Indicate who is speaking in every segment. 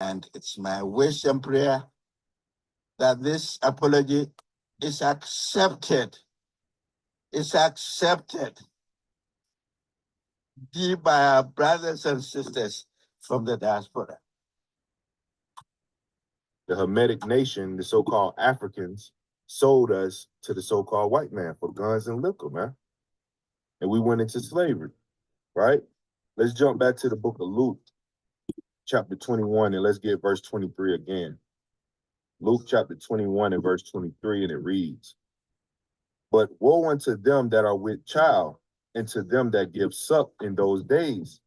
Speaker 1: And it's my wish and prayer that this apology is accepted. It's accepted by our brothers and sisters from the diaspora.
Speaker 2: The Hamitic nation, the so-called Africans, sold us to the so-called white man for guns and liquor, man. And we went into slavery, right? Let's jump back to the book of Luke, chapter 21, and let's get verse 23 again. Luke chapter 21 and verse 23, and it reads, "But woe unto them that are with child, and to them that give suck in those days,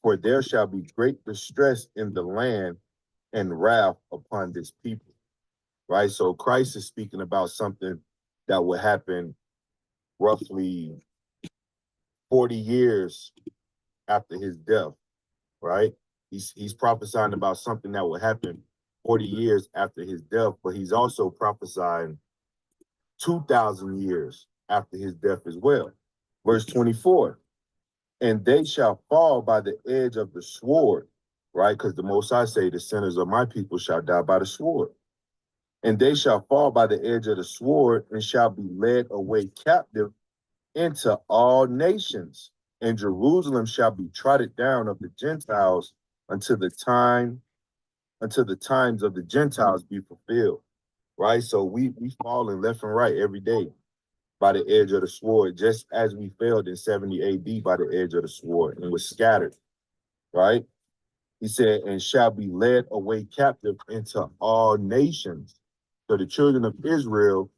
Speaker 2: for there shall be great distress in the land and wrath upon this people." Right? So Christ is speaking about something that will happen roughly 40 years after his death, right? He's prophesying about something that will happen 40 years after his death, but he's also prophesying 2,000 years after his death as well. Verse 24, "And they shall fall by the edge of the sword," right? Because the Most High say, "The sinners of my people shall die by the sword. And they shall fall by the edge of the sword and shall be led away captive into all nations. And Jerusalem shall be trodden down of the Gentiles until the times of the Gentiles be fulfilled." Right? So we falling left and right every day by the edge of the sword, just as we failed in 70 AD by the edge of the sword and was scattered. Right? He said, "And shall be led away captive into all nations." So the children of Israel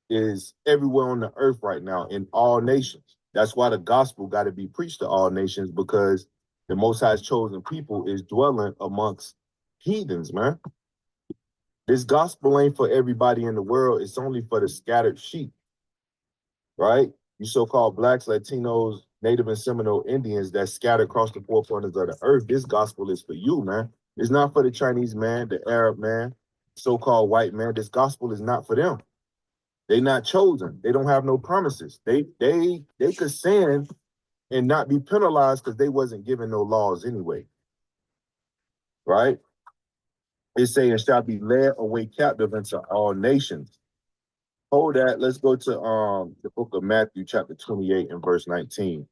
Speaker 2: is everywhere on the earth right now in all nations. That's why the gospel got to be preached to all nations, because the Most High's chosen people is dwelling amongst heathens, man. This gospel ain't for everybody in the world. It's only for the scattered sheep, right? You so-called blacks, Latinos, Native and Seminole Indians that scattered across the four corners of the earth. This gospel is for you, man. It's not for the Chinese man, the Arab man, so-called white man. This gospel is not for them. They not chosen. They don't have no promises. They could sin and not be penalized because they wasn't given no laws anyway. Right? It's saying shall be led away captive into all nations. Hold that. Let's go to the book of Matthew, chapter 28 and verse 19.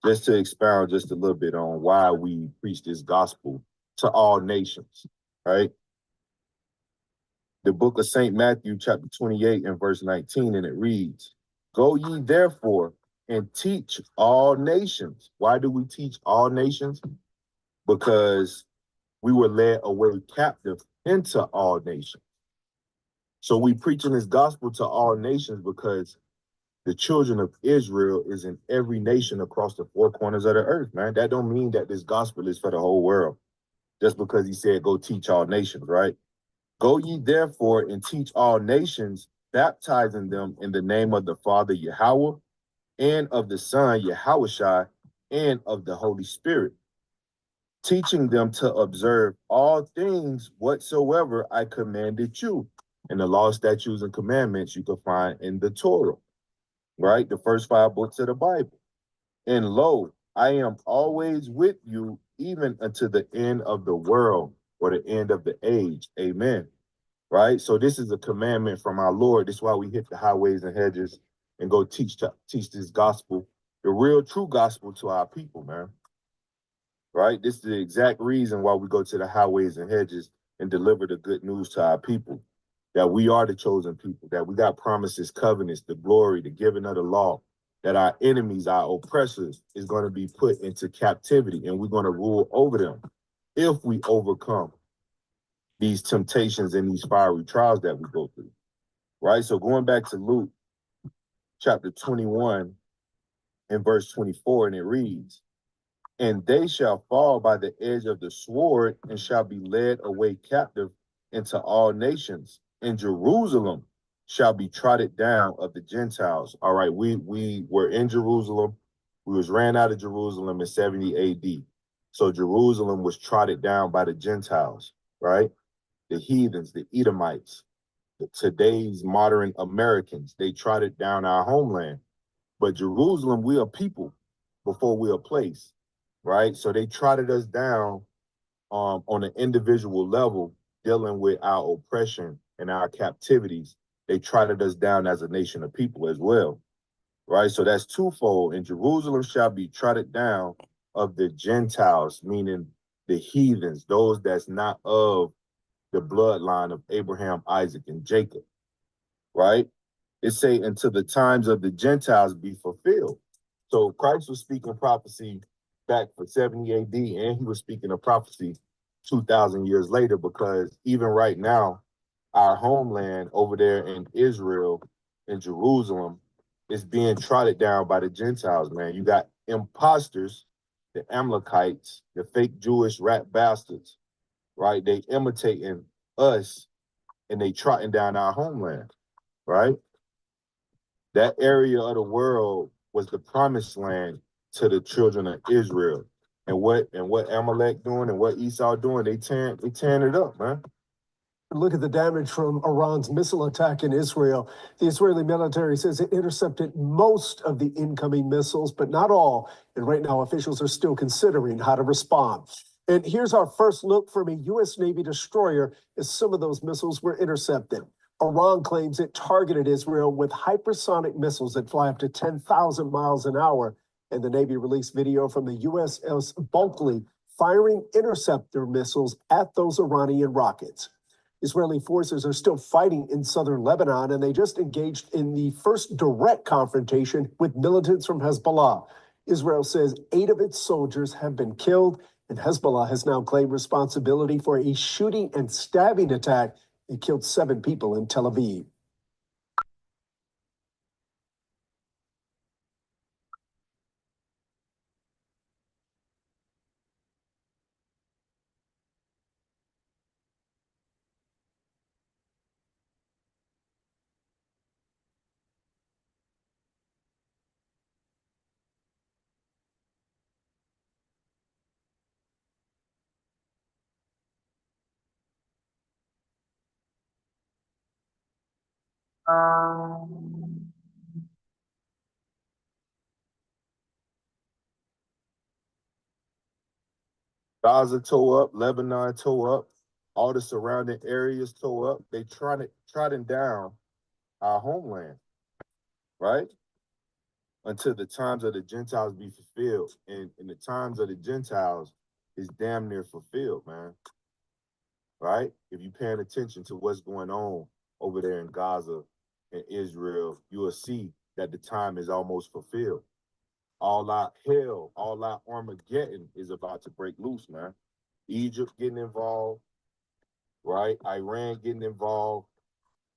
Speaker 2: Just to expound just a little bit on why we preach this gospel to all nations. Right? The book of St. Matthew, chapter 28 and verse 19, and it reads, "Go ye therefore and teach all nations." Why do we teach all nations? Because we were led away captive into all nations. So we preaching this gospel to all nations because the children of Israel is in every nation across the four corners of the earth, man. That don't mean that this gospel is for the whole world. Just because he said go teach all nations, right? "Go ye therefore and teach all nations, baptizing them in the name of the Father Yahweh, and of the Son Yahushua, and of the Holy Spirit, teaching them to observe all things whatsoever I commanded you." And the law, statutes, and commandments you can find in the Torah, right? The first 5 books of the Bible. "And lo, I am always with you, even unto the end of the world," or the end of the age. Amen. Right? So this is a commandment from our Lord. This is why we hit the highways and hedges and go teach this gospel, the real true gospel to our people, man. Right? This is the exact reason why we go to the highways and hedges and deliver the good news to our people, that we are the chosen people, that we got promises, covenants, the glory, the giving of the law, that our enemies, our oppressors is going to be put into captivity and we're going to rule over them if we overcome these temptations and these fiery trials that we go through, right? So going back to Luke chapter 21 and verse 24, and it reads, "And they shall fall by the edge of the sword and shall be led away captive into all nations, and Jerusalem shall be trodden down of the Gentiles." All right, we were in Jerusalem. We was ran out of Jerusalem in 70 AD. So Jerusalem was trodden down by the Gentiles, right? The heathens, the Edomites, today's modern Americans, they trotted down our homeland. But Jerusalem, we are people before we are place, right? So they trotted us down on an individual level, dealing with our oppression and our captivities, they trotted us down as a nation of people as well, right? So that's twofold. And Jerusalem shall be trodden down of the Gentiles, meaning the heathens, those that's not of the bloodline of Abraham, Isaac, and Jacob, right? It say until the times of the Gentiles be fulfilled. So Christ was speaking prophecy back for 70 AD, and he was speaking a prophecy 2,000 years later, because even right now, our homeland over there in Israel, in Jerusalem, is being trodden down by the Gentiles, man. You got imposters, the Amalekites, the fake Jewish rat bastards, right? They imitating us and they trotting down our homeland, right? That area of the world was the promised land to the children of Israel. And what Amalek doing and what Esau doing, they tearing it up, man.
Speaker 3: Look at the damage from Iran's missile attack in Israel. The Israeli military says it intercepted most of the incoming missiles, but not all. And right now, officials are still considering how to respond. And here's our first look from a U.S. Navy destroyer as some of those missiles were intercepted. Iran claims it targeted Israel with hypersonic missiles that fly up to 10,000 miles an hour. And the Navy released video from the USS Bulkley firing interceptor missiles at those Iranian rockets. Israeli forces are still fighting in southern Lebanon, and they just engaged in the first direct confrontation with militants from Hezbollah. Israel says 8 of its soldiers have been killed, and Hezbollah has now claimed responsibility for a shooting and stabbing attack that killed 7 people in Tel Aviv.
Speaker 2: Gaza toe up, Lebanon toe up, all the surrounding areas toe up. They trotting down our homeland, right? Until the times of the Gentiles be fulfilled. And the times of the Gentiles is damn near fulfilled, man. Right? If you're paying attention to what's going on over there in Gaza and Israel, you will see that the time is almost fulfilled. All out hell, all out Armageddon is about to break loose, man. Egypt getting involved, right? Iran getting involved.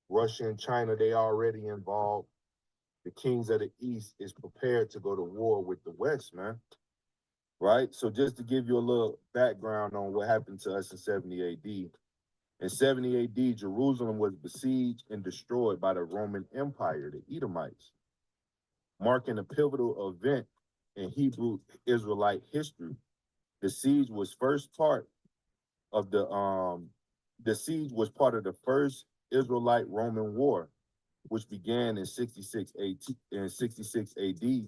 Speaker 2: Russia and China, they already involved. The kings of the East is prepared to go to war with the West, man. Right? So just to give you a little background on what happened to us in 70 AD. In 70 AD, Jerusalem was besieged and destroyed by the Roman Empire, the Edomites, marking a pivotal event in Hebrew Israelite history. The siege was part of the first Israelite Roman War, which began in 66 AD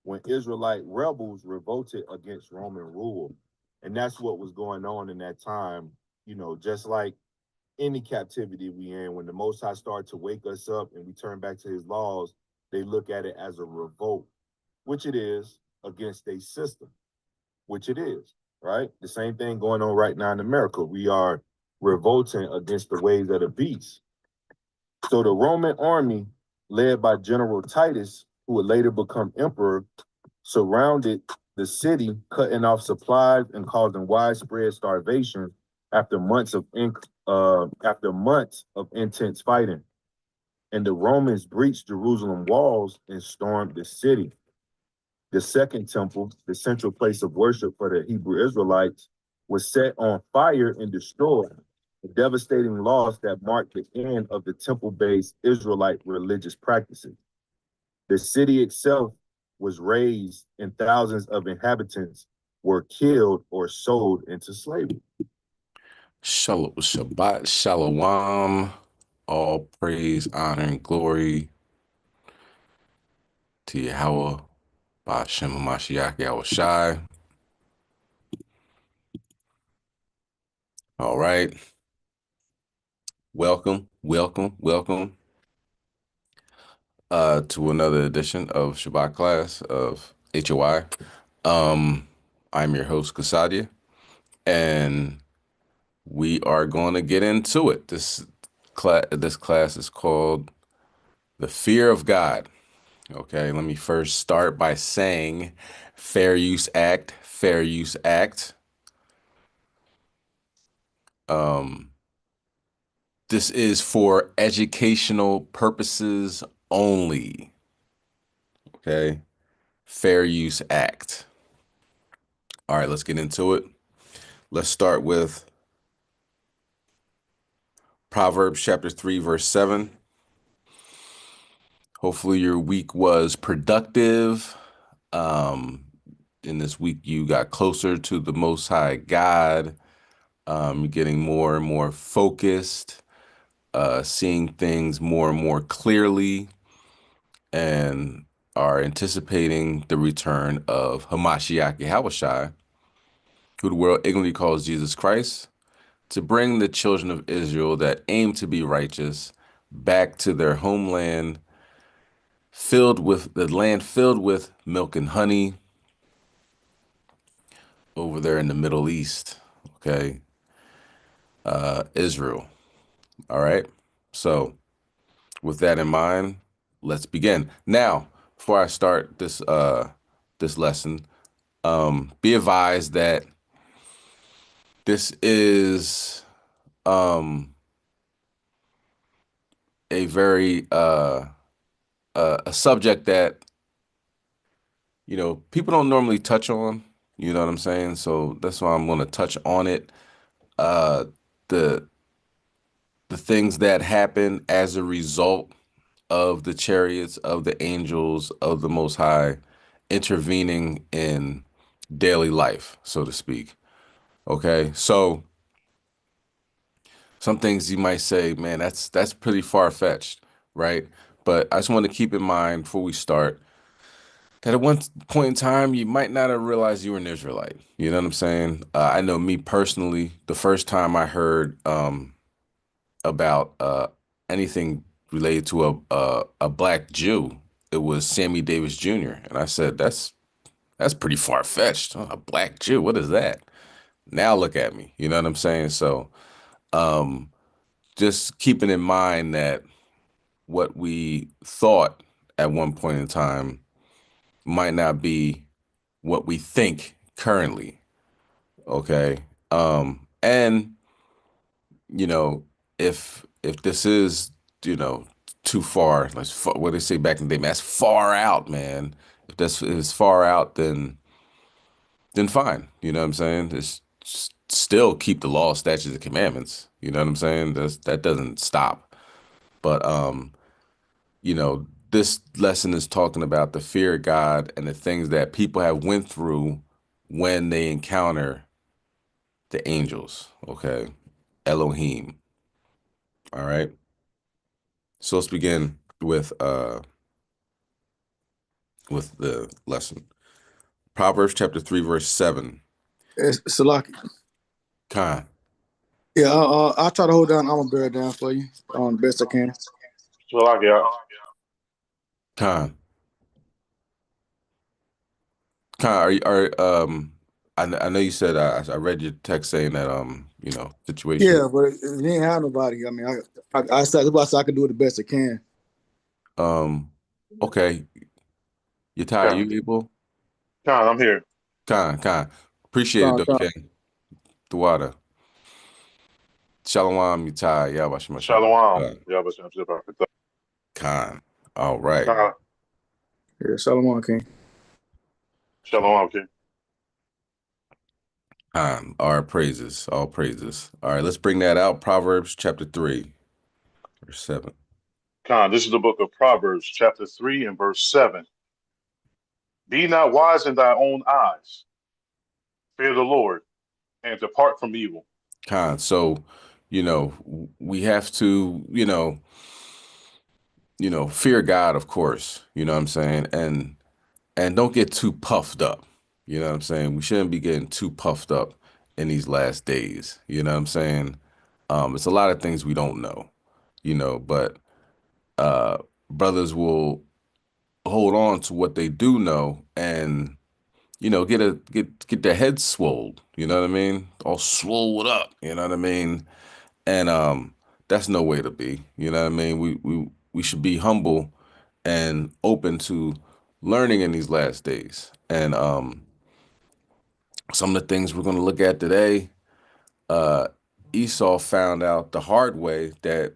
Speaker 2: when Israelite rebels revolted against Roman rule. And that's what was going on in that time, you know, just like any captivity we in, when the Most High start to wake us up and we turn back to his laws, they look at it as a revolt, which it is, against a system, which it is, right? The same thing going on right now in America. We are revolting against the ways of the beast. So the Roman army, led by General Titus, who would later become emperor, surrounded the city, cutting off supplies and causing widespread starvation after months of intense fighting. And the Romans breached Jerusalem walls and stormed the city. The second temple, the central place of worship for the Hebrew Israelites, was set on fire and destroyed, a devastating loss that marked the end of the temple-based Israelite religious practices. The city itself was razed and thousands of inhabitants were killed or sold into slavery.
Speaker 4: Shabbat Shalom. All praise, honor, and glory to Yahweh, Ba'ashem Mashiach Yahweh Shai. All right. Welcome to another edition of Shabbat class of HOI. I'm your host, Kasadia, and we are going to get into it. This class is called The Fear of God. Okay, let me first start by saying Fair Use Act, Fair Use Act. This is for educational purposes only. Okay, Fair Use Act. All right, let's get into it. Let's start with Proverbs chapter 3, verse 7. Hopefully your week was productive. In this week, you got closer to the Most High God. You're getting more and more focused, seeing things more and more clearly, and are anticipating the return of Hamashiach Yahushai, who the world ignorantly calls Jesus Christ, to bring the children of Israel that aim to be righteous back to their homeland, filled with milk and honey over there in the Middle East. Okay. Israel. All right. So with that in mind, let's begin. Now, before I start this lesson, be advised that this is a very a subject that people don't normally touch on. You know what I'm saying? So that's why I'm going to touch on it. Uh, the the things that happen as a result of the chariots of the angels of the Most High intervening in daily life, so to speak. Okay, so some things you might say, man, that's pretty far-fetched, right? But I just want to keep in mind before we start that at one point in time, you might not have realized you were an Israelite. You know what I'm saying? I know me personally, the first time I heard about anything related to a black Jew, it was Sammy Davis Jr. And I said, that's pretty far-fetched. A black Jew, what is that? Now look at me. You know what I'm saying? So just keeping in mind that what we thought at one point in time might not be what we think currently. Okay. And if this is, too far, what they say back in the day, man, that's far out, man. If it's far out, then fine. You know what I'm saying? It's still keep the law, statutes, and commandments. You know what I'm saying? That doesn't stop. But this lesson is talking about the fear of God and the things that people have went through when they encounter the angels. Okay. Elohim. All right. So let's begin with the lesson. Proverbs chapter 3, verse 7.
Speaker 5: Salaki.
Speaker 4: Khan.
Speaker 5: Yeah, I'll try to hold down. I'm gonna bear it down for you the best I can.
Speaker 2: So I got
Speaker 4: Khan. I know you said I read your text saying that situation.
Speaker 5: Yeah, but it ain't have nobody. I mean, I said I can do it the best I can.
Speaker 4: Okay. Yatai, you able?
Speaker 2: Con, I'm here.
Speaker 4: Khan. Appreciate it though, King. The water. Shalom, Yatai, Yabashima.
Speaker 2: Shalom.
Speaker 4: Khan. All right.
Speaker 2: Con.
Speaker 5: Yeah, Solomon King.
Speaker 2: Shalom, King.
Speaker 4: All praises. All right, let's bring that out. Proverbs chapter 3, verse 7.
Speaker 2: Con, this is the book of Proverbs, chapter 3 and verse 7. Be not wise in thy own eyes. Fear the Lord and depart from evil.
Speaker 4: So, we have to, fear God, of course, you know what I'm saying? And don't get too puffed up. You know what I'm saying? We shouldn't be getting too puffed up in these last days. You know what I'm saying? It's a lot of things we don't know, but brothers will hold on to what they do know and get their heads swole, you know what I mean? All swole up, you know what I mean? And that's no way to be, you know what I mean? We should be humble and open to learning in these last days. And some of the things we're going to look at today, uh, Esau found out the hard way that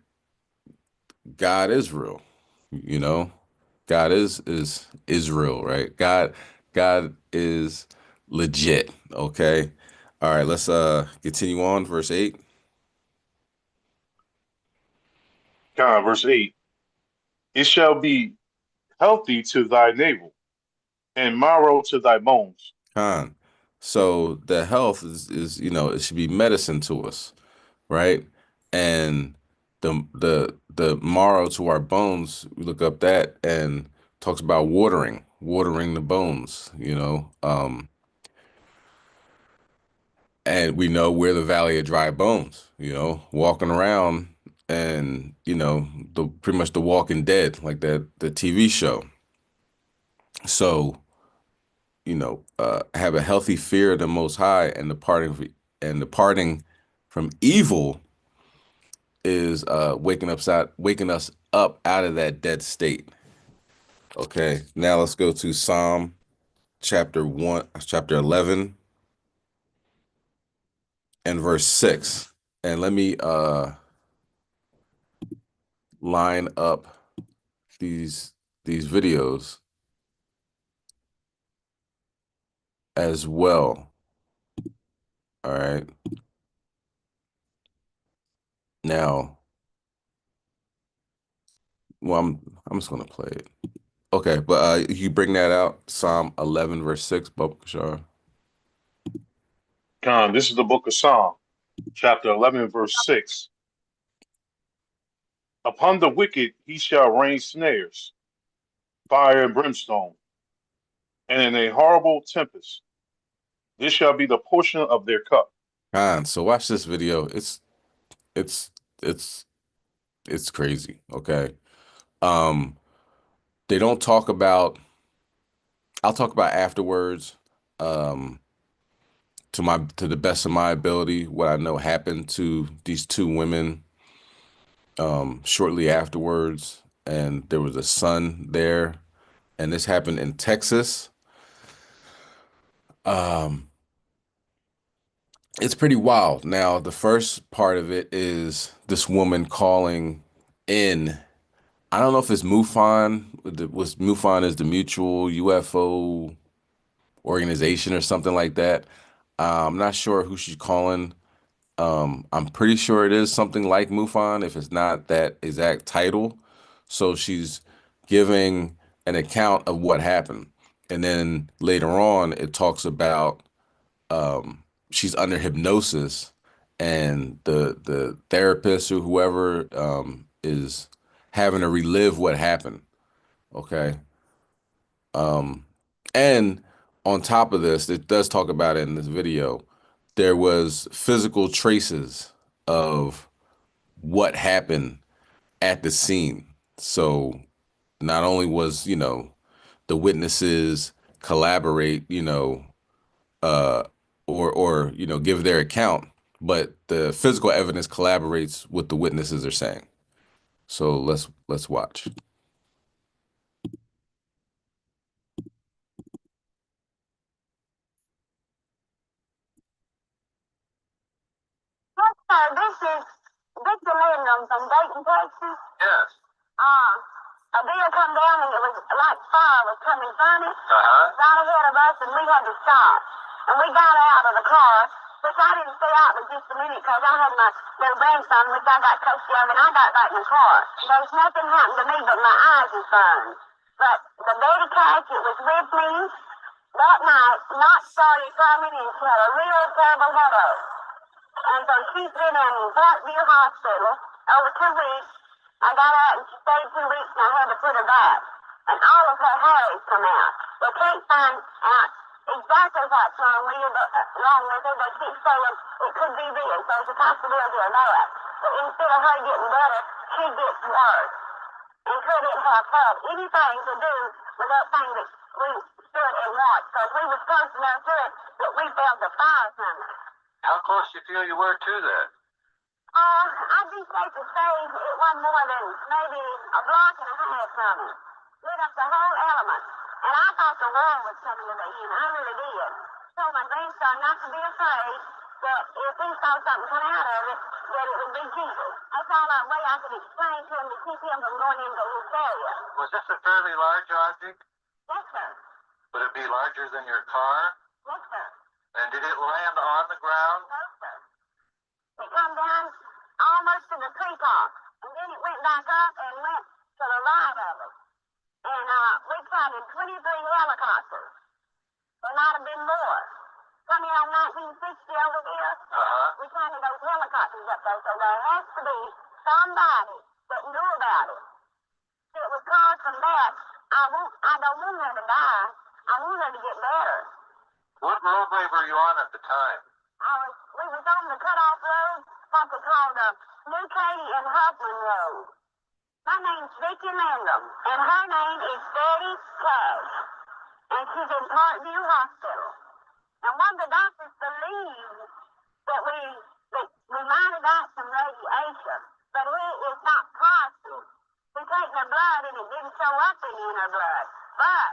Speaker 4: God is real, you know? God is Israel, right? God is legit, okay? All right, let's continue on, verse 8.
Speaker 6: Verse 8. It shall be healthy to thy navel, and marrow to thy bones.
Speaker 4: Con. So the health is it should be medicine to us, right? And the marrow to our bones, we look up that and talks about watering the bones, and we know we're the valley of dry bones, walking around and the pretty much the Walking Dead, like the TV show. So have a healthy fear of the Most High, and departing from evil is waking us up out of that dead state. Okay, now let's go to Psalm chapter 11 and verse 6, and let me line up these videos as well. All right. Now, well, I'm just gonna play it. Okay, but you bring that out, Psalm 11 verse 6, Baba Kashar.
Speaker 6: This is the book of Psalm, chapter 11, verse 6. Upon the wicked he shall rain snares, fire and brimstone, and in a horrible tempest. This shall be the portion of their cup.
Speaker 4: So watch this video. It's it's it's crazy. Okay. Um, they don't talk about. I'll talk about afterwards. Um, to the best of my ability, what I know happened to these two women shortly afterwards, and there was a son there, and this happened in Texas. Um, it's pretty wild. Now, the first part of it is this woman calling in. I don't know if it's MUFON. MUFON is the Mutual UFO Organization or something like that. I'm not sure who she's calling. I'm pretty sure it is something like MUFON, if it's not that exact title. So she's giving an account of what happened. And then later on, it talks about she's under hypnosis, and the therapist or whoever is having to relive what happened. Okay. And on top of this, it does talk about it in this video. There was physical traces of what happened at the scene. So not only was, the witnesses collaborate, uh, or give their account, but the physical evidence collaborates with the witnesses are saying. So let's watch.
Speaker 7: This is Victor Lingham from Dayton, Texas. Yes. A deer come down and it was like fire was coming from it. Right ahead of us, and we had to stop. And we got out of the car, which I didn't stay out but just a minute because I had my little grandson, which I got custody of, and I got back in the car. There's nothing happened to me but my eyes was burned. But the baby cat, it was with me that night, not started coming, and she had a real terrible headache. And so she's been in Blackview Hospital over 2 weeks. I got out and she stayed 2 weeks and I had to put her back. And all of her hair has come out. They can't find out exactly what's wrong with it, they keep saying it could be this. There's a possibility of that. But instead of her getting better, she gets worse. And could it have had anything to do with that thing that we stood and watched? Because we were close enough to it that we felt the fire from it.
Speaker 8: How close do you feel you were to that?
Speaker 7: I'd be safe to say it wasn't more than maybe a block and a half from it. Lit up the whole element. And I thought the world was coming to the end. I really did. Told my grandson not to be afraid, that if he saw something come out of it, that it would be Jesus. That's all that way I could explain to him to keep him from going into hysteria.
Speaker 8: Was this a fairly large object?
Speaker 7: Yes, sir.
Speaker 8: Would it be larger than your car?
Speaker 7: Yes, sir.
Speaker 8: And did it land on the ground?
Speaker 7: No, sir. It come down almost to the treetop, and then it went back up and went to the right of it. And we counted 23 helicopters. There might have been more. Coming on 1960 over here, we counted those helicopters up there, so there has to be somebody that knew about it. If it was caused from that, I don't want her to die. I want her to get better.
Speaker 8: What roadway were you on at the time?
Speaker 7: We was on the cutoff road, what they call the New Katy and Huffman Road. My name's Vicki Landrum, and her name is Betty Cash, and she's in Parkview Hospital. And one of the doctors believed that we might have got some radiation, but it's not possible. We take her blood, and it didn't show up in her blood. But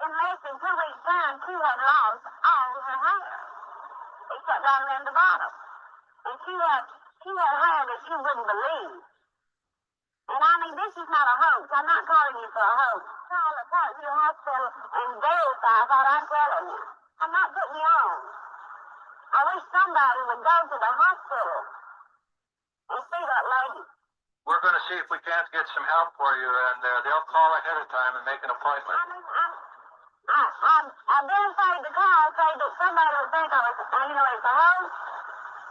Speaker 7: in less than 2 weeks' time, she had lost all her hair, except down around the bottom. And she had hair that you wouldn't believe. And I mean, this is not a hoax. I'm not calling you for a hoax. Call the Parkview Hospital and verify what I'm telling you. I'm not putting you on. I wish somebody would go to the hospital and see that lady.
Speaker 8: We're going to see if we can't get some help for you, and they'll call ahead of time and make an appointment.
Speaker 7: I mean, I've been afraid to call, say that somebody would think I was, it's a hoax.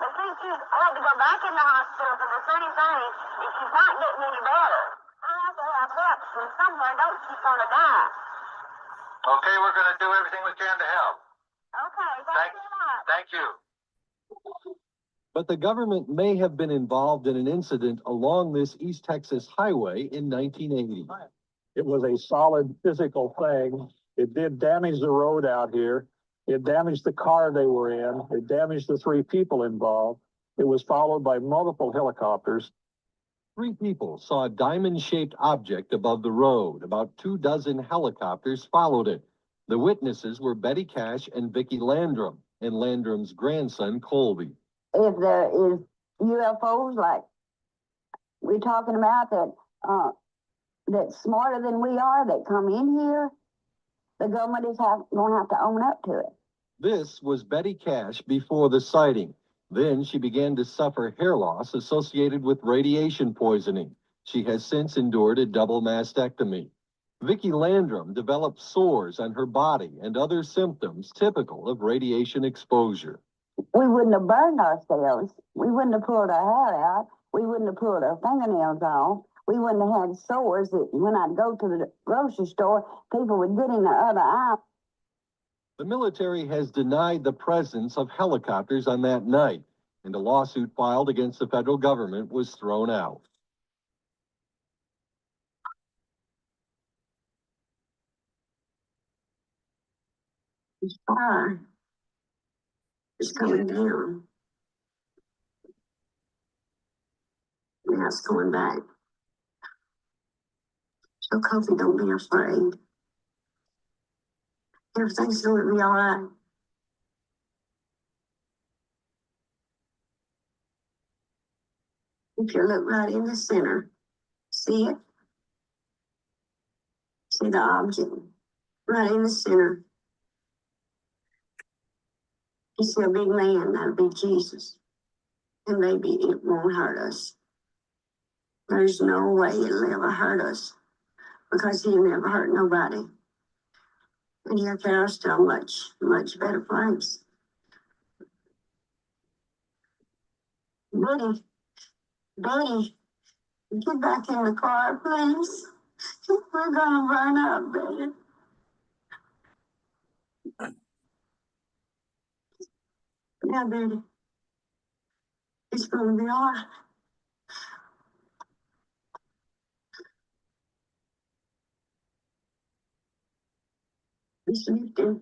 Speaker 7: But since she had to go back in the hospital for the same thing, and she's not getting any better, I have to have help from somewhere. Don't she's going to die.
Speaker 8: Okay, we're going to do everything we can to help.
Speaker 7: Okay, thank you a lot.
Speaker 8: Thank you.
Speaker 9: But the government may have been involved in an incident along this East Texas highway in 1980.
Speaker 10: It was a solid physical thing. It did damage the road out here. It damaged the car they were in. It damaged the 3 people involved. It was followed by multiple helicopters.
Speaker 9: 3 people saw a diamond-shaped object above the road. About 24 helicopters followed it. The witnesses were Betty Cash and Vicki Landrum, and Landrum's grandson, Colby.
Speaker 11: If there is UFOs like we're talking about that's smarter than we are, that come in here, the government is going to have to own up to it.
Speaker 9: This was Betty Cash before the sighting. Then she began to suffer hair loss associated with radiation poisoning. She has since endured a double mastectomy. Vicki Landrum developed sores on her body and other symptoms typical of radiation exposure.
Speaker 11: We wouldn't have burned ourselves. We wouldn't have pulled our hair out. We wouldn't have pulled our fingernails off. We wouldn't have had sores that when I'd go to the grocery store, people would get in the other eye.
Speaker 9: The military has denied the presence of helicopters on that night, and a lawsuit filed against the federal government was thrown out.
Speaker 11: This fire is coming down. Now it's going back. So Kofi, don't be afraid. Everything's going to be all right. If you look right in the center, see it? See the object right in the center. You see a big man, that'll be Jesus. And maybe it won't hurt us. There's no way it'll ever hurt us because he never hurt nobody. And he'll carry us to a much, much better place. Betty, get back in the car, please. We're gonna burn up, baby. Yeah, baby. It's gonna be all right. It's lifting.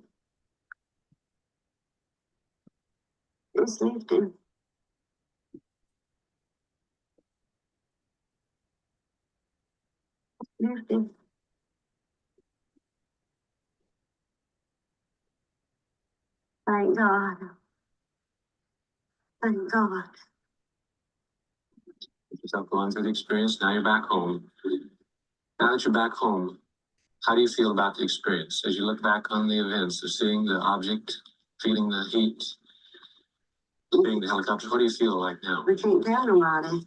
Speaker 11: It's lifting. Lifting. Thank God. Thank God.
Speaker 9: Yourself going through the experience. Now you're back home. Now that you're back home, how do you feel about the experience? As you look back on the events of seeing the object, feeling the heat, seeing the helicopters, what do you feel like now?
Speaker 11: We can't tell nobody.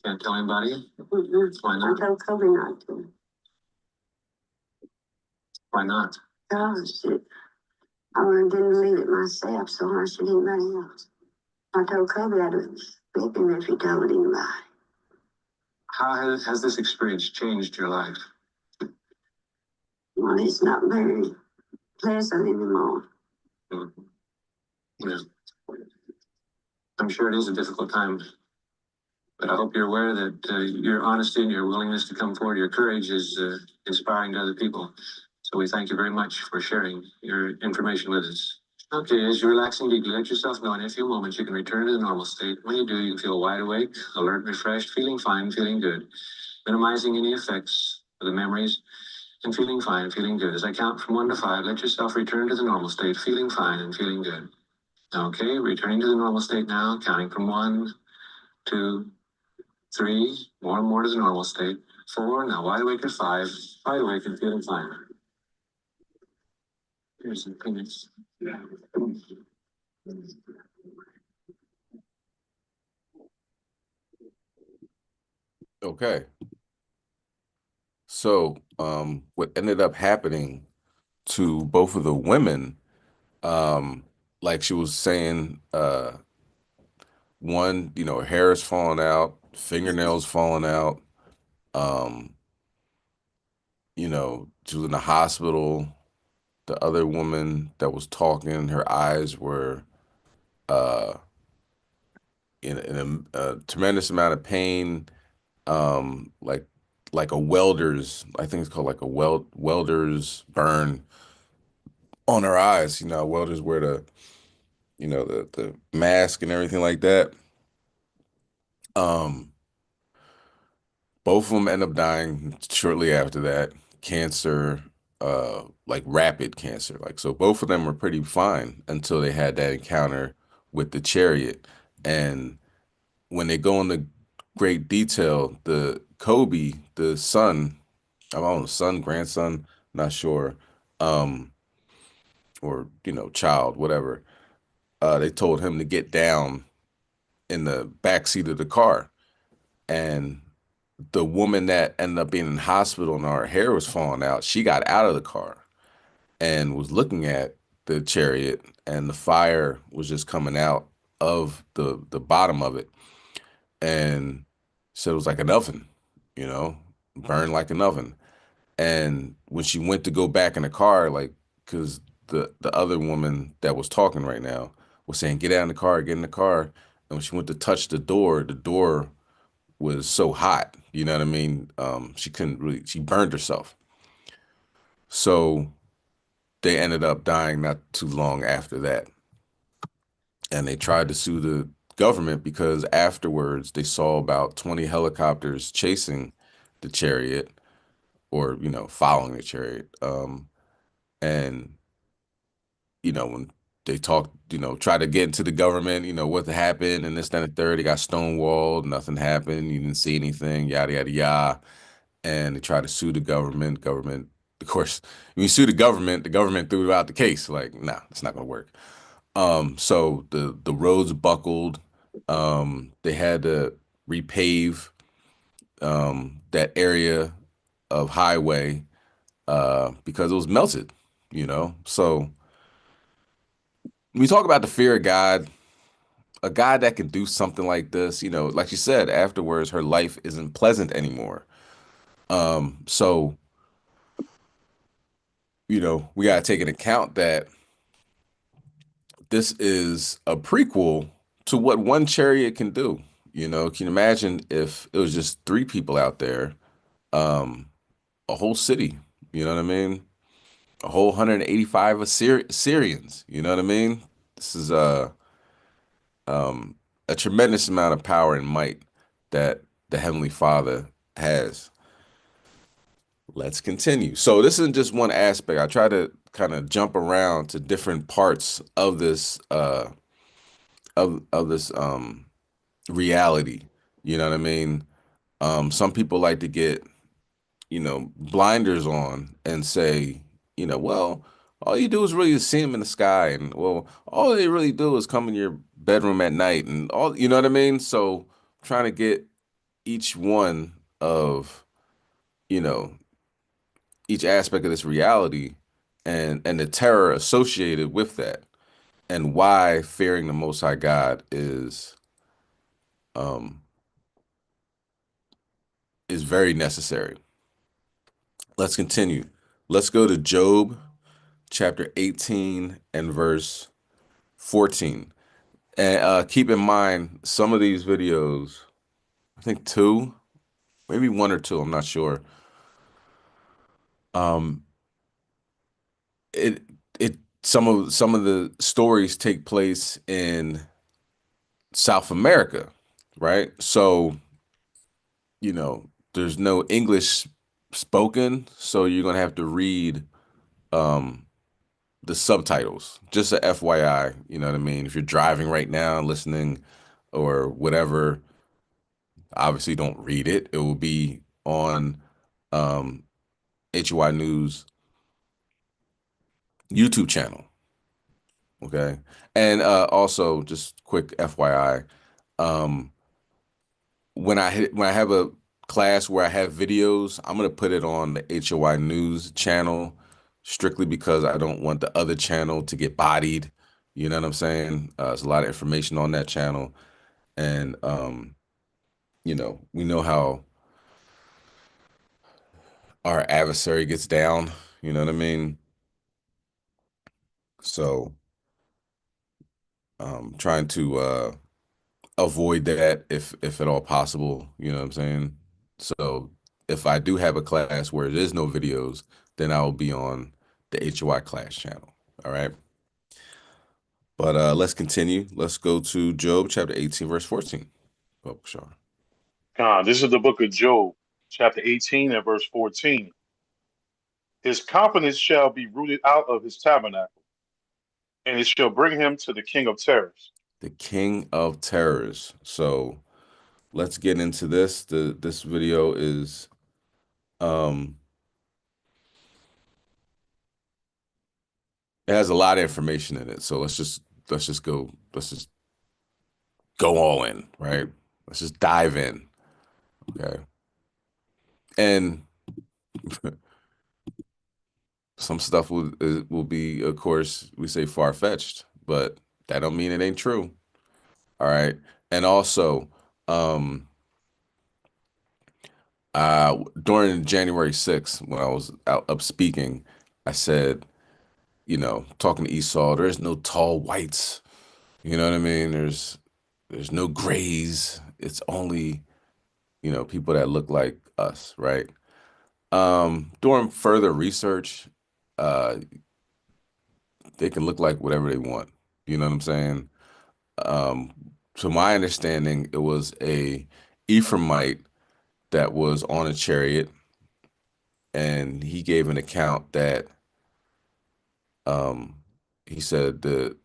Speaker 9: Can't tell anybody?
Speaker 11: Why not? I told Kobe not to.
Speaker 9: Why not?
Speaker 11: Because I didn't believe it myself, so why should anybody else? I told Kobe I'd whip him if he told anybody.
Speaker 9: How has this experience changed your life?
Speaker 11: Well, it's not very pleasant anymore.
Speaker 9: Mm-hmm. Yeah. I'm sure it is a difficult time, but I hope you're aware that your honesty and your willingness to come forward, your courage is inspiring to other people. So we thank you very much for sharing your information with us. Okay, as you're relaxing deeply, let yourself know in a few moments you can return to the normal state. When you do, you can feel wide awake, alert, refreshed, feeling fine, feeling good, minimizing any effects of the memories, and feeling fine, feeling good. As I count from 1 to 5, let yourself return to the normal state, feeling fine and feeling good. Okay, returning to the normal state now, counting from 1, 2, 3, more and more to the normal state. 4, now wide awake at 5, wide awake and feeling fine. Here's some Phoenix.
Speaker 4: Okay. So, what ended up happening to both of the women, like she was saying, one, her hair is falling out, fingernails falling out. She was in the hospital. The other woman that was talking, her eyes were uh in a tremendous amount of pain, like a welder's, I think it's called like a welder's burn on her eyes. Welders wear the mask and everything like that. Um, both of them end up dying shortly after that. Cancer, like rapid cancer. Like, so both of them were pretty fine until they had that encounter with the chariot. And when they go into great detail, the Kobe, the son, I don't know, son, grandson, not sure, or child, whatever. They told him to get down in the back seat of the car, and the woman that ended up being in the hospital and her hair was falling out, she got out of the car and was looking at the chariot, and the fire was just coming out of the bottom of it, and said it was like an oven, burned like an oven. And when she went to go back in the car, like, because the other woman that was talking right now was saying, get out in the car, get in the car. And when she went to touch the door was so hot, you know what I mean? She couldn't really, she burned herself. So they ended up dying not too long after that. And they tried to sue the government because afterwards they saw about 20 helicopters chasing the chariot, or, following the chariot. And when they talked, try to get into the government, what happened and this, that, and the third, they got stonewalled, nothing happened, you didn't see anything, yada, yada, yada. And they tried to sue the government. Government, of course, when you sue the government threw out the case. Like, nah, it's not gonna work. So the roads buckled. They had to repave that area of highway because it was melted, So we talk about the fear of God, a God that can do something like this, like you said, afterwards, her life isn't pleasant anymore. So, we got to take into account that this is a prequel to what one chariot can do. You know, can you imagine if it was just three people out there, um, a whole city, you know what I mean? A whole 185 Syrians, you know what I mean? This is um, a tremendous amount of power and might that the Heavenly Father has. Let's continue. So this isn't just one aspect. I try to kind of jump around to different parts of this of this reality. You know what I mean? Some people like to get, you know, blinders on and say, you know, well, all you do is really see him in the sky, and well, all they really do is come in your bedroom at night, and all, you know what I mean? So trying to get each one of, you know, each aspect of this reality and the terror associated with that, and why fearing the Most High God um is very necessary. Let's continue. Let's go to Job chapter 18 and verse 14. And keep in mind, some of these videos, I think two, maybe one or two, I'm not sure. Um, it it some of the stories take place in South America, right? So, you know, there's no English spoken, so you're gonna have to read um the subtitles. Just a FYI, you know what I mean? If you're driving right now and listening or whatever, obviously don't read it. It will be on um HOI News YouTube channel. Okay. And also just quick FYI, um when I have a class where I have videos, I'm gonna put it on the HOI News channel strictly because I don't want the other channel to get bodied. You know what I'm saying? There's a lot of information on that channel, and you know, we know how our adversary gets down. You know what I mean? So, trying to avoid that if at all possible. You know what I'm saying? So if I do have a class where there's no videos, then I will be on the HOI class channel. All right. But let's continue. Let's go to Job chapter 18, verse 14. Oh, sure.
Speaker 6: This is the book of Job, chapter 18 and verse 14. His confidence shall be rooted out of his tabernacle, and it shall bring him to the king of terrors.
Speaker 4: The king of terrors. So let's get into this. This video is it has a lot of information in it. So let's just go all in, right? Let's just dive in. Okay. And some stuff will be, of course, we say far-fetched, but that don't mean it ain't true. All right. And also, during January 6th, when I was out up speaking, I said, you know, talking to Esau, there's no tall whites. You know what I mean? There's no grays. It's only, you know, people that look like us, right? Doing further research, uh, they can look like whatever they want. You know what I'm saying? Um, to my understanding, it was a Ephraimite that was on a chariot, and he gave an account that um, he said the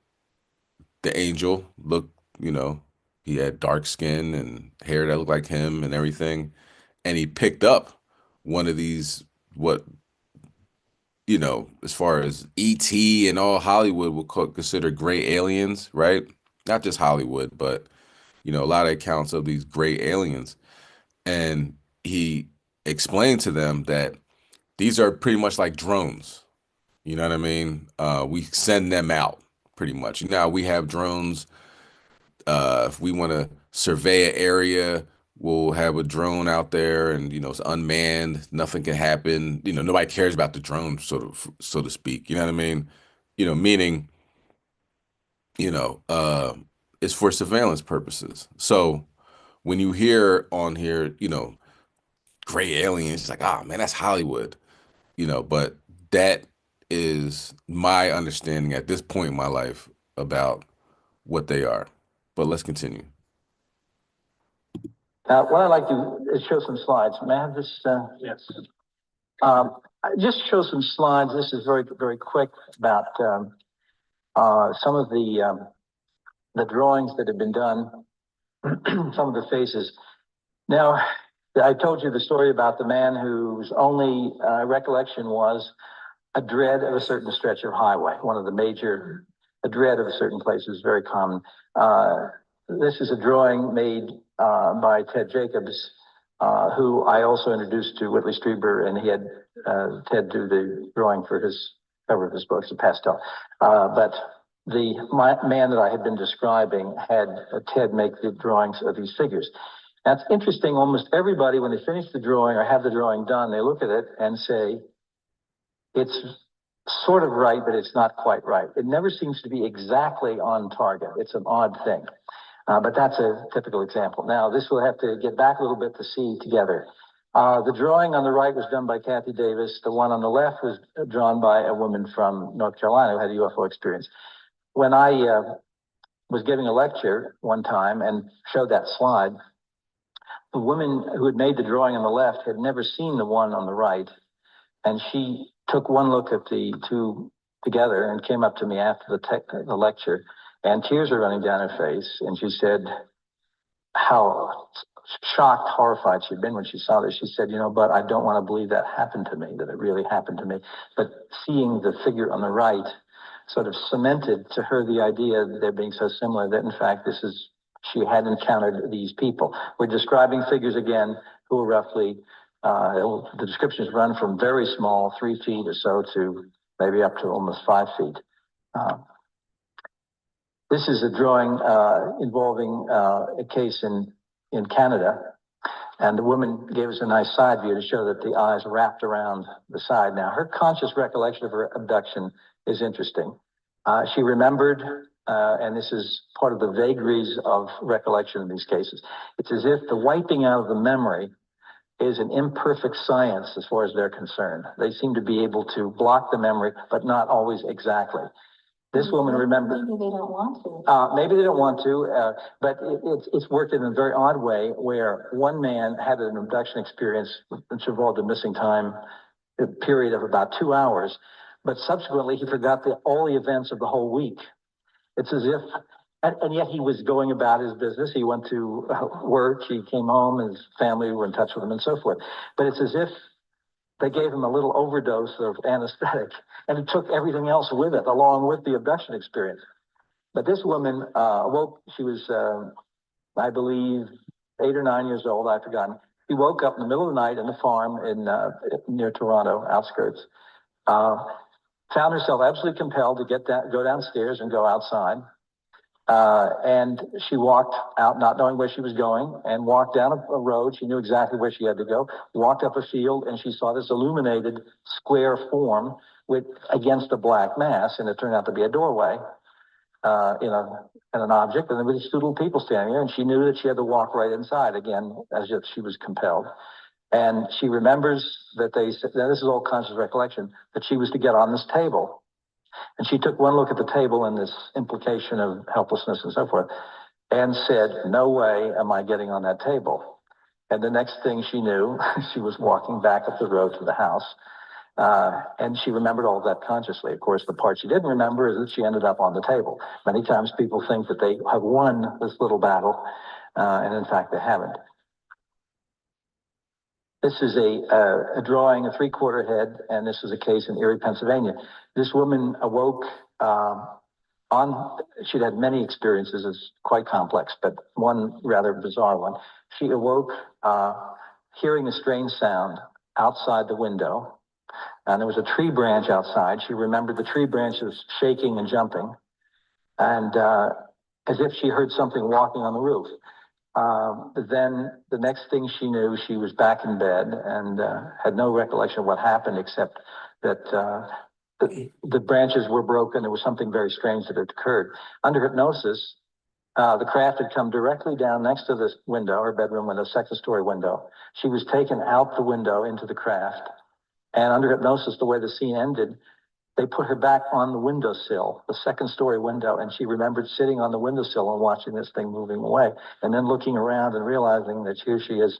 Speaker 4: angel looked, you know, he had dark skin and hair that looked like him and everything, and he picked up one of these what, you know, as far as ET and all Hollywood would consider gray aliens, right? Not just Hollywood, but you know, a lot of accounts of these gray aliens. And he explained to them that these are pretty much like drones. You know what I mean? We send them out pretty much. Now we have drones. If we want to survey an area, we'll have a drone out there, and you know it's unmanned. Nothing can happen. You know, nobody cares about the drone, so to speak. You know what I mean? You know, meaning it's for surveillance purposes. So when you hear on here, gray aliens, it's like, ah, man, that's Hollywood, but that is my understanding at this point in my life about what they are. But let's continue.
Speaker 12: What I'd like to is show some slides. May I have this? Yes. Just show some slides. This is very, very quick about some of the drawings that have been done, some of the faces. Now, I told you the story about the man whose only recollection was a dread of a certain stretch of highway, one of the major, a dread of a certain place is very common. This is a drawing made by Ted Jacobs, who I also introduced to Whitley Strieber, and he had Ted do the drawing for his cover of his book, it's a pastel. But the man that I had been describing had Ted make the drawings of these figures. That's interesting. Almost everybody, when they finish the drawing or have the drawing done, they look at it and say, it's sort of right, but it's not quite right. It never seems to be exactly on target. It's an odd thing. But that's a typical example. Now, this we'll have to get back a little bit to see together. The drawing on the right was done by Kathy Davis. The one on the left was drawn by a woman from North Carolina who had a UFO experience. When I was giving a lecture one time and showed that slide, the woman who had made the drawing on the left had never seen the one on the right. And she took one look at the two together and came up to me after the lecture, and tears were running down her face. And she said how shocked, horrified she'd been when she saw this. She said, but I don't want to believe that happened to me, that it really happened to me. But seeing the figure on the right sort of cemented to her the idea that they're being so similar that, in fact, she had encountered these people. We're describing figures again who are roughly, the descriptions run from very small, 3 feet or so, to maybe up to almost 5 feet. This is a drawing involving a case in Canada, and the woman gave us a nice side view to show that the eyes wrapped around the side. Now, her conscious recollection of her abduction is interesting. She remembered, and this is part of the vagaries of recollection in these cases, it's as if the wiping out of the memory is an imperfect science as far as they're concerned. They seem to be able to block the memory, but not always exactly. This woman remembered. Maybe they don't want to. Maybe they don't want to, but it's worked in a very odd way where one man had an abduction experience which involved a missing time period of about 2 hours, but subsequently he forgot all the events of the whole week. It's as if, and yet he was going about his business. He went to work, he came home, and his family were in touch with him and so forth. But it's as if they gave him a little overdose of anesthetic, and it took everything else with it, along with the abduction experience. But this woman awoke, she was, I believe, 8 or 9 years old, I've forgotten. She woke up in the middle of the night in a farm near Toronto, outskirts, found herself absolutely compelled to go downstairs and go outside. And she walked out not knowing where she was going, and walked down a road. She knew exactly where she had to go, walked up a field, and she saw this illuminated square form against a black mass, and it turned out to be a doorway, and an object, and there were these two little people standing there, and she knew that she had to walk right inside, again, as if she was compelled. And she remembers that they said, now this is all conscious recollection, that she was to get on this table. And she took one look at the table and this implication of helplessness and so forth, and said, no way am I getting on that table. And the next thing she knew, she was walking back up the road to the house. And she remembered all of that consciously. Of course, the part she didn't remember is that she ended up on the table. Many times people think that they have won this little battle, and in fact they haven't. This is a drawing, a 3/4 head, and this is a case in Erie, Pennsylvania. This woman awoke she'd had many experiences, it's quite complex, but one rather bizarre one. She awoke hearing a strange sound outside the window, and there was a tree branch outside. She remembered the tree branches shaking and jumping, and as if she heard something walking on the roof. Then the next thing she knew, she was back in bed and had no recollection of what happened, except that the branches were broken. There was something very strange that had occurred. Under hypnosis, the craft had come directly down next to this window, or bedroom window, second story window. She was taken out the window into the craft. And under hypnosis, the way the scene ended, they put her back on the windowsill, the second story window, and she remembered sitting on the windowsill and watching this thing moving away, and then looking around and realizing that here she is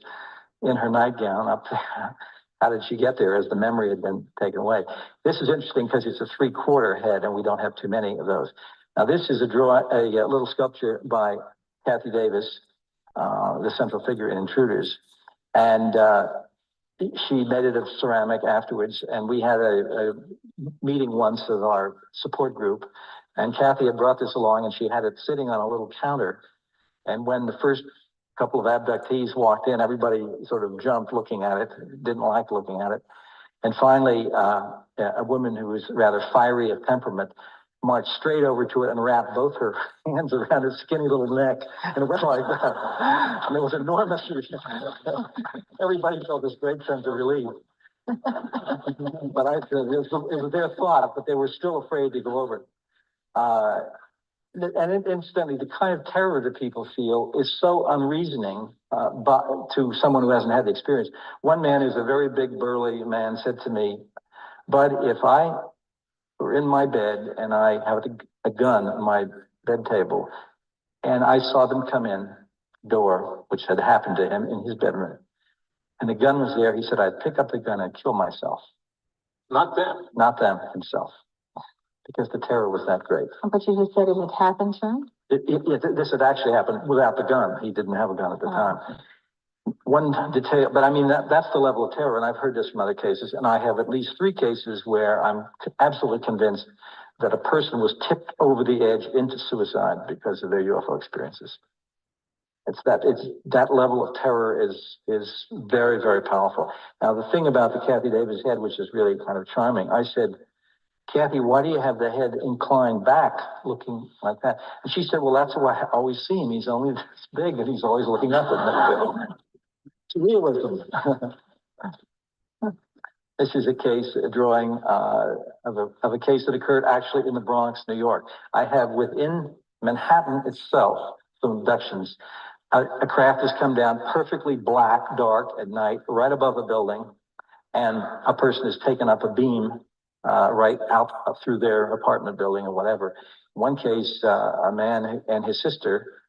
Speaker 12: in her nightgown up there. How did she get there as the memory had been taken away? This is interesting because it's a 3/4 head, and we don't have too many of those. Now, this is a little sculpture by Kathy Davis, the central figure in Intruders, and she made it of ceramic afterwards, and we had a meeting once of our support group, and Kathy had brought this along, and she had it sitting on a little counter, and when the first couple of abductees walked in, everybody sort of jumped looking at it, didn't like looking at it, and finally, a woman who was rather fiery of temperament marched straight over to it and wrapped both her hands around her skinny little neck, and it went like that. And it was enormous. Everybody felt this great sense of relief. But it was their thought, but they were still afraid to go over it. And incidentally, the kind of terror that people feel is so unreasoning to someone who hasn't had the experience. One man who's a very big, burly man said to me, "Bud, if I were in my bed and I have a gun on my bed table and I saw them come in door, which had happened to him in his bedroom, and the gun was there," he said, "I'd pick up the gun and kill myself."
Speaker 10: Not them.
Speaker 12: Not them, himself. Because the terror was that great.
Speaker 7: But you just said it had happened to him?
Speaker 12: This had actually happened without the gun. He didn't have a gun at the time. One detail, but I mean, that's the level of terror, and I've heard this from other cases, and I have at least 3 cases where I'm absolutely convinced that a person was tipped over the edge into suicide because of their UFO experiences. It's that level of terror is very, very powerful. Now, the thing about the Kathy Davis head, which is really kind of charming, I said, "Kathy, why do you have the head inclined back, looking like that?" And she said, "Well, that's what I always see him. He's only this big, and he's always looking up at me." It's realism. This is a drawing of a case that occurred actually in the Bronx, New York. I have within Manhattan itself some abductions. A craft has come down perfectly black, dark at night, right above a building, and a person has taken up a beam right out through their apartment building or whatever. One case, a man and his sister,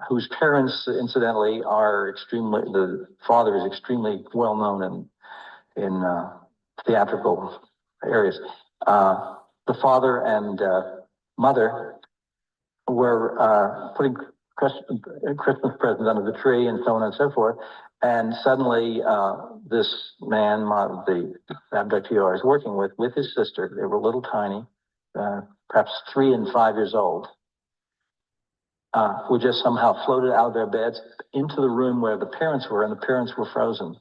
Speaker 12: whose parents, incidentally, the father is extremely well known in theatrical areas. The father and mother were putting Christmas presents under the tree and so on and so forth. And suddenly, this man, the abductee I was working with his sister, they were a little tiny, perhaps 3 and 5 years old, who just somehow floated out of their beds into the room where the parents were, and the parents were frozen,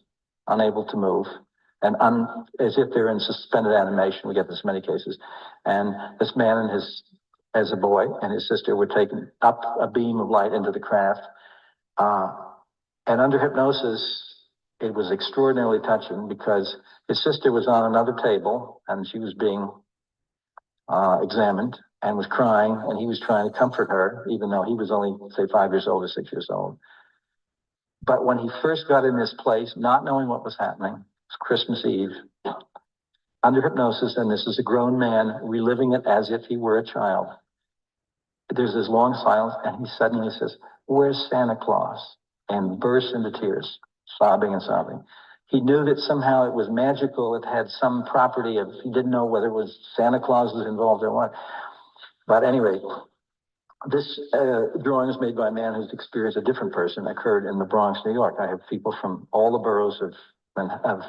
Speaker 12: unable to move, and as if they're in suspended animation. We get this in many cases. And this man as a boy, and his sister were taken up a beam of light into the craft. And under hypnosis, it was extraordinarily touching because his sister was on another table and she was being examined and was crying, and he was trying to comfort her, even though he was only, say, 5 years old or 6 years old. But when he first got in this place, not knowing what was happening, it was Christmas Eve, under hypnosis, and this is a grown man reliving it as if he were a child. There's this long silence, and he suddenly says, "Where's Santa Claus?" and bursts into tears, sobbing and sobbing. He knew that somehow it was magical. It had some property of, he didn't know whether it was Santa Claus was involved or what. But anyway, this drawing is made by a man who's experienced a different person, occurred in the Bronx, New York. I have people from all the boroughs of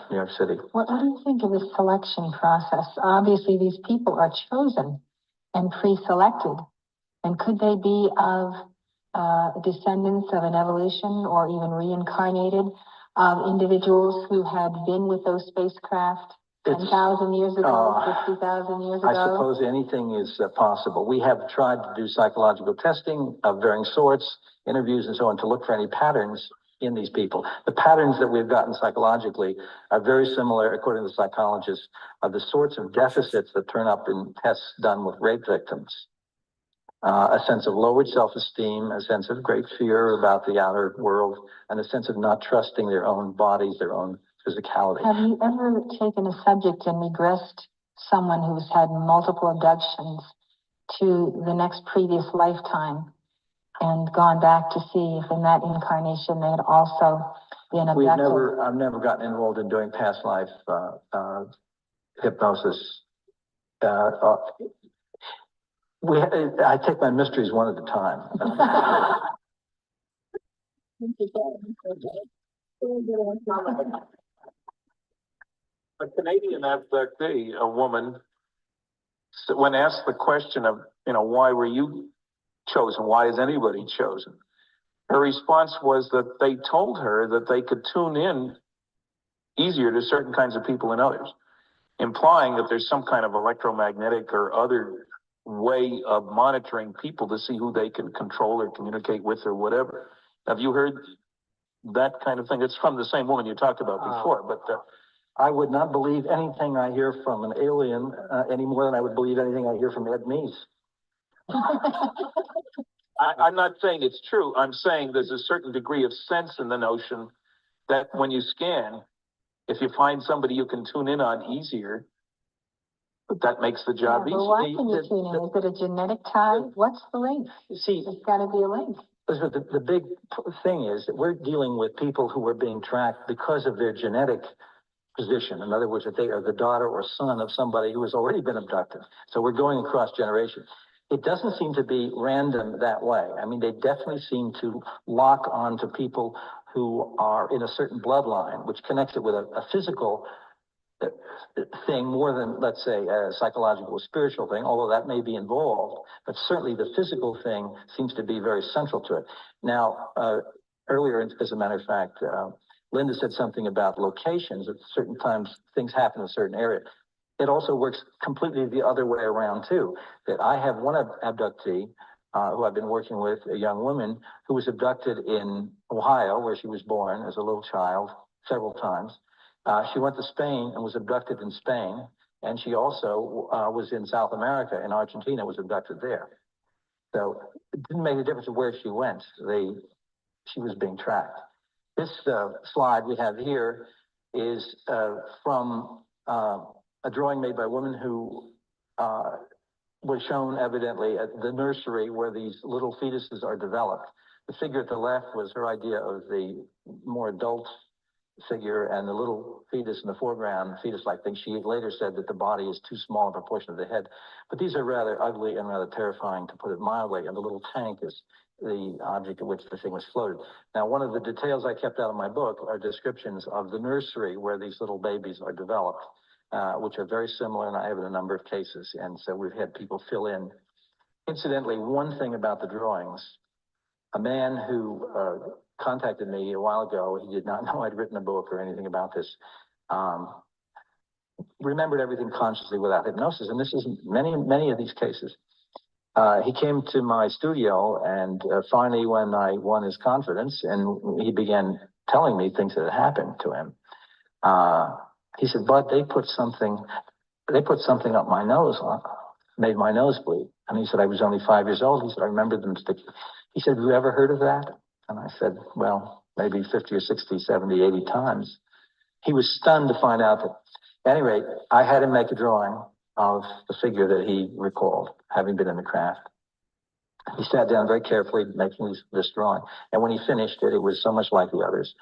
Speaker 12: New York City.
Speaker 7: What do you think of this selection process? Obviously, these people are chosen and pre-selected. And could they be of descendants of an evolution or even reincarnated individuals who had been with those spacecraft 10,000 years ago, 50,000 years ago?
Speaker 12: I suppose anything is possible. We have tried to do psychological testing of varying sorts, interviews and so on, to look for any patterns in these people. The patterns that we've gotten psychologically are very similar, according to psychologists, of the sorts of deficits that turn up in tests done with rape victims. A sense of lowered self-esteem, a sense of great fear about the outer world, and a sense of not trusting their own bodies, their own physicality.
Speaker 7: Have you ever taken a subject and regressed someone who's had multiple abductions to the next previous lifetime and gone back to see if in that incarnation they had also been abducted?
Speaker 12: I've never gotten involved in doing past life hypnosis. I take my mysteries one at a time.
Speaker 10: A Canadian abductee, a woman, when asked the question of, why were you chosen? Why is anybody chosen? Her response was that they told her that they could tune in easier to certain kinds of people than others, implying that there's some kind of electromagnetic or other way of monitoring people to see who they can control or communicate with or whatever. Have you heard that kind of thing? It's from the same woman you talked about before, but
Speaker 12: I would not believe anything I hear from an alien any more than I would believe anything I hear from Ed Meese.
Speaker 10: I'm not saying it's true. I'm saying there's a certain degree of sense in the notion that when you scan, if you find somebody you can tune in on easier, that makes the job easier.
Speaker 7: But why can you tune in? Is it a genetic tie? What's the link?
Speaker 12: See,
Speaker 7: It's got to be a link.
Speaker 12: the big thing is that we're dealing with people who are being tracked because of their genetic position. In other words, that they are the daughter or son of somebody who has already been abducted. So we're going across generations. It doesn't seem to be random that way. I mean, they definitely seem to lock on to people who are in a certain bloodline, which connects it with a physical thing more than, let's say, a psychological or spiritual thing, although that may be involved. But certainly the physical thing seems to be very central to it. Now, earlier, as a matter of fact, Linda said something about locations. At certain times, things happen in a certain area. It also works completely the other way around, too. That I have one abductee who I've been working with, a young woman who was abducted in Ohio, where she was born as a little child, several times. She went to Spain and was abducted in Spain. And she also was in South America, in Argentina, was abducted there. So it didn't make a difference of where she went. She was being tracked. This slide we have here is from a drawing made by a woman who was shown evidently at the nursery where these little fetuses are developed. The figure at the left was her idea of the more adult figure, and the little fetus in the foreground, fetus-like thing. She later said that the body is too small in proportion to the head. But these are rather ugly and rather terrifying, to put it mildly, and the little tank is the object at which the thing was floated. Now, one of the details I kept out of my book are descriptions of the nursery where these little babies are developed, which are very similar, and I have in a number of cases, and so we've had people fill in. Incidentally, one thing about the drawings, a man who contacted me a while ago, he did not know I'd written a book or anything about this, remembered everything consciously without hypnosis, and this is many of these cases. He came to my studio, and finally, when I won his confidence, and he began telling me things that had happened to him, he said, "Bud, they put something up my nose, made my nose bleed." And he said, "I was only 5 years old." He said, "I remember them sticking." He said, "Have you ever heard of that?" And I said, "Well, maybe 50 or 60, 70, 80 times." He was stunned to find out that, at any rate, I had him make a drawing of the figure that he recalled, having been in the craft. He sat down very carefully making this drawing. And when he finished it, it was so much like the others.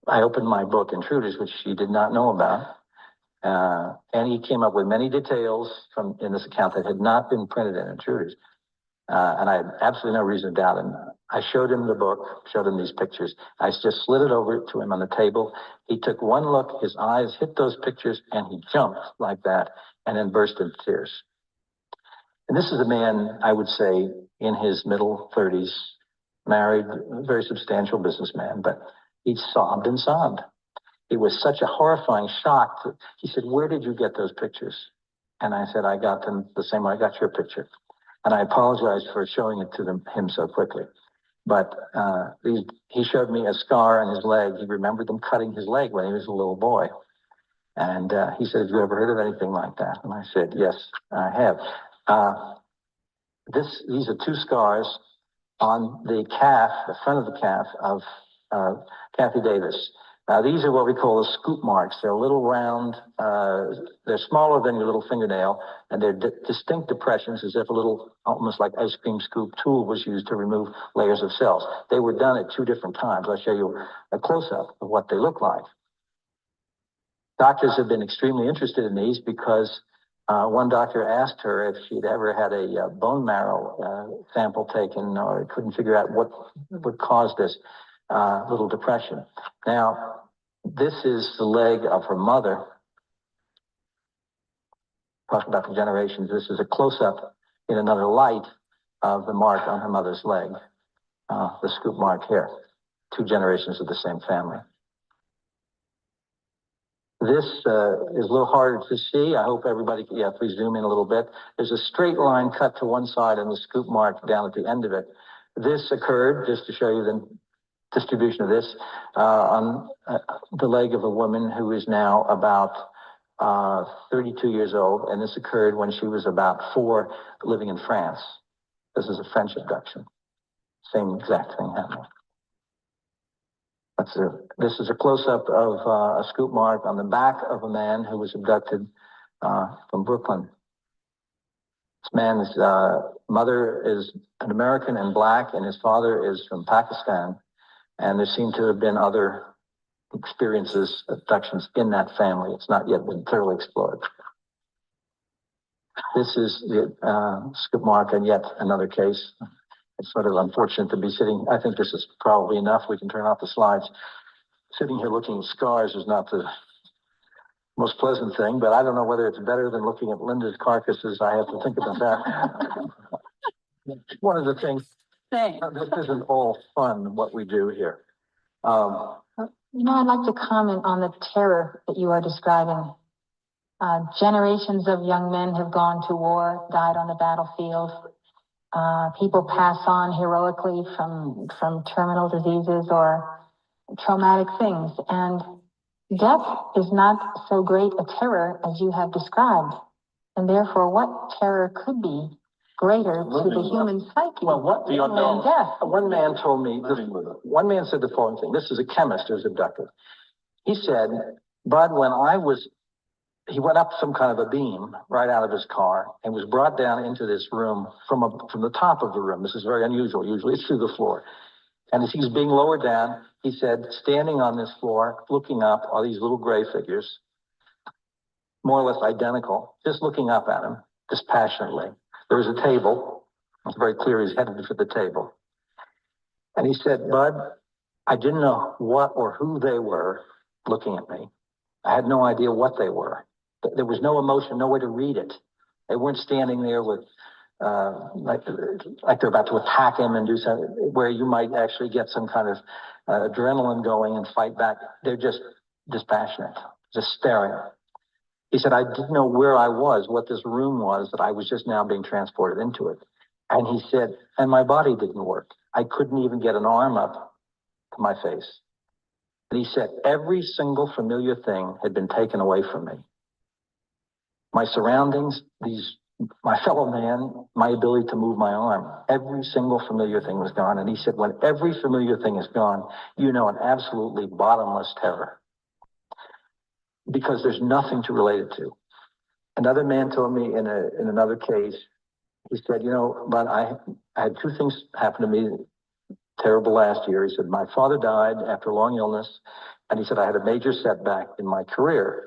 Speaker 12: I opened my book, Intruders, which he did not know about. And he came up with many details in this account that had not been printed in Intruders. And I had absolutely no reason to doubt him. I showed him the book, showed him these pictures. I just slid it over to him on the table. He took one look, his eyes hit those pictures, and he jumped like that, and then burst into tears. And this is a man, I would say, in his middle 30s, married, very substantial businessman, but he sobbed and sobbed. It was such a horrifying shock. He said, "Where did you get those pictures?" And I said, "I got them the same way I got your picture." And I apologized for showing it to him so quickly. But he showed me a scar on his leg. He remembered them cutting his leg when he was a little boy. And he said, have you ever heard of anything like that? And I said, yes, I have. These are two scars on the calf, the front of the calf of Kathy Davis. Now, these are what we call the scoop marks. They're little round, they're smaller than your little fingernail, and they're distinct depressions as if a little, almost like ice cream scoop tool was used to remove layers of cells. They were done at two different times. I'll show you a close-up of what they look like. Doctors have been extremely interested in these because one doctor asked her if she'd ever had a bone marrow sample taken or couldn't figure out what would cause this little depression. Now, this is the leg of her mother. Talk about the generations. This is a close-up in another light of the mark on her mother's leg, the scoop mark here. Two generations of the same family. This is a little harder to see. I hope everybody, please zoom in a little bit. There's a straight line cut to one side and the scoop mark down at the end of it. This occurred, just to show you the distribution of this, on the leg of a woman who is now about 32 years old, and this occurred when she was about 4, living in France. This is a French abduction. Same exact thing happening. This is a close-up of a scoop mark on the back of a man who was abducted from Brooklyn. This man's mother is an American and black, and his father is from Pakistan. And there seem to have been other experiences, abductions in that family. It's not yet been thoroughly explored. This is the scoop mark on yet another case. It's sort of unfortunate to be sitting. I think this is probably enough. We can turn off the slides. Sitting here looking at scars is not the most pleasant thing, but I don't know whether it's better than looking at Linda's carcasses. I have to think about that. One of the things, this isn't all fun, what we do here.
Speaker 7: I'd like to comment on the terror that you are describing. Generations of young men have gone to war, died on the battlefield. People pass on heroically from terminal diseases or traumatic things. And death is not so great a terror as you have described. And therefore, what terror could be greater to the human psyche than death?
Speaker 12: One man told me, one man said the following thing. This is a chemist who's abducted. He said, Bud, he went up some kind of a beam right out of his car and was brought down into this room from the top of the room. This is very unusual. Usually it's through the floor. And as he's being lowered down, he said, standing on this floor, looking up, are these little gray figures, more or less identical, just looking up at him dispassionately. There was a table. It's very clear he's headed for the table. And he said, Bud, I didn't know what or who they were looking at me. I had no idea what they were. There was no emotion, no way to read it. They weren't standing there with, like they're about to attack him and do something where you might actually get some kind of adrenaline going and fight back. They're just dispassionate, just staring. He said, I didn't know where I was, what this room was, that I was just now being transported into it. And he said, and my body didn't work. I couldn't even get an arm up to my face. And he said, every single familiar thing had been taken away from me. My surroundings, my fellow man, my ability to move my arm, every single familiar thing was gone. And he said, when every familiar thing is gone, an absolutely bottomless terror. Because there's nothing to relate it to. Another man told me in another case, he said, but I had two things happen to me terrible last year. He said, my father died after a long illness, and he said, I had a major setback in my career.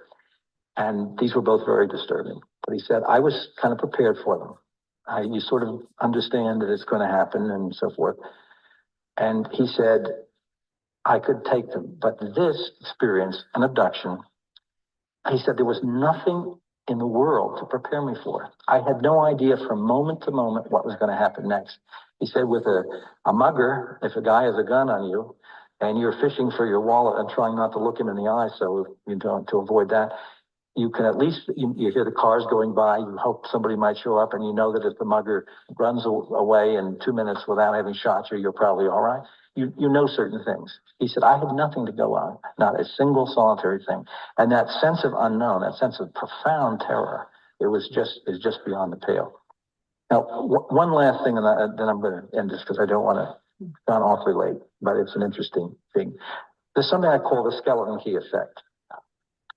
Speaker 12: And these were both very disturbing. But he said, I was kind of prepared for them. You sort of understand that it's going to happen and so forth. And he said, I could take them. But this experience, an abduction, he said, there was nothing in the world to prepare me for. I had no idea from moment to moment what was going to happen next. He said, with a mugger, if a guy has a gun on you and you're fishing for your wallet and trying not to look him in the eye so to avoid that, you can at least, you hear the cars going by, you hope somebody might show up, and you know that if the mugger runs away in 2 minutes without having shot you, you're probably all right. You know certain things. He said, I had nothing to go on, not a single solitary thing. And that sense of unknown, that sense of profound terror, is just beyond the pale. Now, one last thing, and then I'm going to end this because I don't want to gone awfully late, but it's an interesting thing. There's something I call the skeleton key effect.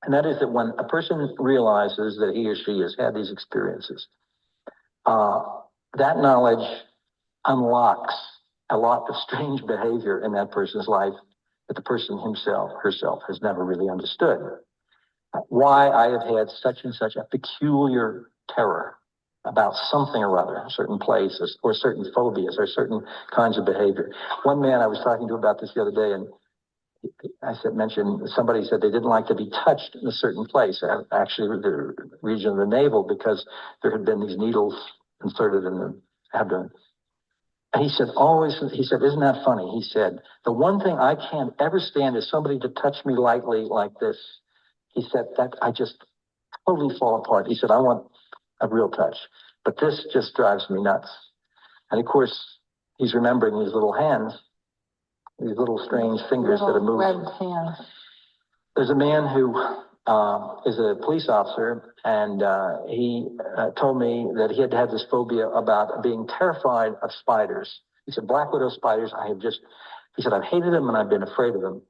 Speaker 12: And that is that when a person realizes that he or she has had these experiences, that knowledge unlocks a lot of strange behavior in that person's life that the person herself has never really understood. Why I have had such and such a peculiar terror about something or other, a certain place or certain phobias or certain kinds of behavior. One man I was talking to about this the other day, and somebody said they didn't like to be touched in a certain place, actually the region of the navel, because there had been these needles inserted in the abdomen. And he said, isn't that funny? He said, the one thing I can't ever stand is somebody to touch me lightly like this. He said, that I just totally fall apart. He said, I want a real touch, but this just drives me nuts. And of course, he's remembering these little hands, these little strange fingers that are moving. There's a man who is a police officer, and he told me that he had had this phobia about being terrified of spiders. He said, black widow spiders, he said, I've hated them and I've been afraid of them.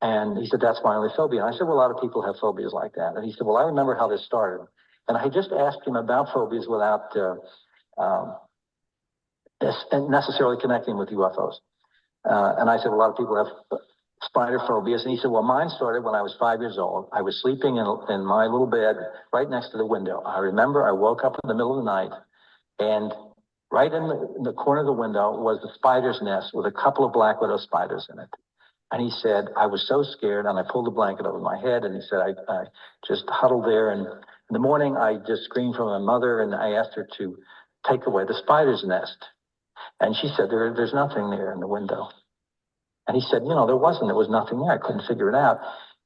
Speaker 12: And he said, that's my only phobia. And I said, well, a lot of people have phobias like that. And he said, well, I remember how this started. And I just asked him about phobias without necessarily connecting with UFOs. And I said, a lot of people have spider phobias. And he said, well, mine started when I was 5 years old. I was sleeping in my little bed right next to the window. I remember I woke up in the middle of the night, and right in the corner of the window was the spider's nest with a couple of black widow spiders in it. And he said, I was so scared, and I pulled the blanket over my head, and he said, I just huddled there. And in the morning, I just screamed for my mother, and I asked her to take away the spider's nest. And she said, there's nothing there in the window. And he said, there was nothing there. I couldn't figure it out.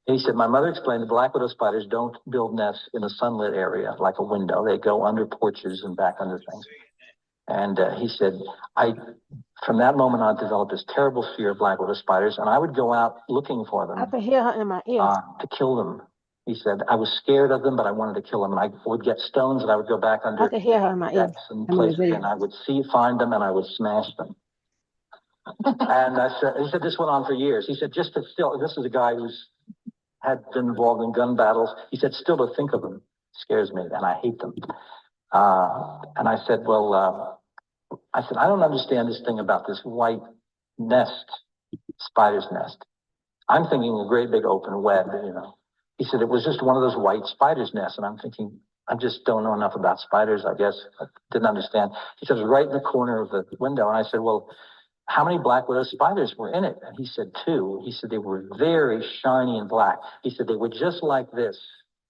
Speaker 12: And he said, my mother explained that black widow spiders don't build nests in a sunlit area like a window. They go under porches and back under things. And he said, from that moment on, developed this terrible fear of black widow spiders, and I would go out looking for them.
Speaker 13: I could hear her in my ear.
Speaker 12: To kill them. He said, I was scared of them, but I wanted to kill them. And I would get stones, and I would go back under
Speaker 13: I could hear her in my ear.
Speaker 12: and places, and I would find them, and I would smash them. And he said, this went on for years. He said, this is a guy who's had been involved in gun battles. He said, still to think of them scares me, and I hate them. And I said, I don't understand this thing about this white nest, spider's nest. I'm thinking a great big open web, He said, it was just one of those white spider's nests. And I'm thinking, I just don't know enough about spiders, I guess. I didn't understand. He said, it was right in the corner of the window. And I said, well, how many black widow spiders were in it? And he said, 2. He said, they were very shiny and black. He said, they were just like this.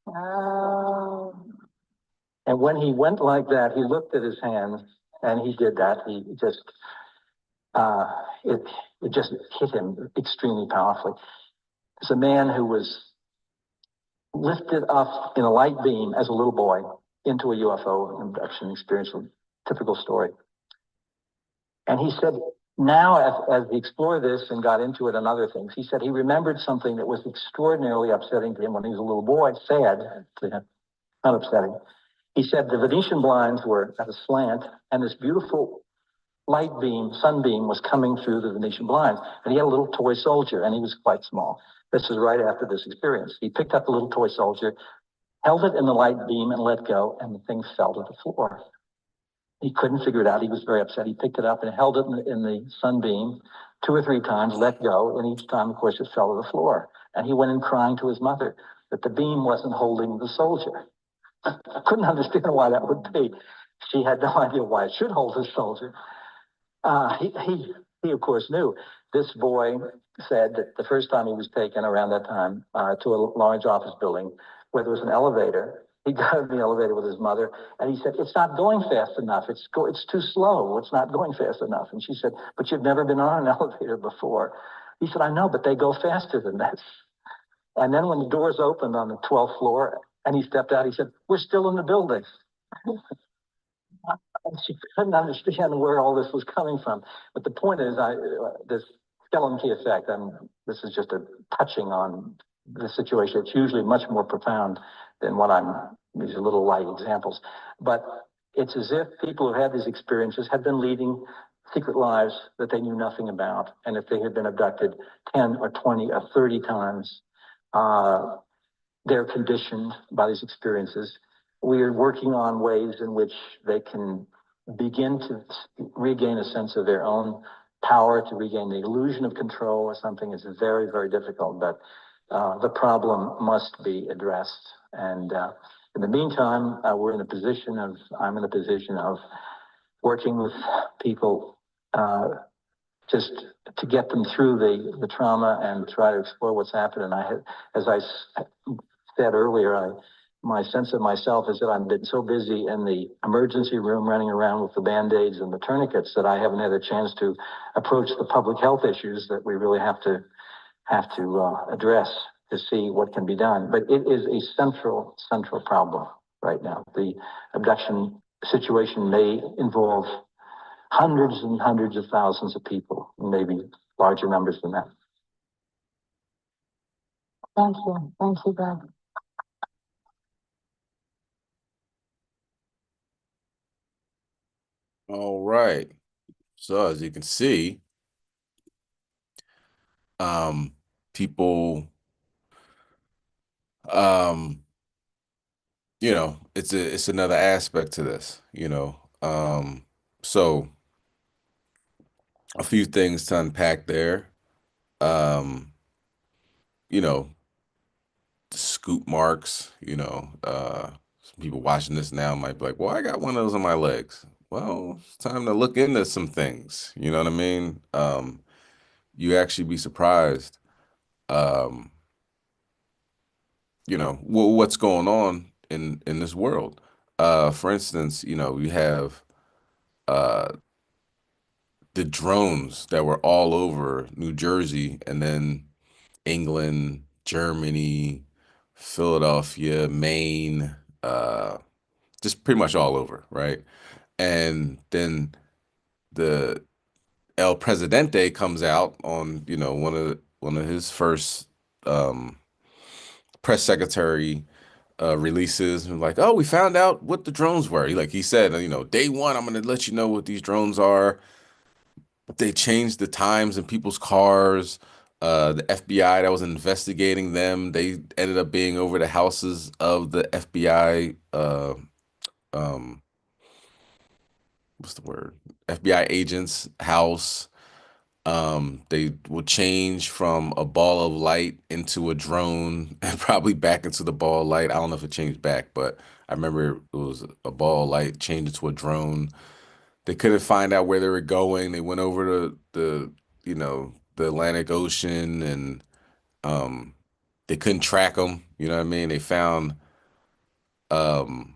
Speaker 12: Oh. And when he went like that, he looked at his hands, and he did that. He just, it just hit him extremely powerfully. It's a man who was lifted up in a light beam as a little boy into a UFO abduction experience, a typical story. And he said, now as he explored this and got into it and other things, he said he remembered something that was extraordinarily upsetting to him when he was a little boy, sad to him, not upsetting. He said the Venetian blinds were at a slant, and this beautiful light beam, sunbeam, was coming through the Venetian blinds. And he had a little toy soldier, and he was quite small. This is right after this experience. He picked up the little toy soldier, held it in the light beam, and let go, and the thing fell to the floor. He couldn't figure it out. He was very upset. He picked it up and held it in the sunbeam 2 or 3 times, let go, and each time, of course, it fell to the floor. And he went in crying to his mother that the beam wasn't holding the soldier. I couldn't understand why that would be. She had no idea why it should hold his soldier. He of course knew. This boy said that the first time he was taken around that time to a large office building where there was an elevator, he got in the elevator with his mother, and he said, it's not going fast enough. It's too slow. It's not going fast enough. And she said, but you've never been on an elevator before. He said, I know, but they go faster than this. And then when the doors opened on the 12th floor, And he stepped out. He said, "We're still in the building." And she couldn't understand where all this was coming from. But the point is, this skeleton key effect, and this is just a touching on the situation. It's usually much more profound than these are little light examples. But it's as if people who had these experiences had been leading secret lives that they knew nothing about. And if they had been abducted 10 or 20 or 30 times, they're conditioned by these experiences. We are working on ways in which they can begin to regain a sense of their own power, to regain the illusion of control or something. Is very, very difficult, but the problem must be addressed. And in the meantime, I'm in a position of working with people just to get them through the trauma and try to explore what's happened. And as I said earlier, my sense of myself is that I've been so busy in the emergency room running around with the Band-Aids and the tourniquets that I haven't had a chance to approach the public health issues that we really have to address to see what can be done. But it is a central problem right now. The abduction situation may involve hundreds and hundreds of thousands of people, maybe larger numbers than that.
Speaker 11: Thank you. Thank you, Greg.
Speaker 4: All right. So as you can see, people, it's another aspect to this, so a few things to unpack there. You know, the scoop marks, some people watching this now might be like, well, I got one of those on my legs. Well, it's time to look into some things. You know what I mean? You actually be surprised, what's going on in this world. For instance, we have the drones that were all over New Jersey and then England, Germany, Philadelphia, Maine, just pretty much all over, right? And then the El Presidente comes out on, one of his first press secretary releases and like, oh, we found out what the drones were. He said, day one, I'm gonna let you know what these drones are. They changed the times in people's cars. The FBI that was investigating them, they ended up being over the houses of the FBI. What's the word? FBI agents' house. They will change from a ball of light into a drone and probably back into the ball of light. I don't know if it changed back, but I remember it was a ball of light changed into a drone. They couldn't find out where they were going. They went over to the Atlantic Ocean and they couldn't track them. You know what I mean? They found Saddam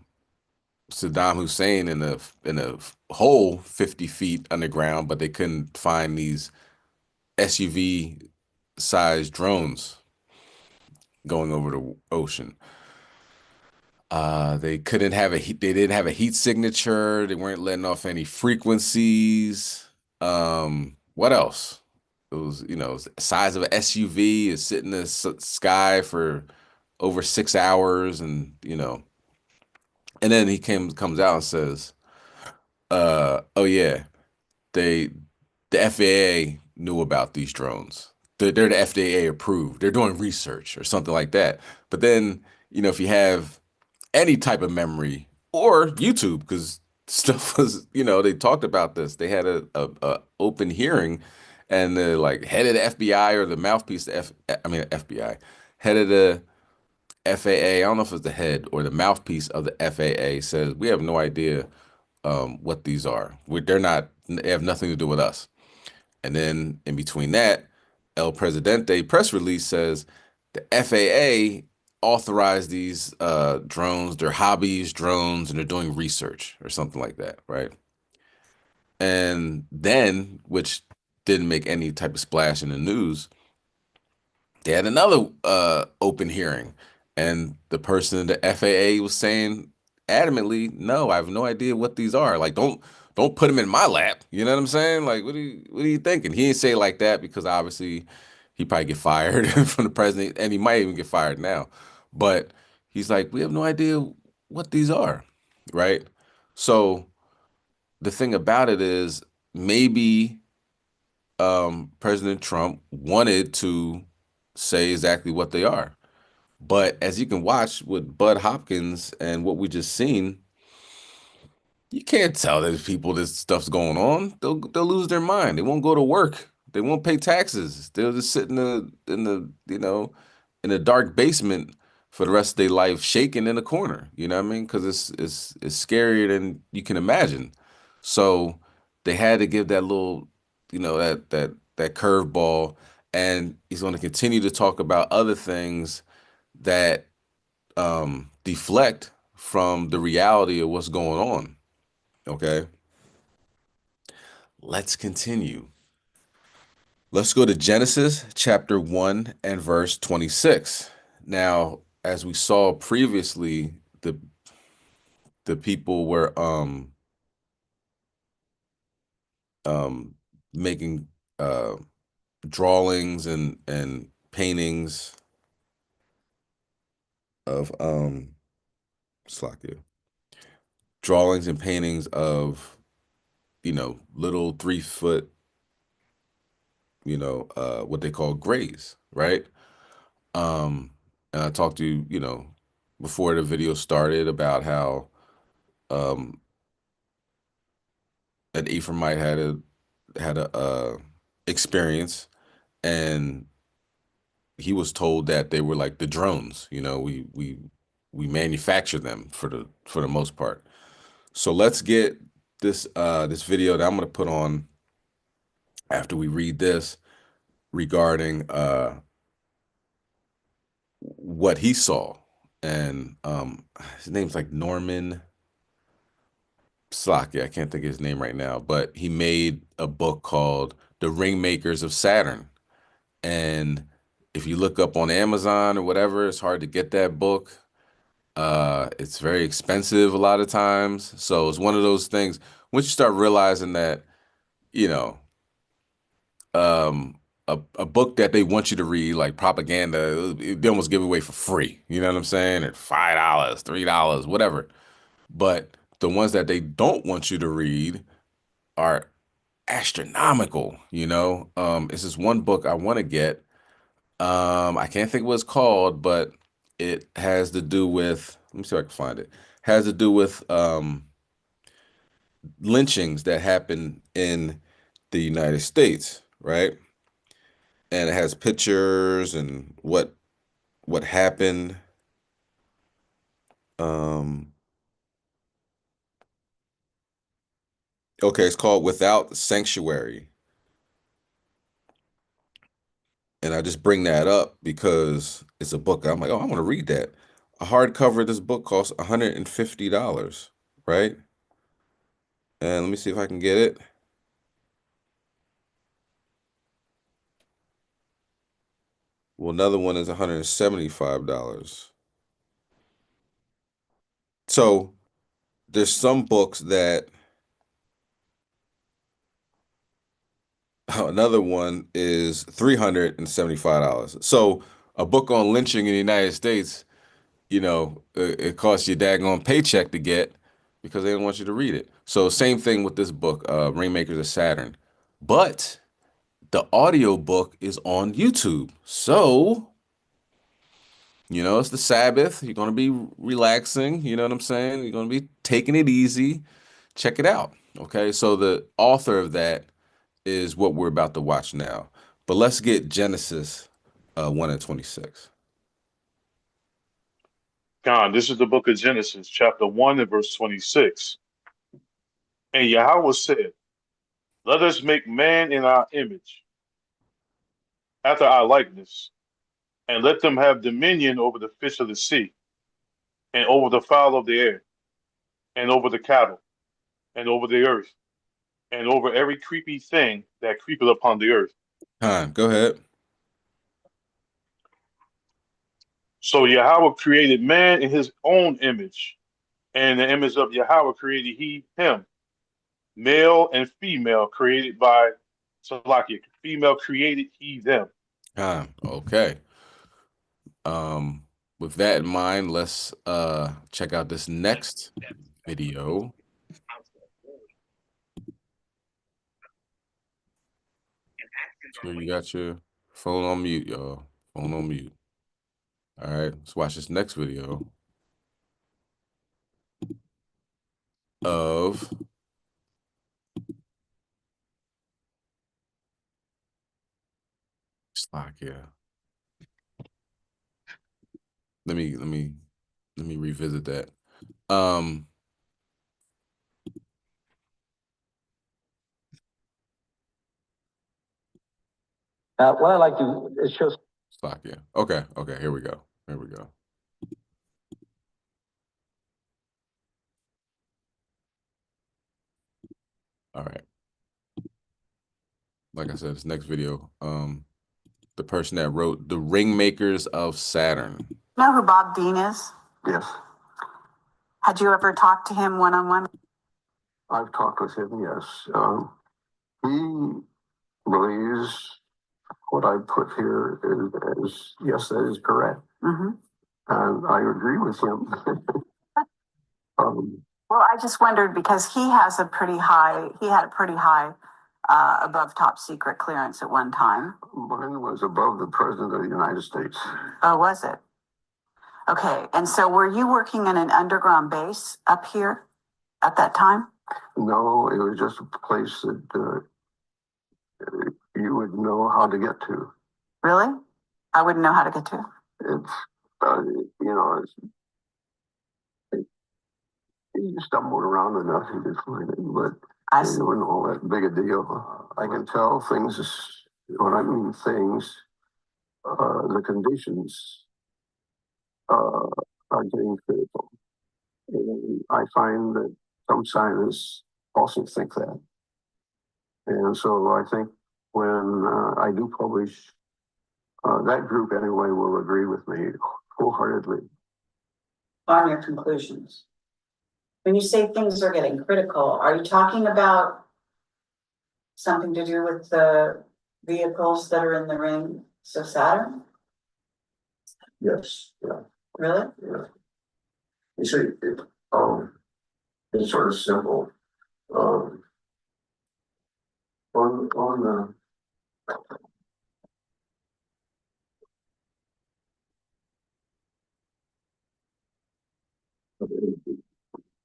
Speaker 4: Hussein in a hole 50 feet underground, but they couldn't find these SUV sized drones going over the ocean. They couldn't have they didn't have a heat signature. They weren't letting off any frequencies. What else? It was, the size of an SUV is sitting in the sky for over 6 hours, and and then he comes out and says, oh yeah, the FAA knew about these drones. They're the FAA approved. They're doing research or something like that. But then, if you have any type of memory or YouTube, because stuff was, they talked about this. They had a open hearing, and the head of the FBI or the mouthpiece, FBI, head of the FAA. I don't know if it's the head or the mouthpiece of the FAA says we have no idea what these are. They have nothing to do with us. And then in between that, El Presidente press release says the FAA authorized these drones, they're hobbies drones, and they're doing research or something like that, right? And then, which didn't make any type of splash in the news, they had another open hearing, And the person in the FAA was saying adamantly, no, I have no idea what these are. Like, don't put them in my lap. You know what I'm saying? Like, what are you thinking? He didn't say it like that because obviously he probably get fired from the president, and he might even get fired now. But he's like, we have no idea what these are, right? So the thing about it is maybe President Trump wanted to say exactly what they are. But as you can watch with Bud Hopkins and what we just seen, you can't tell these people this stuff's going on. They'll lose their mind. They won't go to work. They won't pay taxes. They'll just sit in the dark basement for the rest of their life, shaking in a corner. You know what I mean? Because it's scarier than you can imagine. So they had to give that little, that curveball, and he's going to continue to talk about other things that deflect from the reality of what's going on. Okay, let's continue. Let's go to Genesis chapter 1 and verse 26. Now, as we saw previously, the people were making drawings and paintings of Slakia. Drawings and paintings of little 3 foot, what they call grays, right? And I talked to you, before the video started about how um an Ephraimite had a experience, and he was told that they were like the drones. We manufacture them for the most part. So let's get this video that I'm gonna put on after we read this regarding what he saw. And his name's like Norman Slocky. I can't think of his name right now, but he made a book called The Ringmakers of Saturn. And if you look up on Amazon or whatever, it's hard to get that book. It's very expensive a lot of times. So it's one of those things, once you start realizing that, you know, um, a book that they want you to read, like propaganda, they almost give away for free. You know what I'm saying? At $5, $3, whatever. But the ones that they don't want you to read are astronomical. It's this one book I want to get. I can't think what it's called, but it has to do with, let me see if I can find it. Has to do with lynchings that happen in the United States, right? And it has pictures and what happened. Um, okay, it's called Without Sanctuary. And I just bring that up because it's a book. I'm like, oh, I want to read that. A hardcover of this book costs $150, right? And let me see if I can get it. Well, another one is $175. So there's some books that another one is $375. So a book on lynching in the United States, it costs you a daggone paycheck to get because they don't want you to read it. So same thing with this book, Rainmakers of Saturn. But the audio book is on YouTube. So, it's the Sabbath. You're going to be relaxing. You know what I'm saying? You're going to be taking it easy. Check it out. Okay. So the author of that is what we're about to watch now. But let's get Genesis 1 and 26.
Speaker 6: God, this is the book of Genesis, chapter 1 and verse 26. And Yahweh said, let us make man in our image, after our likeness, and let them have dominion over the fish of the sea, and over the fowl of the air, and over the cattle, and over the earth, and over every creepy thing that creepeth upon the earth.
Speaker 4: Go ahead.
Speaker 6: So Yahweh created man in his own image, and in the image of Yahweh created he him. Male and female created by Salakia. Female created he them.
Speaker 4: Okay. With that in mind, let's check out this next video. Sure you got your phone on mute, y'all. Phone on mute. All right, let's watch this next video of Slovakia. Let me revisit that.
Speaker 12: What I like to is show.
Speaker 4: Slovakia. Okay, here we go. Here we go. All right. Like I said, this next video, the person that wrote The Ringmakers of Saturn.
Speaker 14: Know who Bob Dean is?
Speaker 15: Yes,
Speaker 14: Had you ever talked to him one-on-one?
Speaker 15: I've talked with him, yes. He believes what I put here is yes, that is correct.
Speaker 14: Mm-hmm.
Speaker 15: And I agree with him.
Speaker 14: Well, I just wondered because he had a pretty high above top secret clearance at one time.
Speaker 15: Mine was above the President of the United States.
Speaker 14: Oh, was it? Okay. And so were you working in an underground base up here at that time?
Speaker 15: No, it was just a place that you would know how to get to.
Speaker 14: Really? I wouldn't know how to get to.
Speaker 15: It's, you stumbled around enough, you could find it, but it wasn't all that big a deal. I can tell things, when I mean things, the conditions are getting critical. And I find that some scientists also think that. And so I think when I do publish, that group anyway will agree with me wholeheartedly.
Speaker 14: On your conclusions. When you say things are getting critical, are you talking about something to do with the vehicles that are in the rings of Saturn?
Speaker 15: Yes, yeah.
Speaker 14: Really?
Speaker 15: Yeah. You see, it's sort of simple. On the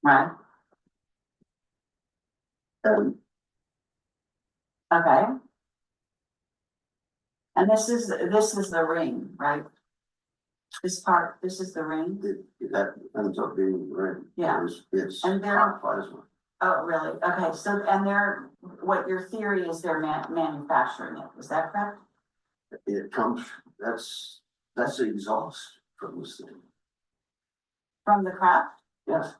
Speaker 14: Right. Okay. And this is the ring, right? This is the ring.
Speaker 15: That ends up being ring.
Speaker 14: Yeah.
Speaker 15: It's
Speaker 14: And they're-
Speaker 15: hot plasma.
Speaker 14: Oh, really? Okay. So, and what your theory is they're manufacturing it. Is that correct?
Speaker 15: It comes. That's the exhaust from this thing.
Speaker 14: From the craft?
Speaker 15: Yes.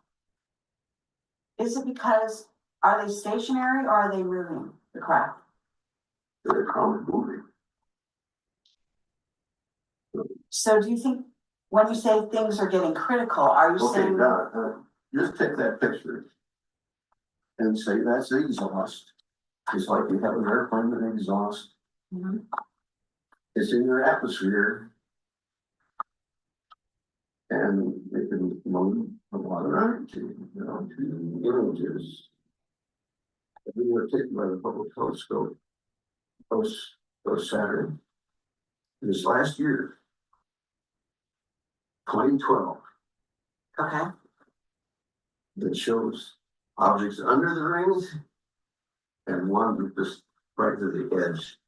Speaker 14: Is it because, are they stationary or are they moving the craft?
Speaker 15: They're probably moving.
Speaker 14: So do you think when you say things are getting critical, are you
Speaker 15: Okay,
Speaker 14: saying?
Speaker 15: now, just take that picture and say that's the exhaust. Just like you have an airplane with an exhaust.
Speaker 14: Mhm.
Speaker 15: It's in your atmosphere. And it can move a lot of energy, to images. We were taken by the Hubble telescope, post Saturn, this last year, 2012.
Speaker 14: Okay.
Speaker 15: That shows objects under the rings and one just right to the edge.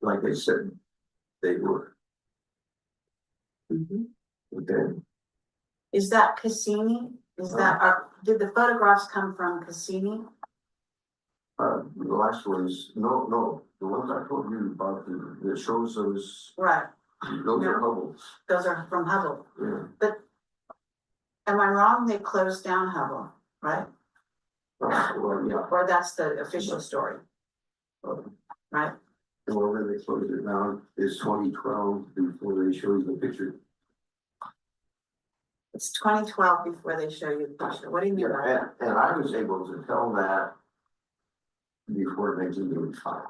Speaker 15: Like they said they were.
Speaker 14: Mm-hmm.
Speaker 15: Okay.
Speaker 14: Is that Cassini? Did the photographs come from Cassini?
Speaker 15: The last ones, no, the ones I told you about that shows those.
Speaker 14: Right.
Speaker 15: Those are Hubble's.
Speaker 14: Those are from Hubble.
Speaker 15: Yeah.
Speaker 14: But am I wrong? They closed down Hubble, right?
Speaker 15: Well, yeah.
Speaker 14: Or that's the official story, right?
Speaker 15: wherever they closed it down, is 2012 before they show you the picture.
Speaker 14: It's 2012 before they show you the picture. What do you mean by that?
Speaker 15: And I was able to tell that before 1985.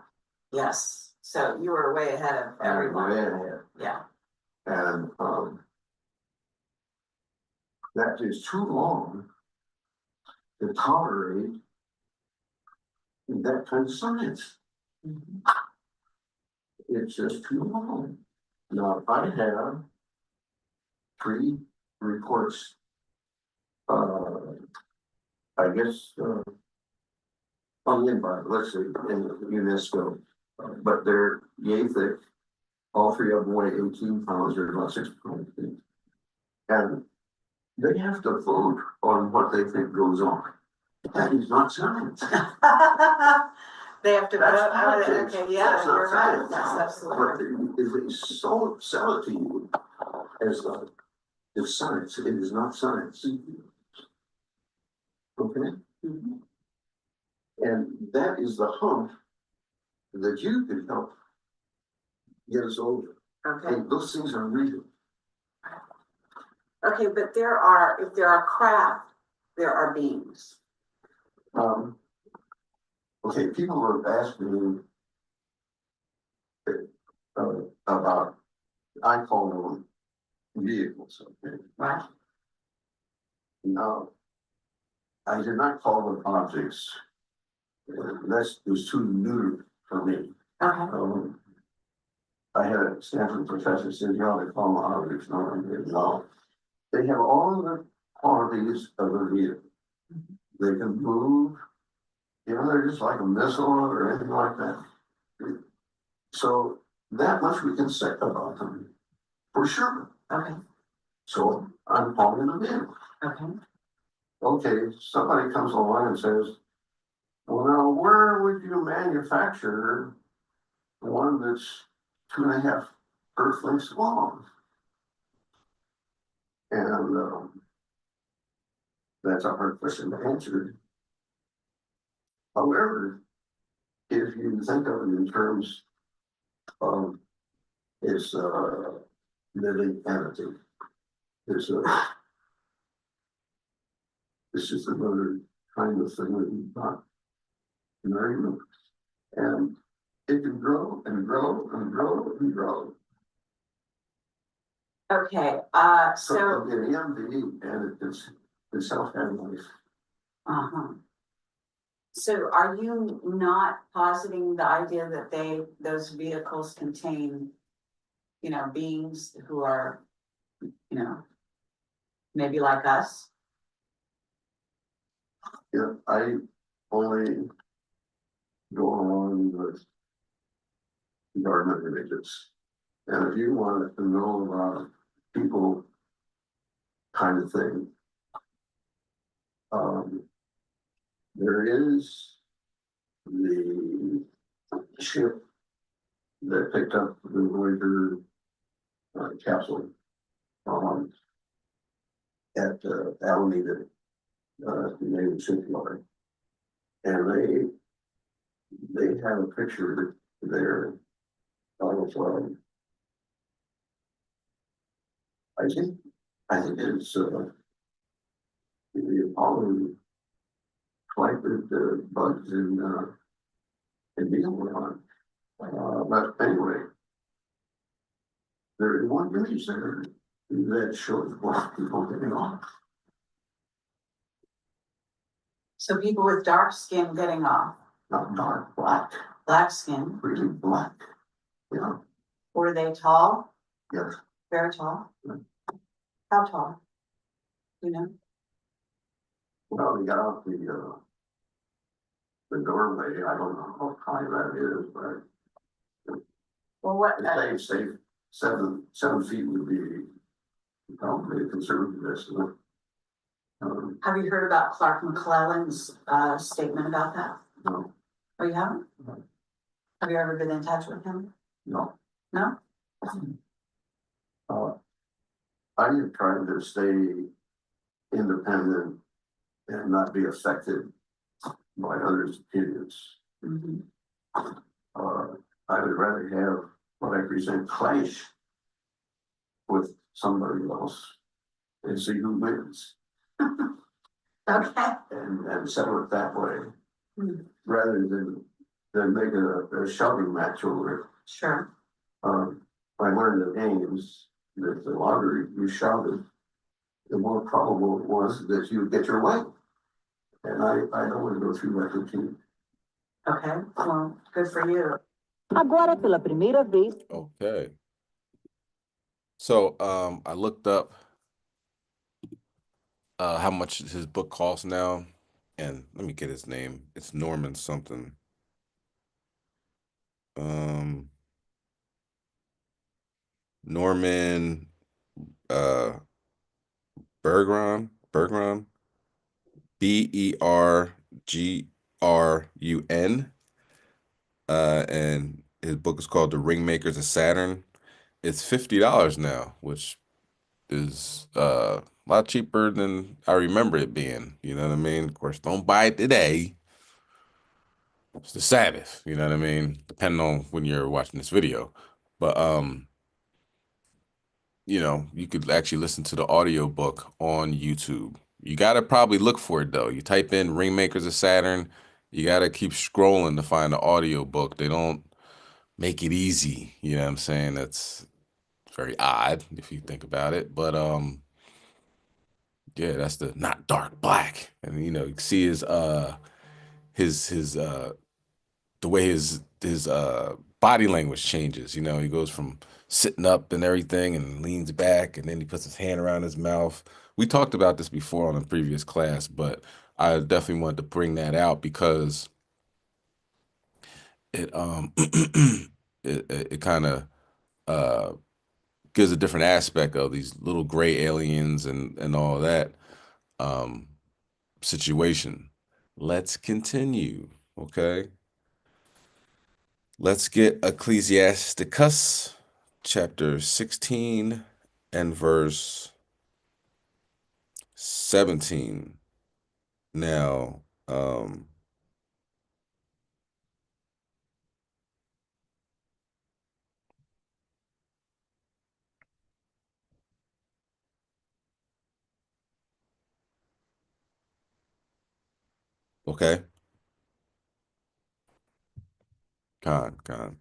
Speaker 14: Yes, so you were way ahead of everyone.
Speaker 15: Way ahead.
Speaker 14: Yeah.
Speaker 15: And that is too long to tolerate that kind of science.
Speaker 14: Mhm.
Speaker 15: It's just too long. Now, I have 3 reports, I guess, on the environment, let's say, in UNESCO, but they're yay thick. All 3 of them weigh 18 pounds, or about 6 pounds. And they have to vote on what they think goes on. That is not science.
Speaker 14: They have to
Speaker 15: That's
Speaker 14: vote.
Speaker 15: politics.
Speaker 14: Okay, yeah,
Speaker 15: That's not
Speaker 14: you're right.
Speaker 15: science.
Speaker 14: That's absolutely.
Speaker 15: But if they sell it to you as it's science, it is not science. Okay?
Speaker 14: Mhm.
Speaker 15: And that is the hump that you can help get us over.
Speaker 14: Okay.
Speaker 15: And those things are real.
Speaker 14: Okay, but if there are craft, there are beings.
Speaker 15: Okay, people were asking me about, I call them vehicles, okay?
Speaker 14: Right.
Speaker 15: Now, I did not call them objects. That was too neuter for me.
Speaker 14: Okay.
Speaker 15: I had a Stanford professor said, they call them objects. No, they have all the qualities of a vehicle. They can move, they're just like a missile or anything like that. So that much we can say about them, for sure.
Speaker 14: Okay.
Speaker 15: So I'm calling them in.
Speaker 14: Okay.
Speaker 15: Okay, somebody comes along and says, well, now where would you manufacture one that's 2.5 Earth lengths long? And that's a hard question to answer. However, if you think of it in terms of its living entity, it's just another kind of thing that we not very much. And it can grow and grow and grow and grow.
Speaker 14: Okay,
Speaker 15: So an EMV and it's self-handling.
Speaker 14: uh-huh. So are you not positing the idea that those vehicles contain, beings who are, maybe like us?
Speaker 15: Yeah, I only go along with government images. And if you want to know about people kind of thing, there is the ship that picked up the Voyager capsule at Alameda Naval Shipyard, and they have a picture there of I think it's the Apollo flight with the bugs and Neil were on. But anyway, there is one image there that shows black people getting off.
Speaker 14: So people with dark skin getting off.
Speaker 15: Not dark, black.
Speaker 14: Black skin.
Speaker 15: Really black. Yeah.
Speaker 14: Were they tall?
Speaker 15: Yes.
Speaker 14: Very tall?
Speaker 15: Yeah.
Speaker 14: How tall?
Speaker 15: Well, they got out the doorway. I don't know how high that is, but
Speaker 14: well, what?
Speaker 15: Say 7 feet would be probably a conservative estimate.
Speaker 14: Have you heard about Clark McClellan's statement about that?
Speaker 15: No.
Speaker 14: Oh, you haven't?
Speaker 15: No.
Speaker 14: Have you ever been in touch with him?
Speaker 15: No.
Speaker 14: No?
Speaker 15: I am trying to stay independent and not be affected by others' opinions.
Speaker 14: Mm-hmm.
Speaker 15: I would rather have what I present clash with somebody else and see who wins.
Speaker 11: Okay.
Speaker 15: And settle it that way,
Speaker 11: Hmm.
Speaker 15: rather than make a shouting match over it.
Speaker 11: Sure.
Speaker 15: I learned in games that the longer you shouted, the more probable it was that you would get your way. And I don't want to go through that routine.
Speaker 14: Okay, well, good for you.
Speaker 16: Agora, pela primeira vez.
Speaker 4: Okay. So I looked up how much his book costs now, and let me get his name. It's Norman something. Norman Bergron, Bergrun, and his book is called The Ringmakers of Saturn. It's $50 now, which is a lot cheaper than I remember it being. You know what I mean? Of course, don't buy it today. It's the Sabbath, you know what I mean? Depending on when you're watching this video. But you know, you could actually listen to the audiobook on YouTube. You gotta probably look for it though. You type in Ringmakers of Saturn, you gotta keep scrolling to find the audiobook. They don't make it easy, you know what I'm saying? That's very odd if you think about it. But yeah, that's the not dark black. And you know, you can see his the way his body language changes. You know, he goes from sitting up and everything and leans back, and then he puts his hand around his mouth. We talked about this before on a previous class, but I definitely wanted to bring that out because it it kind of uh gives a different aspect of these little gray aliens and all that um situation. Let's continue, okay? Let's get Ecclesiasticus chapter 16 and verse 17. Now, okay, con.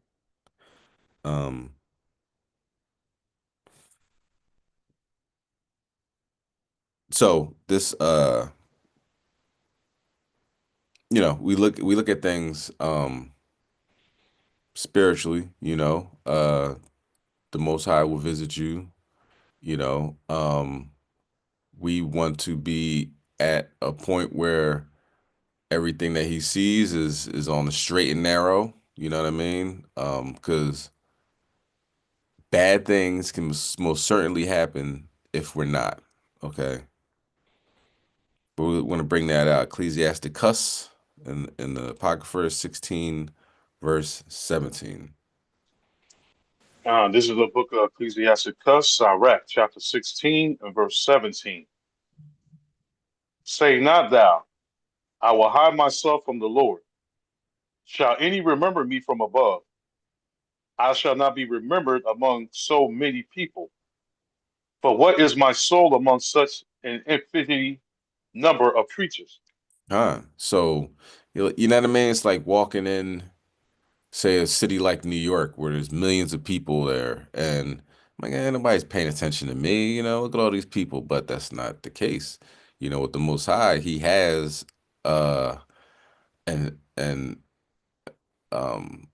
Speaker 4: Um, so this you know, we look at things spiritually, you know, the Most High will visit you, you know, we want to be at a point where everything that he sees is on the straight and narrow, you know what I mean? Because bad things can most certainly happen if we're not, okay? But we want to bring that out. Ecclesiasticus in the Apocrypha 16, verse 17.
Speaker 6: This is the book of Ecclesiasticus, Sirach, chapter 16 and verse 17. Say not thou, I will hide myself from the Lord. Shall any remember me from above? I shall not be remembered among so many people. For what is my soul among such an infinity number of creatures?
Speaker 4: So, you know what I mean? It's like walking in, say, a city like New York where there's millions of people there, and I'm like, nobody's paying attention to me, you know, look at all these people, but that's not the case. You know, with the Most High, he has uh and um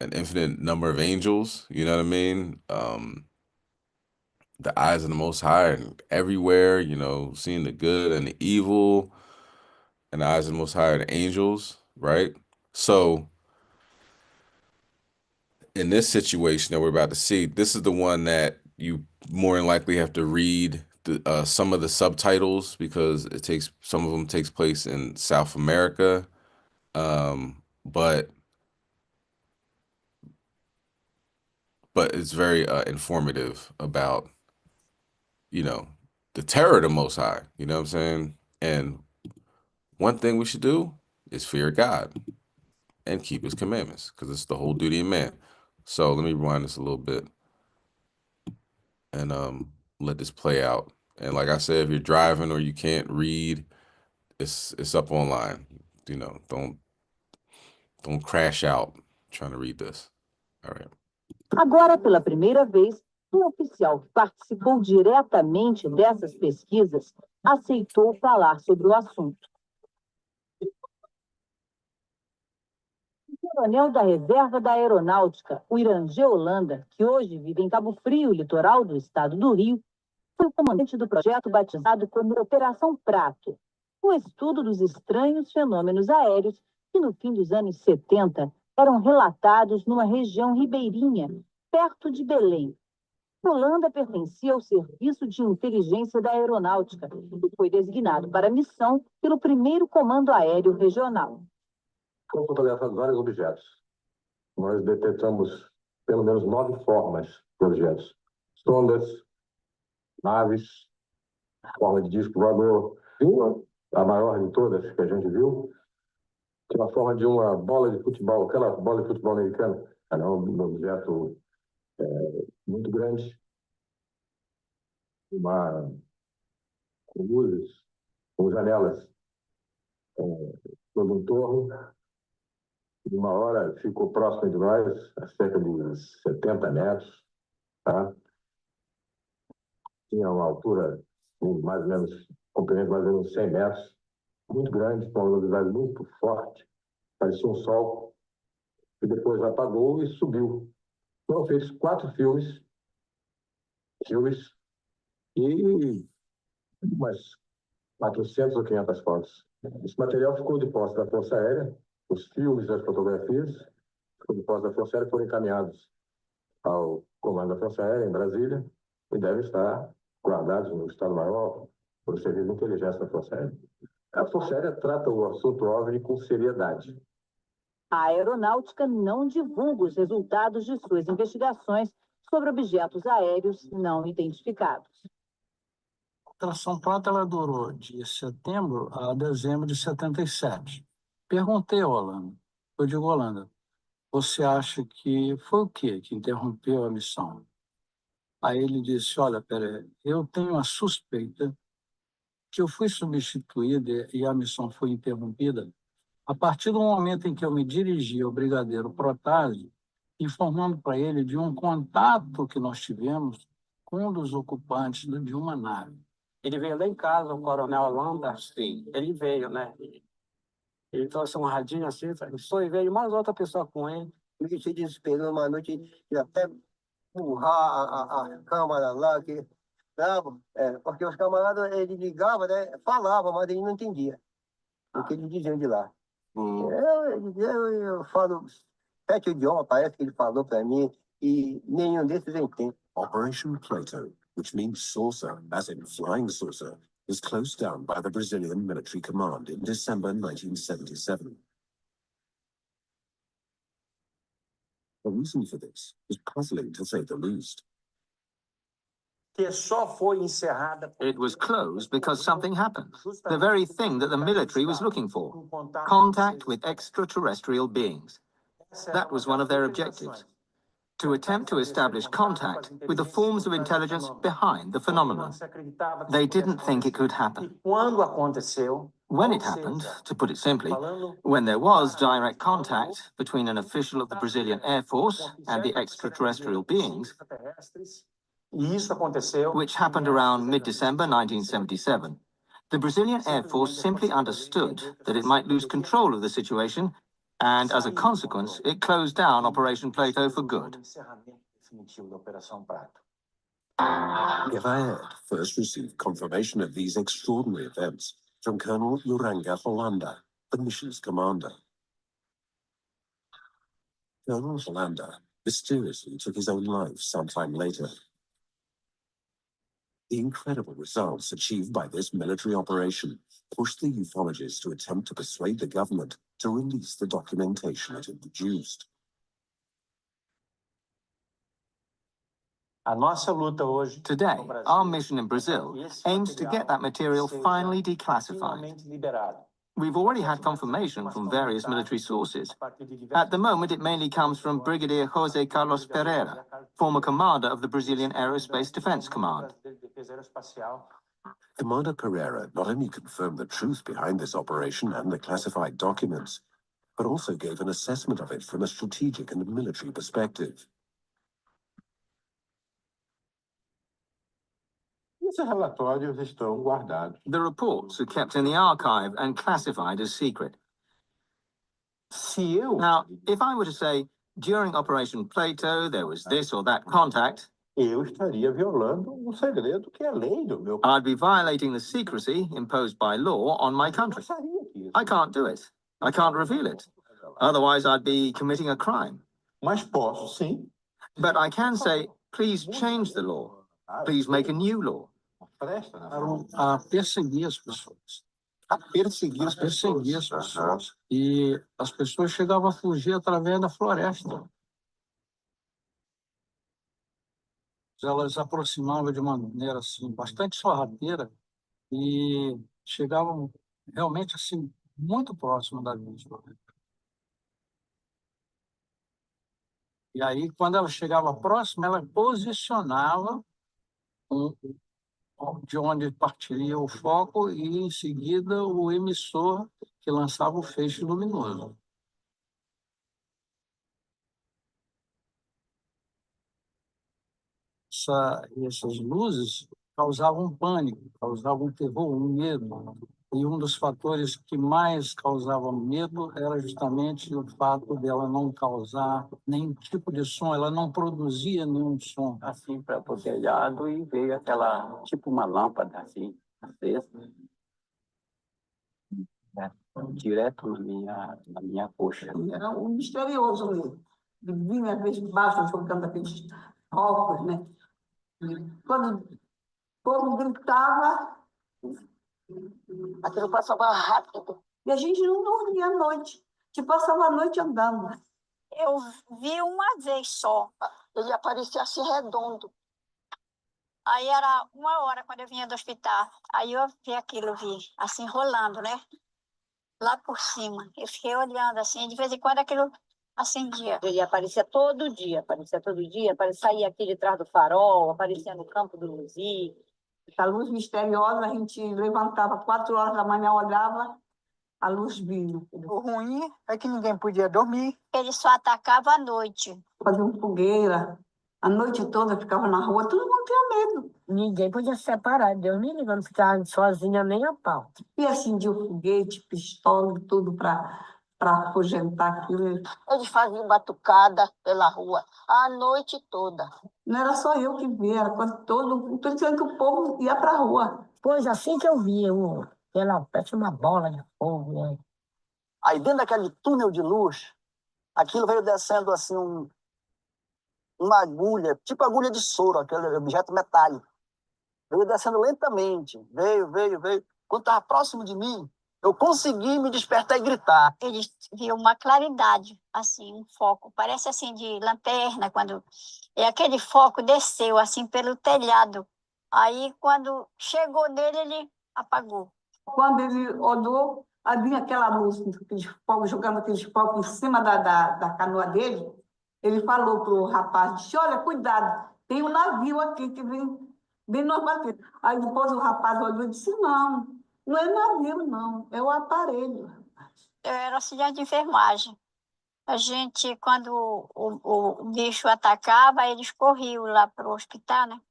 Speaker 4: an infinite number of angels, you know what I mean? The eyes of the Most High and everywhere, you know, seeing the good and the evil, and the eyes of the Most High are the angels, right? So in this situation that we're about to see, this is the one that you more than likely have to read some of the subtitles because some of them takes place in South America, but it's very informative about, you know, the terror of the Most High. You know what I'm saying? And one thing we should do is fear God. and keep his commandments, because it's the whole duty of man. So let me rewind this a little bit and let this play out. And like I said, if you're driving or you can't read, it's up online. You know, don't crash out trying to read this. All right.
Speaker 16: Agora, pela primeira vez, um oficial que participou diretamente dessas pesquisas aceitou falar sobre o assunto. O coronel da Reserva da Aeronáutica, o Irangê Holanda, que hoje vive em Cabo Frio, litoral do estado do Rio, foi o comandante do projeto batizado como Operação Prato, o estudo dos estranhos fenômenos aéreos que, no fim dos anos 70, eram relatados numa região ribeirinha, perto de Belém. Holanda pertencia ao Serviço de Inteligência da Aeronáutica e foi designado para a missão pelo 1º Comando Aéreo Regional.
Speaker 17: Foram fotografados vários objetos. Nós detectamos pelo menos 9 formas de objetos. Sondas, naves, forma de disco voador. Uma, a maior de todas que a gente viu, tinha a forma de uma bola de futebol, aquela bola de futebol americana. Era um objeto muito grande, com luzes, com janelas, todo um torno. De uma hora ficou próximo de nós, a cerca de 70 metros, tá? Tinha uma altura mais ou menos, comprimento mais ou menos 100 metros, muito grande, com uma luminosidade muito forte, parecia um sol, e depois apagou e subiu. Foram feitos 4 filmes e umas 400 ou 500 fotos. Esse material ficou de posse da Força Aérea, os filmes e as fotografias ficou de posse da Força Aérea, foram encaminhados ao comando da Força Aérea em Brasília e devem estar guardados no Estado-Maior pelo Serviço de Inteligência da Força Aérea. A Força Aérea trata o assunto OVNI com seriedade.
Speaker 16: A aeronáutica não divulga os resultados de suas investigações sobre objetos aéreos não identificados.
Speaker 10: A Operação Prato ela durou de setembro a dezembro de 77. Perguntei ao Holanda, eu digo, Holanda, você acha que foi o quê que interrompeu a missão? Aí ele disse, olha, peraí, eu tenho a suspeita que eu fui substituído e a missão foi interrompida a partir do momento em que eu me dirigi ao brigadeiro Protásio, informando para ele de um contato que nós tivemos com um dos ocupantes de uma nave.
Speaker 18: Ele veio lá em casa, o coronel Holanda, sim. Ele veio, né? Ele trouxe um radinho assim, só e veio mais outra pessoa com ele.
Speaker 19: Ele se desesperou uma noite e até empurrar a câmara lá, que bravo, porque os camaradas, ele ligava, né? Falava, mas ele não entendia o que eles diziam de lá. Eu falo 7 idiomas, parece que ele falou para mim, e nenhum desses eu entendo.
Speaker 20: Operation Plato, which means saucer, as in flying saucer, was closed down by the Brazilian military command in December 1977. The reason for this was puzzling, to say the least.
Speaker 21: It was closed because something happened, the very thing that the military was looking for, contact with extraterrestrial beings. That was one of their objectives, to attempt to establish contact with the forms of intelligence behind the phenomenon. They didn't think it could happen. When it happened, to put it simply, when there was direct contact between an official of the Brazilian Air Force and the extraterrestrial beings, which happened around mid-December 1977, the Brazilian Air Force simply understood that it might lose control of the situation, and as a consequence, it closed down Operation Plato for good.
Speaker 20: If first received confirmation of these extraordinary events from Colonel Uranga Holanda, the mission's commander. Colonel Holanda mysteriously took his own life sometime later. The incredible results achieved by this military operation pushed the ufologists to attempt to persuade the government to release the documentation it had produced.
Speaker 21: Today, our mission in Brazil aims to get that material finally declassified. We've already had confirmation from various military sources. At the moment, it mainly comes from Brigadier Jose Carlos Pereira, former commander of the Brazilian Aerospace Defense Command.
Speaker 20: Commander Pereira not only confirmed the truth behind this operation and the classified documents, but also gave an assessment of it from a strategic and military perspective.
Speaker 21: The reports are kept in the archive and classified as secret. Now, if I were to say, during Operation Plato, there was this or that contact, I'd be violating the secrecy imposed by law on my country. I can't do it. I can't reveal it. Otherwise, I'd be committing a crime. But I can say, please change the law. Please make a new law.
Speaker 18: A perseguir as pessoas. Perseguir as pessoas. E as pessoas chegavam a fugir através da floresta. Elas aproximavam de uma maneira assim, bastante sorrateira e chegavam realmente assim, muito próximo da vítima. E aí, quando ela chegava próxima, ela posicionava de onde partiria o foco e, em seguida, o emissor que lançava o feixe luminoso. Essas luzes causavam pânico, causavam terror, medo. E um dos fatores que mais causava medo era justamente o fato dela não causar nenhum tipo de som, ela não produzia nenhum som.
Speaker 1: Assim, para o telhado e veio aquela, tipo uma lâmpada assim, acesa, direto na minha coxa.
Speaker 11: Era um misterioso mesmo. Vinha às vezes baixo, jogando aqueles focos, né? Quando o povo gritava, aquilo passava rápido. E a gente não dormia à noite. A gente passava a noite andando.
Speaker 7: Eu vi uma vez só.
Speaker 11: Ele aparecia assim redondo.
Speaker 7: Aí era 1 hora quando eu vinha do hospital. Aí eu vi aquilo, assim, rolando, né? Lá por cima. Eu fiquei olhando assim, de vez em quando aquilo acendia.
Speaker 16: Ele aparecia todo dia, saía aqui de trás do farol, aparecia no campo do Luzia.
Speaker 11: A luz misteriosa, a gente levantava 4 horas da manhã, olhava, a luz vinha.
Speaker 22: O ruim é que ninguém podia dormir.
Speaker 7: Ele só atacava à noite.
Speaker 11: Fazia fogueira, a noite toda ficava na rua, todo mundo tinha medo.
Speaker 16: Ninguém podia se separar, Deus me livre, não ficava sozinha nem a pau.
Speaker 11: E acendia o foguete, pistola, tudo para afugentar aquilo.
Speaker 23: Eles faziam batucada pela rua a noite toda.
Speaker 11: Não era só eu que via, era quase todo. Estou dizendo que o povo ia para a rua.
Speaker 16: Pois assim que eu via, ela parece uma bola de fogo. Né?
Speaker 22: Aí dentro daquele túnel de luz, aquilo veio descendo assim uma agulha, tipo agulha de soro, aquele objeto metálico. Veio descendo lentamente, veio. Quando estava próximo de mim, eu consegui me despertar e gritar.
Speaker 7: Eles viam uma claridade, assim, um foco, parece assim de lanterna, quando aquele foco desceu assim pelo telhado. Aí, quando chegou nele, ele apagou.
Speaker 11: Quando ele olhou, havia aquela luz, aqueles fogos, jogando aqueles fogos em cima da canoa dele. Ele falou para o rapaz, disse, olha, cuidado, tem um navio aqui que vem nos bater. Aí depois o rapaz olhou e disse, não é navio, não, é o aparelho.
Speaker 7: Eu era auxiliar de enfermagem. A gente, quando o bicho atacava, eles corriam lá para o hospital, né?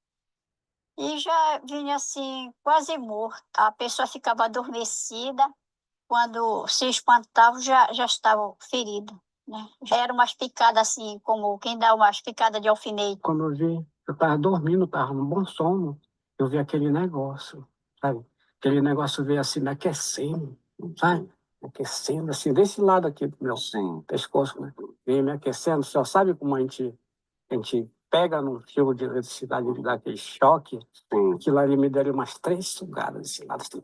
Speaker 7: E já vinha assim, quase morto. A pessoa ficava adormecida. Quando se espantava, já estava ferido, né? Já era umas picadas assim, como quem dá umas picadas de alfinete.
Speaker 18: Quando eu estava dormindo, estava num bom sono, eu vi aquele negócio, sabe? Aquele negócio veio assim, me aquecendo, sabe? Aquecendo, assim, desse lado aqui do meu pescoço, né? Veio me aquecendo. Só sabe como a gente pega num fio de eletricidade e dá aquele choque? Aquilo ali me deram umas 3 sugadas desse lado, assim.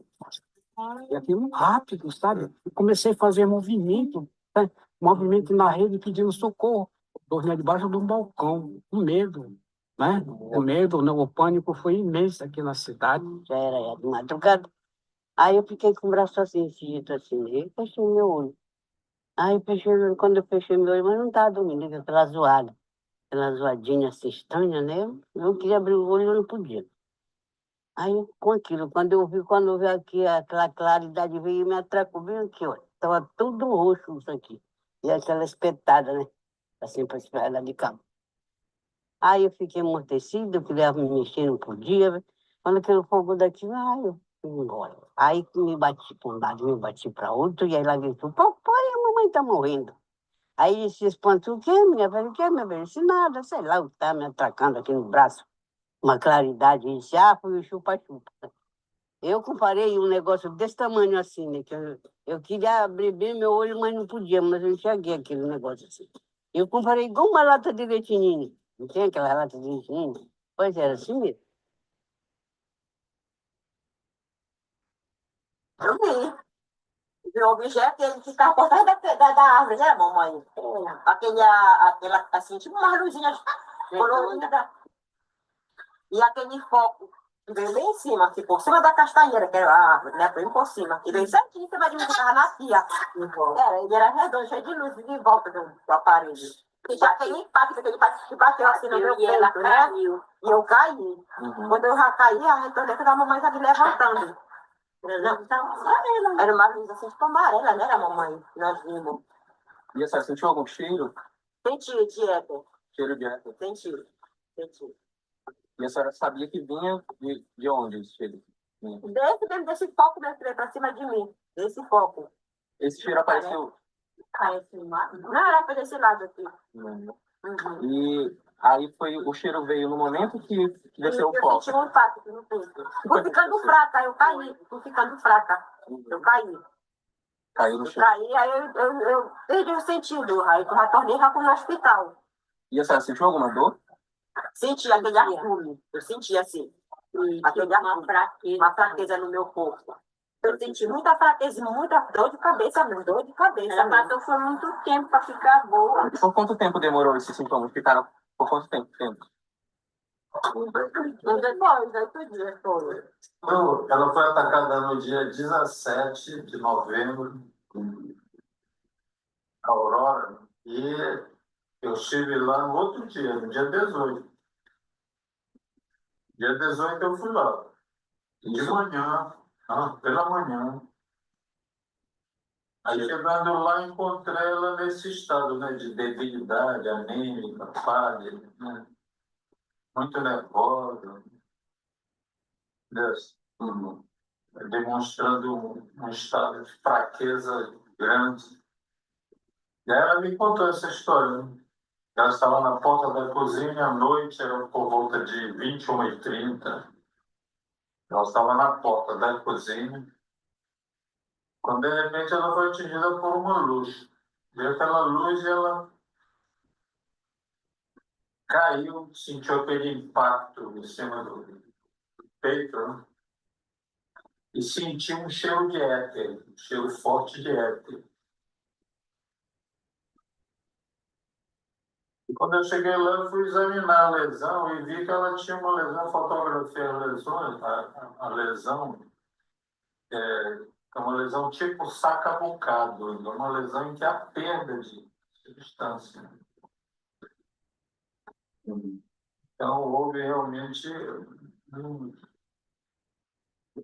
Speaker 18: E aquilo rápido, sabe? Eu comecei a fazer movimento, né? Movimento na rede pedindo socorro. Dormia debaixo de um balcão, com medo, né? O medo, o pânico foi imenso aqui na cidade.
Speaker 16: Já era de madrugada.
Speaker 23: Aí eu fiquei com o braço assim, esquisito assim, e fechei meu olho. Aí eu fechei, quando eu fechei meu olho, mas não estava dormindo, aquela zoada, aquela zoadinha assim estranha, né? Eu queria abrir o olho e eu não podia. Aí com aquilo, quando eu vi aqui, aquela claridade veio e me atracou bem aqui, ó. Estava tudo roxo isso aqui. E aquela espetada, né? Assim, para esperar de cama. Aí eu fiquei amortecida, eu queria me mexer, não podia. Quando aquele fogo daqui, eu fui embora. Aí me bati para um lado, me bati para outro, e aí lá gritou, papai, a mamãe tá morrendo. Aí ele se espantou, o quê, minha velha? O quê, minha velha? Disse, nada, sei lá, o que tá me atracando aqui no braço. Uma claridade, ele disse, foi o chupa-chupa. Eu comparei um negócio desse tamanho assim, né? Que eu queria abrir bem meu olho, mas não podia, mas eu enxerguei aquele negócio assim. Eu comparei igual uma lata de leitinho. Não tem aquela lata de leitinho? Pois era assim mesmo.
Speaker 2: Eu vi o objeto, ele ficava por trás da árvore, né, mamãe? Aquela, assim, tipo umas luzinhas coloridas. E aquele foco que veio bem em cima, ficou por cima da castanheira, que era a árvore, né? Bem por cima. E veio certinho em cima de mim, que estava na pia. Ele era redondo, cheio de luz de volta do aparelho. E já aquele impacto que bateu assim no meu peito, né? E eu caí. Quando eu já caí, a retorneta da mamãe já me levantando. Era uma luz assim, tipo amarela, né, a mamãe? Nós vimos.
Speaker 12: E a senhora sentiu algum cheiro?
Speaker 2: Senti de éter.
Speaker 12: Cheiro de éter.
Speaker 2: Senti.
Speaker 12: E a senhora sabia que vinha de onde esse cheiro?
Speaker 2: Desse foco mesmo que veio pra cima de mim. Desse foco.
Speaker 12: Esse cheiro apareceu?
Speaker 2: Não, era pra desse lado aqui.
Speaker 12: E aí o cheiro veio no momento que desceu o foco.
Speaker 2: Eu senti um impacto no peito. Fui ficando fraca, eu caí. Eu caí.
Speaker 12: Caiu no chão.
Speaker 2: Caí, aí eu perdi o sentido. Aí eu já tornei já no hospital.
Speaker 12: E a senhora sentiu alguma dor?
Speaker 2: Senti aquele arrume. Eu senti assim. Aquele arrume. Uma fraqueza no meu corpo. Eu senti muita fraqueza, muita dor de cabeça mesmo. Dor de cabeça. Ela passou por muito tempo para ficar boa.
Speaker 12: Por quanto tempo demorou esses sintomas? Ficaram por quanto tempo?
Speaker 2: Depois, 8 dias foi.
Speaker 3: Ela foi atacada no dia 17 de novembro, em Aurora, e eu estive lá no outro dia, no dia 18. Dia 18 eu fui lá. De manhã, pela manhã. Aí chegando lá, encontrei ela nesse estado, né, de debilidade, anêmica, pálida, né, muito nervosa, demonstrando um estado de fraqueza grande. E aí ela me contou essa história, né? Ela estava na porta da cozinha à noite, era por volta de 21h30. Ela estava na porta da cozinha, quando de repente ela foi atingida por uma luz. E aquela luz, ela caiu, sentiu aquele impacto em cima do peito, né? E sentiu um cheiro de éter, um cheiro forte de éter. E quando eu cheguei lá, eu fui examinar a lesão e vi que ela tinha uma lesão, fotografei a lesão, é uma lesão tipo saca-bocado, uma lesão em que há perda de substância. Então, houve realmente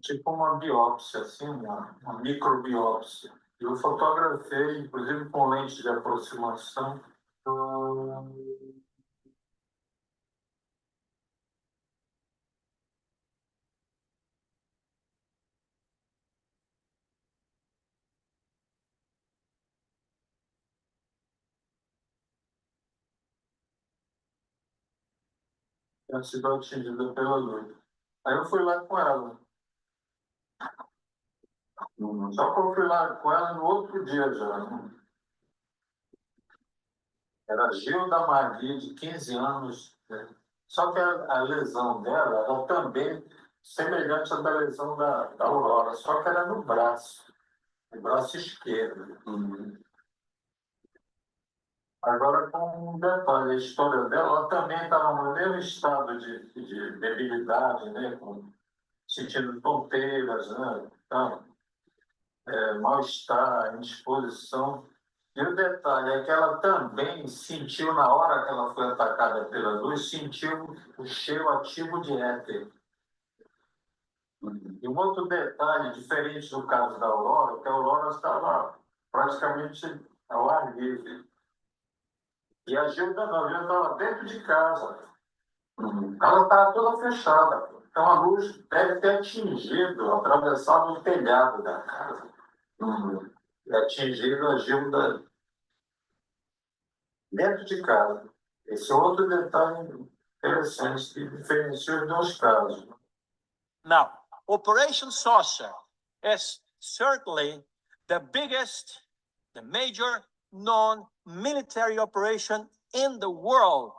Speaker 3: tipo uma biópsia, assim, uma microbiópsia. Eu fotografei, inclusive com lente de aproximação. Tinha sido atingida pela luz. Aí eu fui lá com ela. Só que eu fui lá com ela no outro dia já. Né? Era Gilda Maria, de 15 anos. Né? Só que a lesão dela era também semelhante à da lesão da Aurora, só que era no braço esquerdo. Agora, com um detalhe, a história dela, ela também estava no mesmo estado de debilidade, né? Sentindo tonteiras, né? Então, mal-estar, indisposição. E o detalhe é que ela também sentiu, na hora que ela foi atacada pela luz, sentiu o cheiro ativo de éter. E um outro detalhe, diferente do caso da Aurora, que a Aurora estava praticamente ao ar livre. E a Gilda não, a Gilda estava dentro de casa. Ela estava toda fechada. Então a luz deve ter atingido, atravessado o telhado da casa. E atingido a Gilda dentro de casa. Esse é outro detalhe interessante que diferencia os dois casos.
Speaker 5: Now, Operation Saucer is certainly the biggest, the major non-military operation in the world,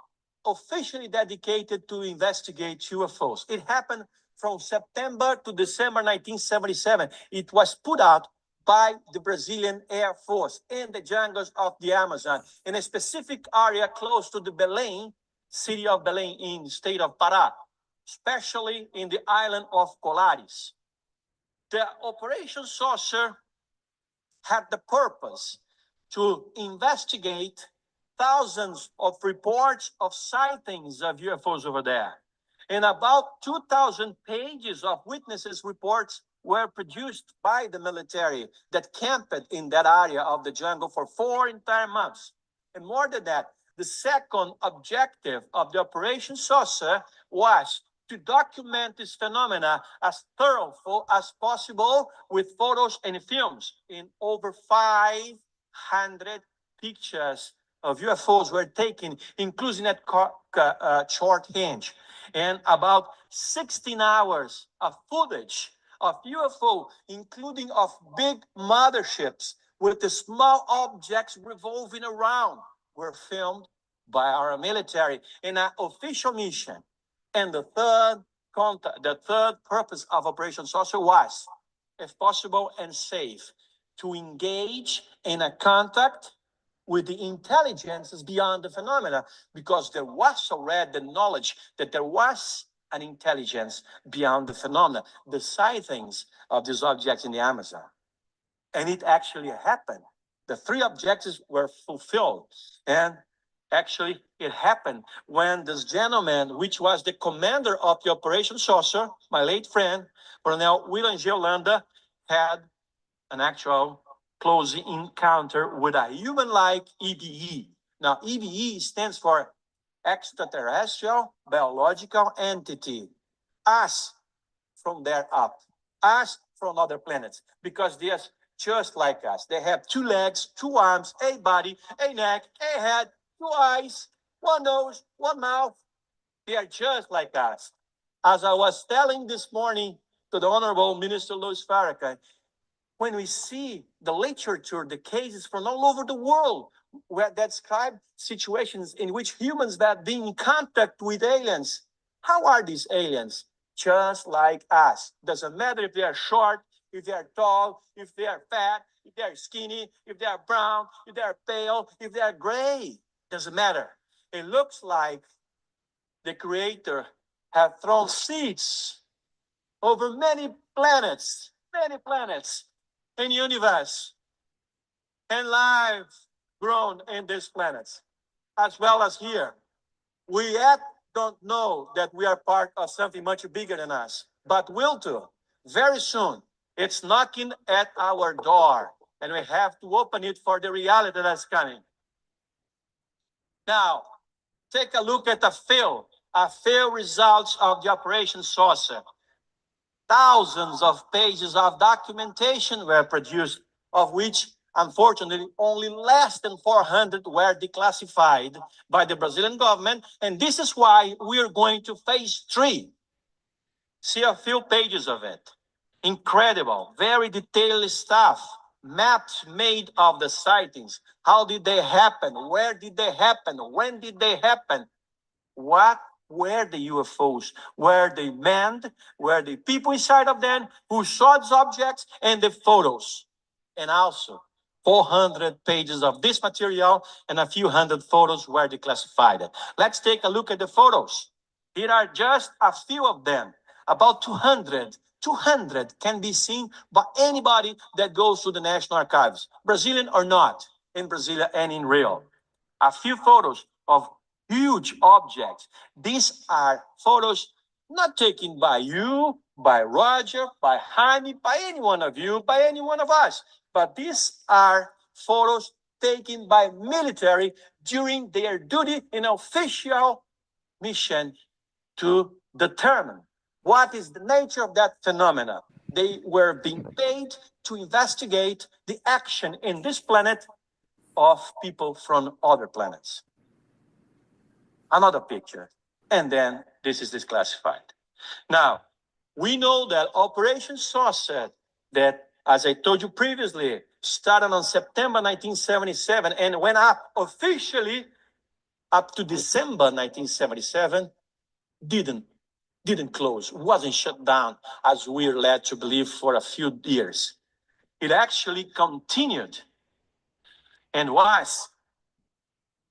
Speaker 5: officially dedicated to investigate UFOs. It happened from September to December 1977. It was put out by the Brazilian Air Force in the jungles of the Amazon, in a specific area close to the Belém, city of Belém in the state of Pará, especially in the island of Colares. The Operation Saucer had the purpose to investigate thousands of reports of sightings of UFOs over there. And about 2,000 pages of witnesses' reports were produced by the military that camped in that area of the jungle for 4 entire months. And more than that, the second objective of the Operation Saucer was to document this phenomena as thorough as possible with photos and films. In over 500 pictures of UFOs were taken, including at short range, and about 16 hours of footage of UFO, including of big motherships with the small objects revolving around, were filmed by our military in an official mission. And the third purpose of Operation Saucer was, if possible and safe, to engage in a contact with the intelligences beyond the phenomena, because there was already the knowledge that there was an intelligence beyond the phenomena, the sightings of these objects in the Amazon. And it actually happened. The 3 objectives were fulfilled. And actually, it happened when this gentleman, which was the commander of the Operation Saucer, my late friend, Colonel William G. Holanda, had an actual close encounter with a human-like EBE. Now, EBE stands for extraterrestrial biological entity. Us from there up. Us from other planets. Because they're just like us. They have 2 legs, 2 arms, a body, a neck, a head, 2 eyes, 1 nose, 1 mouth. They are just like us. As I was telling this morning to the Honorable Minister Louis Farrakhan, when we see the literature, the cases from all over the world where that describe situations in which humans that being in contact with aliens, how are these aliens? Just like us. Doesn't matter if they are short, if they are tall, if they are fat, if they are skinny, if they are brown, if they are pale, if they are gray. Doesn't matter. It looks like the Creator have thrown seeds over many planets in the universe, and life grown in these planets, as well as here. We yet don't know that we are part of something much bigger than us, but will do. Very soon, it's knocking at our door, and we have to open it for the reality that's coming. Now, take a look at a few results of the Operation Saucer. Thousands of pages of documentation were produced, of which, unfortunately, only less than 400 were declassified by the Brazilian government, and this is why we are going to phase 3. See a few pages of it. Incredible, very detailed stuff. Maps made of the sightings. How did they happen? Where did they happen? When did they happen? What were the UFOs? Were they manned? Were the people inside of them who saw these objects, and the photos? And also, 400 pages of this material and a few hundred photos were declassified. Let's take a look at the photos. Here are just a few of them, about 200 200 can be seen by anybody that goes to the National Archives, Brazilian or not, in Brasilia and in Rio. A few photos of huge objects. These are photos not taken by you, by Roger, by Jaime, by any one of you, by any one of us, but these are photos taken by military during their duty in official mission to determine what is the nature of that phenomena. They were being paid to investigate the action in this planet of people from other planets. Another picture, and then this is declassified. Now, we know that Operation Saucer, that, as I told you previously, started on September 1977 and went up officially up to December 1977, didn't close, wasn't shut down, as we're led to believe, for a few years. It actually continued and was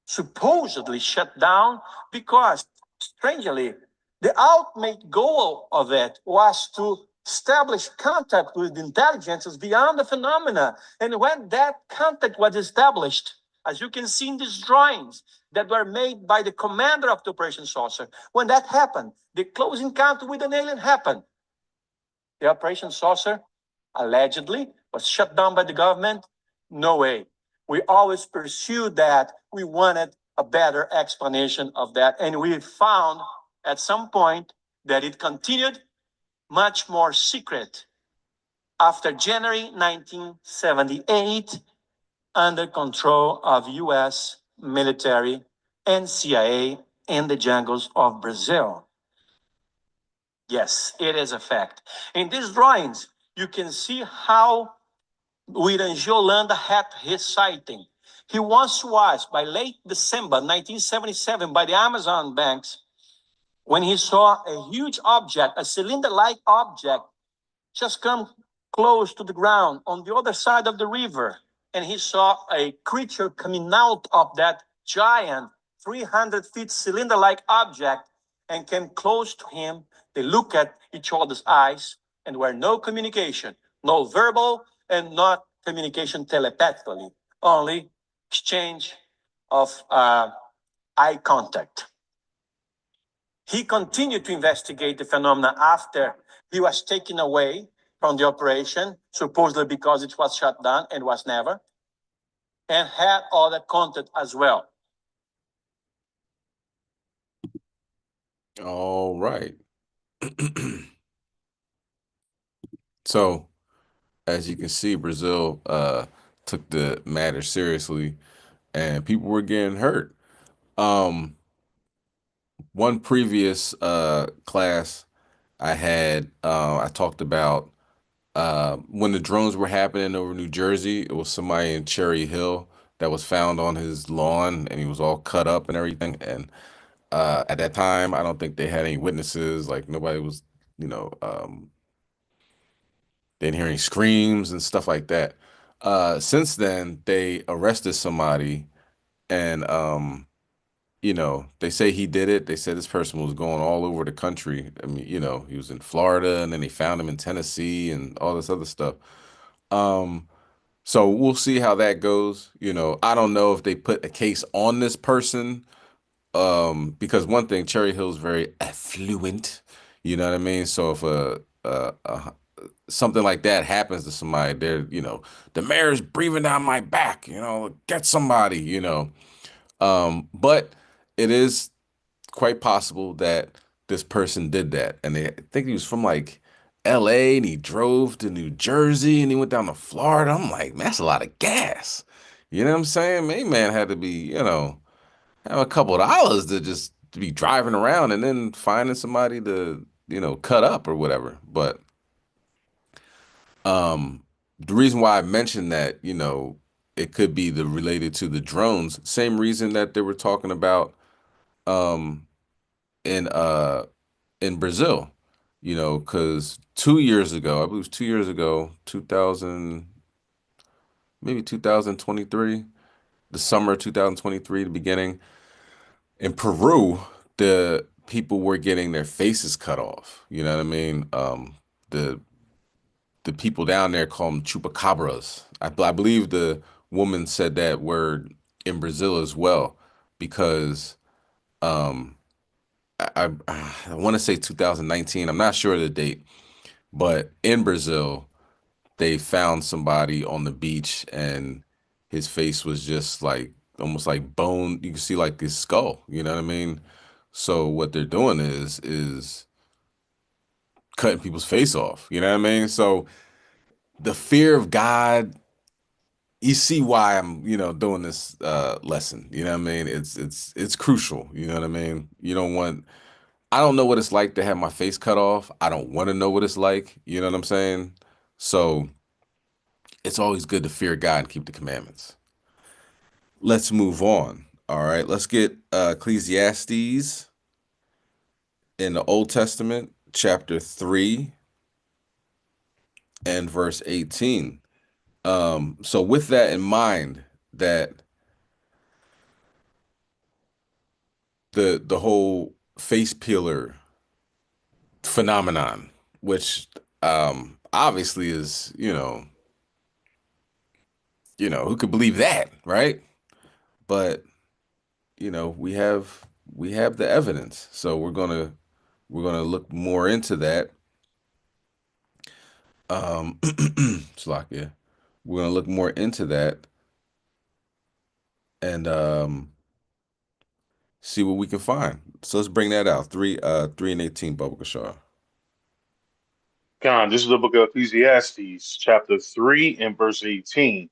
Speaker 5: supposedly shut down because, strangely, the ultimate goal of it was to establish contact with intelligences beyond the phenomena. And when that contact was established, as you can see in these drawings that were made by the commander of the Operation Saucer, when that happened, the close encounter with an alien happened. The Operation Saucer allegedly was shut down by the government. No way. We always pursued that. We wanted a better explanation of that. And we found at some point that it continued much more secret after January 1978, under control of US military and CIA in the jungles of Brazil. Yes, it is a fact. In these drawings, you can see how Irangê Holanda had his sighting. He once was, by late December 1977, by the Amazon banks, when he saw a huge object, a cylinder-like object, just come close to the ground on the other side of the river. And he saw a creature coming out of that giant 300 feet cylinder-like object and came close to him. They looked at each other's eyes and were no communication, no verbal and not communication telepathically, only exchange of eye contact. He continued to investigate the phenomena after he was taken away from the operation, supposedly because it was shut down and was never, and had other content as well.
Speaker 4: All right. So, as you can see, Brazil took the matter seriously, and people were getting hurt. One previous class I had, I talked about when the drones were happening over New Jersey. It was somebody in Cherry Hill that was found on his lawn, and he was all cut up and everything. And at that time, I don't think they had any witnesses. Like, nobody was, they didn't hear any screams and stuff like that. Since then, they arrested somebody, and they say he did it. They said this person was going all over the country. I mean, he was in Florida, and then they found him in Tennessee and all this other stuff. So we'll see how that goes. I don't know if they put a case on this person, because one thing, Cherry Hill is very affluent. You know what I mean? So if something like that happens to somebody, they're, the mayor's breathing down my back, get somebody, but it is quite possible that this person did that. And I think he was from like LA, and he drove to New Jersey, and he went down to Florida. I'm like, man, that's a lot of gas. You know what I'm saying? Man had to be, have a couple of dollars to just be driving around and then finding somebody to, cut up or whatever. But the reason why I mentioned that, it could be related to the drones, same reason that they were talking about in Brazil, because 2 years ago, I believe it was 2 years ago, 2000, maybe 2023, the summer of 2023, the beginning, in Peru, the people were getting their faces cut off. You know what I mean? The the people down there call them chupacabras. I believe the woman said that word in Brazil as well, because I want to say 2019. I'm not sure of the date, but in Brazil, they found somebody on the beach and his face was just like almost like bone. You can see like his skull. You know what I mean? So what they're doing is cutting people's face off. You know what I mean? So the fear of God, you see why I'm, doing this lesson. You know what I mean? It's crucial. You know what I mean? I don't know what it's like to have my face cut off. I don't want to know what it's like. You know what I'm saying? So it's always good to fear God and keep the commandments. Let's move on. All right, let's get Ecclesiastes in the Old Testament, chapter 3 and verse 18. So with that in mind, that the whole face peeler phenomenon, which obviously is, who could believe that, right? But we have the evidence, so we're gonna look more into that. Slakia. We're gonna look more into that and see what we can find. So let's bring that out. 3 and 18, Baba Kashar.
Speaker 6: Con, this is the book of Ecclesiastes, chapter 3 and verse 18.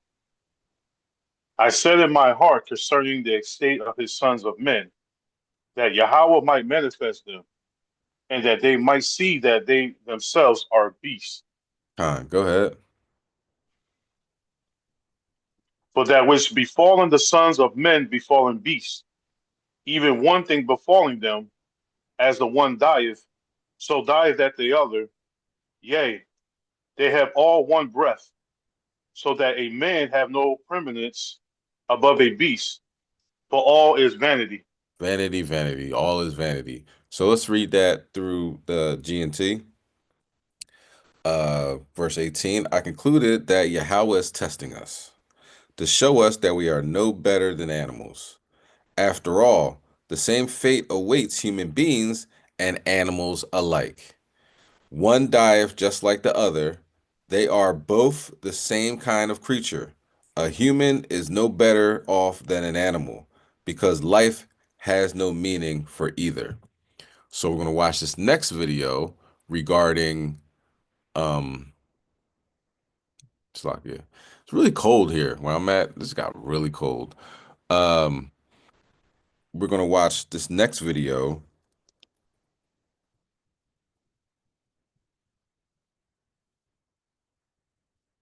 Speaker 6: I said in my heart concerning the estate of his sons of men, that Yahweh might manifest them, and that they might see that they themselves are beasts.
Speaker 4: Go ahead.
Speaker 6: For that which befallen the sons of men befallen beasts, even one thing befalling them, as the one dieth, so dieth that the other. Yea, they have all one breath, so that a man have no preeminence above a beast, for all is vanity.
Speaker 4: Vanity, vanity, all is vanity. So let's read that through the G&T. Verse 18, I concluded that Yahweh is testing us to show us that we are no better than animals. After all, the same fate awaits human beings and animals alike. One dieth just like the other. They are both the same kind of creature. A human is no better off than an animal because life has no meaning for either. So we're going to watch this next video regarding Slovakia. It's really cold here where I'm at. This got really cold. We're going to watch this next video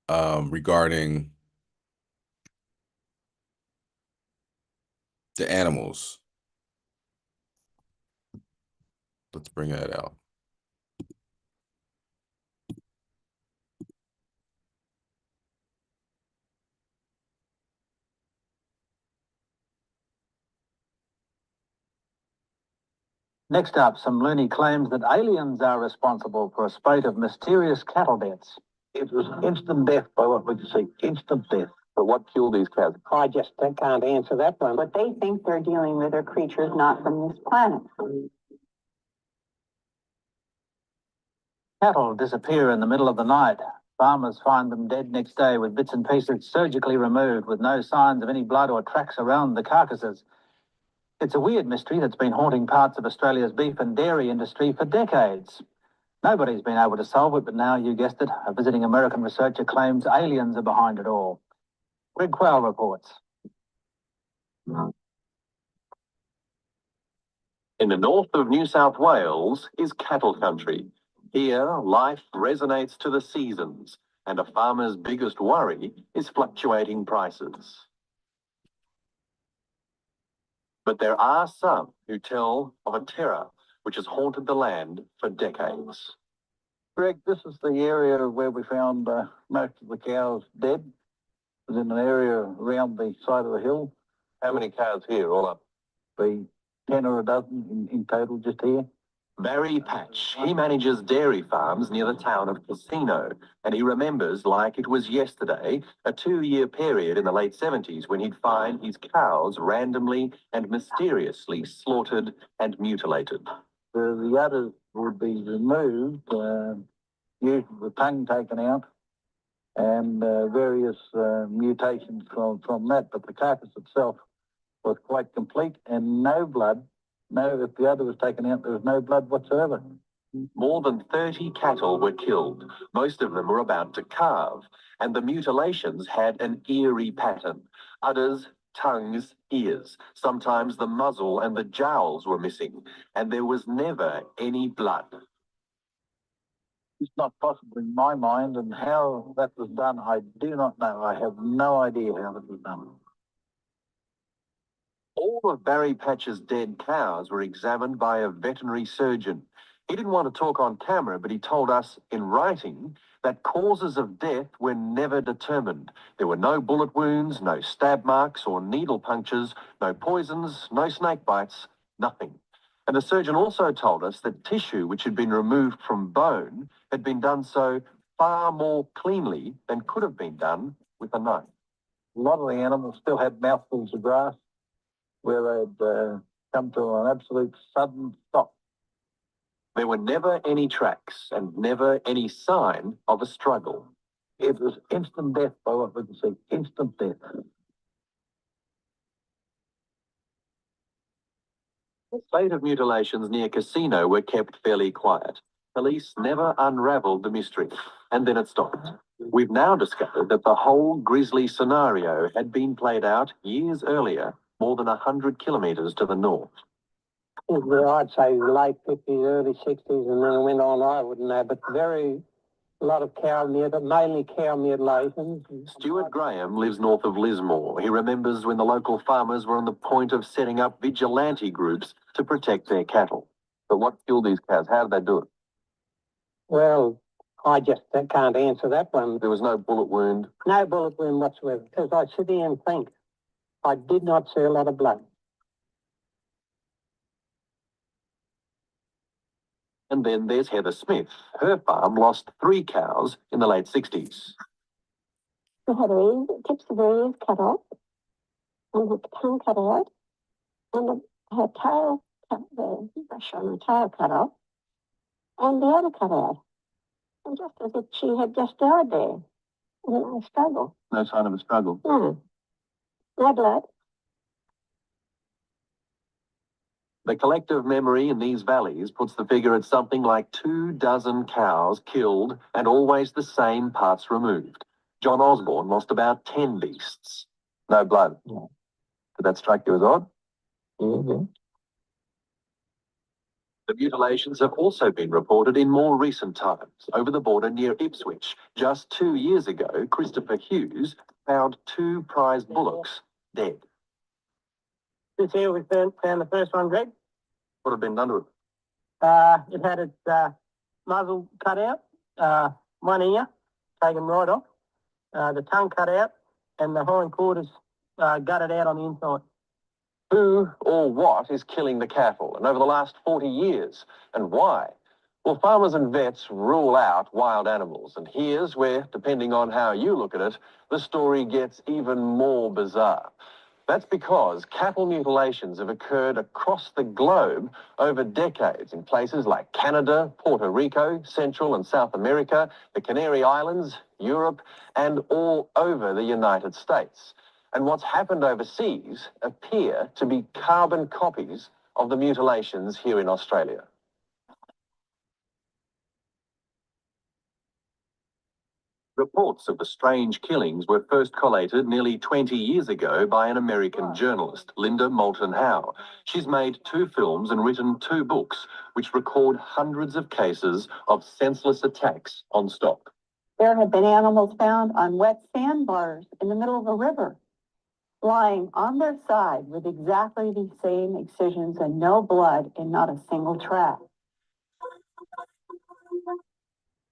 Speaker 4: regarding the animals. Let's bring that out.
Speaker 12: Next up, some loony claims that aliens are responsible for a spate of mysterious cattle deaths. It was instant death by what would you say? Instant death. But what killed these cows? I can't answer that one.
Speaker 8: But they think they're dealing with are creatures not from this planet.
Speaker 12: Cattle disappear in the middle of the night. Farmers find them dead next day with bits and pieces surgically removed with no signs of any blood or tracks around the carcasses. It's a weird mystery that's been haunting parts of Australia's beef and dairy industry for decades. Nobody's been able to solve it, but now, you guessed it, a visiting American researcher claims aliens are behind it all. Greg Quayle reports.
Speaker 9: In the north of New South Wales is cattle country. Here, life resonates to the seasons, and a farmer's biggest worry is fluctuating prices. But there are some who tell of a terror which has haunted the land for decades.
Speaker 12: Greg, this is the area where we found most of the cows dead. It was in an area around the side of the hill.
Speaker 9: How many cows here all up?
Speaker 12: Be 10 or a dozen in total just here.
Speaker 9: Barry Patch, he manages dairy farms near the town of Casino, and he remembers, like it was yesterday, a 2-year period in the late 70s when he'd find his cows randomly and mysteriously slaughtered and mutilated.
Speaker 10: The udders would be removed, usually the tongue taken out, and various mutations from that, but the carcass itself was quite complete and no blood. No, if the udder was taken out, there was no blood whatsoever.
Speaker 9: More than 30 cattle were killed. Most of them were about to calve, and the mutilations had an eerie pattern. Udders, tongues, ears. Sometimes the muzzle and the jowls were missing, and there was never any blood.
Speaker 10: It's not possible in my mind, and how that was done, I do not know. I have no idea how that was done.
Speaker 9: All of Barry Patch's dead cows were examined by a veterinary surgeon. He didn't want to talk on camera, but he told us in writing that causes of death were never determined. There were no bullet wounds, no stab marks or needle punctures, no poisons, no snake bites, nothing. And the surgeon also told us that tissue which had been removed from bone had been done so far more cleanly than could have been done with a knife.
Speaker 10: A lot of the animals still had mouthfuls of grass, where they'd come to an absolute sudden stop.
Speaker 9: There were never any tracks and never any sign of a struggle.
Speaker 10: It was instant death by what we can see, instant death.
Speaker 9: The spate of mutilations near Casino were kept fairly quiet. Police never unravelled the mystery, and then it stopped. We've now discovered that the whole grisly scenario had been played out years earlier, more than 100 kilometres to the north.
Speaker 18: I'd say late 50s, early 60s, and then it went on, I wouldn't know, but a lot of mainly cow mutilations.
Speaker 9: Stuart Graham lives north of Lismore. He remembers when the local farmers were on the point of setting up vigilante groups to protect their cattle. But what killed these cows? How did they do it?
Speaker 18: Well, I just can't answer that one.
Speaker 9: There was no bullet wound?
Speaker 18: No bullet wound whatsoever, because I sit here and think I did not see a lot of blood.
Speaker 9: And then there's Heather Smith. Her farm lost 3 cows in the late 60s.
Speaker 11: We had her tips of her ears cut off, and her tongue cut out, and her tail, the brush on her tail cut off, and the other cut out. And just as if she had just died there, in a struggle.
Speaker 9: No sign of a struggle?
Speaker 11: No. No blood.
Speaker 9: The collective memory in these valleys puts the figure at something like 24 cows killed and always the same parts removed. John Osborne lost about 10 beasts. No blood. Yeah. Did that strike you as odd?
Speaker 10: Mm-hmm.
Speaker 9: The mutilations have also been reported in more recent times. Over the border near Ipswich, just 2 years ago, Christopher Hughes found 2 prize bullocks dead.
Speaker 18: This here we found the first one, Greg.
Speaker 9: What had been done to it?
Speaker 18: It had its muzzle cut out, one ear taken right off, the tongue cut out, and the hindquarters gutted out on the inside.
Speaker 9: Who or what is killing the cattle, and over the last 40 years, and why? Well, farmers and vets rule out wild animals, and here's where, depending on how you look at it, the story gets even more bizarre. That's because cattle mutilations have occurred across the globe over decades in places like Canada, Puerto Rico, Central and South America, the Canary Islands, Europe, and all over the United States. And what's happened overseas appear to be carbon copies of the mutilations here in Australia. Reports of the strange killings were first collated nearly 20 years ago by an American journalist, Linda Moulton Howe. She's made 2 films and written 2 books, which record hundreds of cases of senseless attacks on stock.
Speaker 8: There have been animals found on wet sandbars in the middle of a river, lying on their side with exactly the same excisions and no blood in not a single track.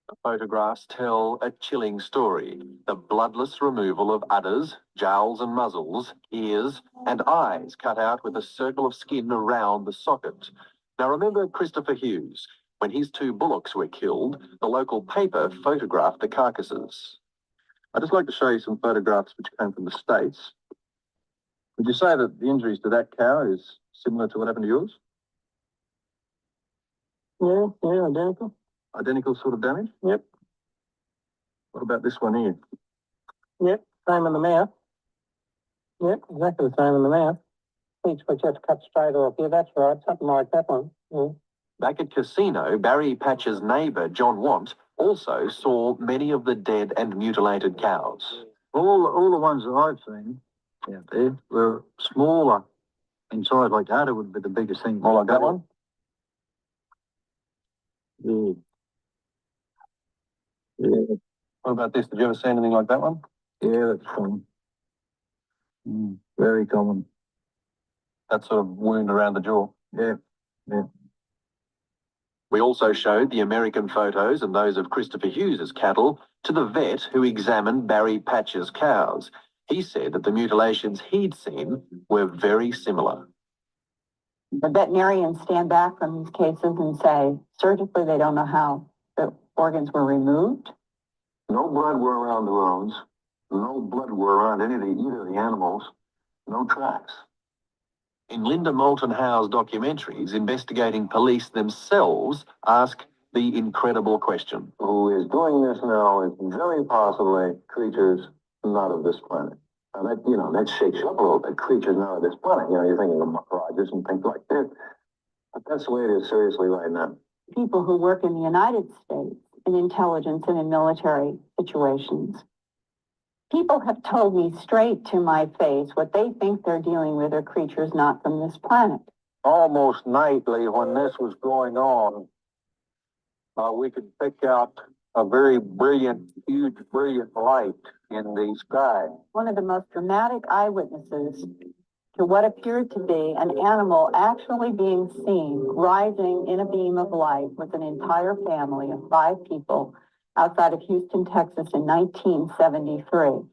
Speaker 9: The photographs tell a chilling story. The bloodless removal of udders, jowls and muzzles, ears and eyes cut out with a circle of skin around the socket. Now remember Christopher Hughes. When his 2 bullocks were killed, the local paper photographed the carcasses. I'd just like to show you some photographs which came from the States. Would you say that the injuries to that cow is similar to what happened to yours?
Speaker 12: Yeah, identical.
Speaker 9: Identical sort of damage?
Speaker 12: Yep.
Speaker 9: What about this one here?
Speaker 12: Yep, same in the mouth. Yep, exactly the same in the mouth. Each which you have to cut straight off. Yeah, that's right, something like that one. Yeah.
Speaker 9: Back at Casino, Barry Patch's neighbour, John Want, also saw many of the dead and mutilated cows.
Speaker 12: All the ones that I've seen out there were smaller in size. Like that would be the biggest thing.
Speaker 9: More like that one?
Speaker 12: Yeah. Yeah.
Speaker 9: What about this? Did you ever see anything like that one?
Speaker 12: Yeah, that's common. Very common.
Speaker 9: That sort of wound around the jaw?
Speaker 12: Yeah, yeah.
Speaker 9: We also showed the American photos and those of Christopher Hughes's cattle to the vet who examined Barry Patch's cows. He said that the mutilations he'd seen were very similar.
Speaker 8: The veterinarians stand back from these cases and say, surgically, they don't know how the organs were removed.
Speaker 9: No blood were around the wounds. No blood were around either of the animals. No tracks. In Linda Moulton Howe's documentaries, investigating police themselves ask the incredible question.
Speaker 17: Who is doing this now is very possibly creatures not of this planet. Now that shakes you up a little bit. Creatures not of this planet. You're thinking of microbiologists and things like that. But that's the way it is seriously right now.
Speaker 8: People who work in the United States in intelligence and in military situations. People have told me straight to my face what they think they're dealing with are creatures not from this planet.
Speaker 12: Almost nightly when this was going on, we could pick out a very brilliant, huge, brilliant light in the sky.
Speaker 8: One of the most dramatic eyewitnesses to what appeared to be an animal actually being seen rising in a beam of light with an entire family of 5 people outside of Houston, Texas in 1973.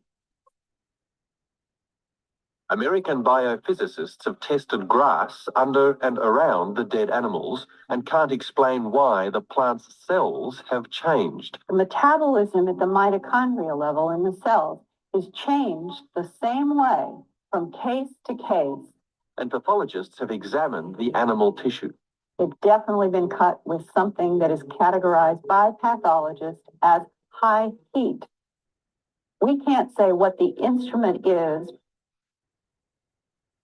Speaker 9: American biophysicists have tested grass under and around the dead animals and can't explain why the plant's cells have changed.
Speaker 8: The metabolism at the mitochondrial level in the cells is changed the same way from case to case.
Speaker 9: And pathologists have examined the animal tissue.
Speaker 8: It's definitely been cut with something that is categorized by pathologists as high heat. We can't say what the instrument is.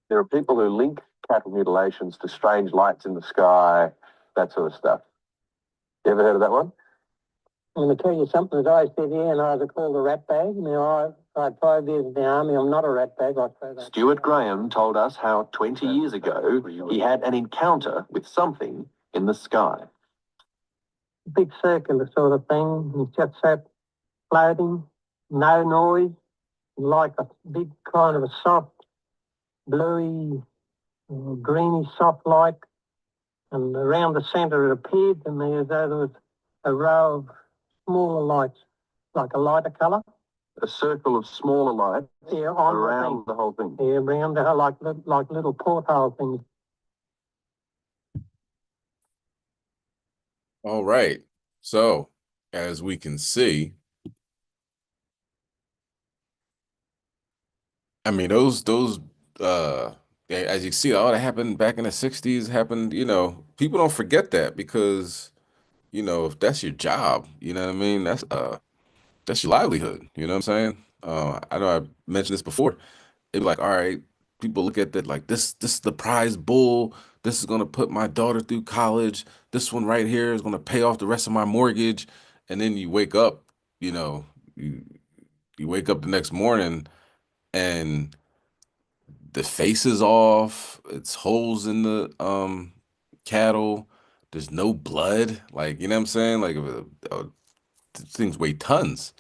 Speaker 9: There are people who link cattle mutilations to strange lights in the sky, that sort of stuff. You ever heard of that one?
Speaker 12: I'm going to tell you something that I said here, and I was called a rat bag. Now, I had 5 years in the army. I'm not a rat bag. I say that.
Speaker 9: Stuart Graham told us how 20 years ago he had an encounter with something in the sky.
Speaker 12: Big circular sort of thing. He just sat floating, no noise, like a big kind of a soft, bluey, greeny soft light. And around the centre it appeared to me as though there was a row of smaller lights, like a lighter colour.
Speaker 9: A circle of smaller lights around the whole thing.
Speaker 12: Yeah, around there, like little porthole things.
Speaker 4: All right. So, as we can see, I mean, those as you see, all that happened back in the 60s happened, people don't forget that because, if that's your job, you know what I mean? That's your livelihood, you know what I'm saying? I know I mentioned this before. It'd be like, all right, people look at that like this is the prize bull. This is gonna put my daughter through college. This one right here is gonna pay off the rest of my mortgage. And then you wake up, you wake up the next morning and the face is off. It's holes in the cattle. There's no blood. Like, you know what I'm saying? Like things weigh tons.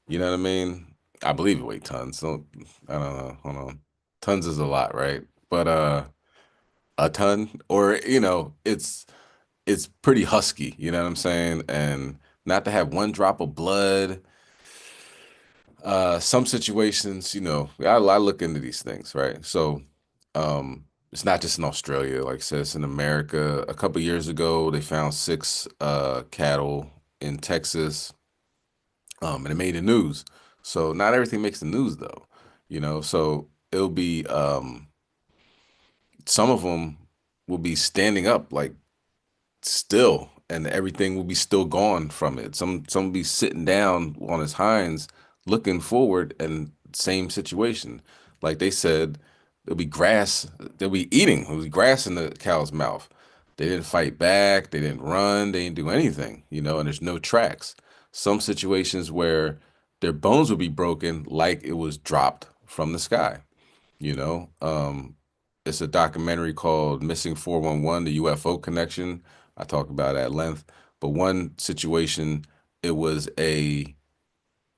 Speaker 4: You know what I mean? I believe it weighed tons. So I don't know. Hold on. Tons is a lot, right? But a ton, or it's pretty husky, you know what I'm saying? And not to have one drop of blood. Some situations, I look into these things, right? So it's not just in Australia. Like I said, it's in America. A couple years ago, they found 6 cattle in Texas, and it made the news. So not everything makes the news though, you know. So it'll be some of them will be standing up like still, and everything will be still gone from it. Some will be sitting down on his hinds, looking forward, and same situation. Like they said, there'll be grass. They'll be eating. There'll be grass in the cow's mouth. They didn't fight back. They didn't run. They didn't do anything. You know, and there's no tracks. Some situations where their bones will be broken, like it was dropped from the sky. You know, it's a documentary called Missing 411, the UFO connection. I talk about it at length. But one situation, it was a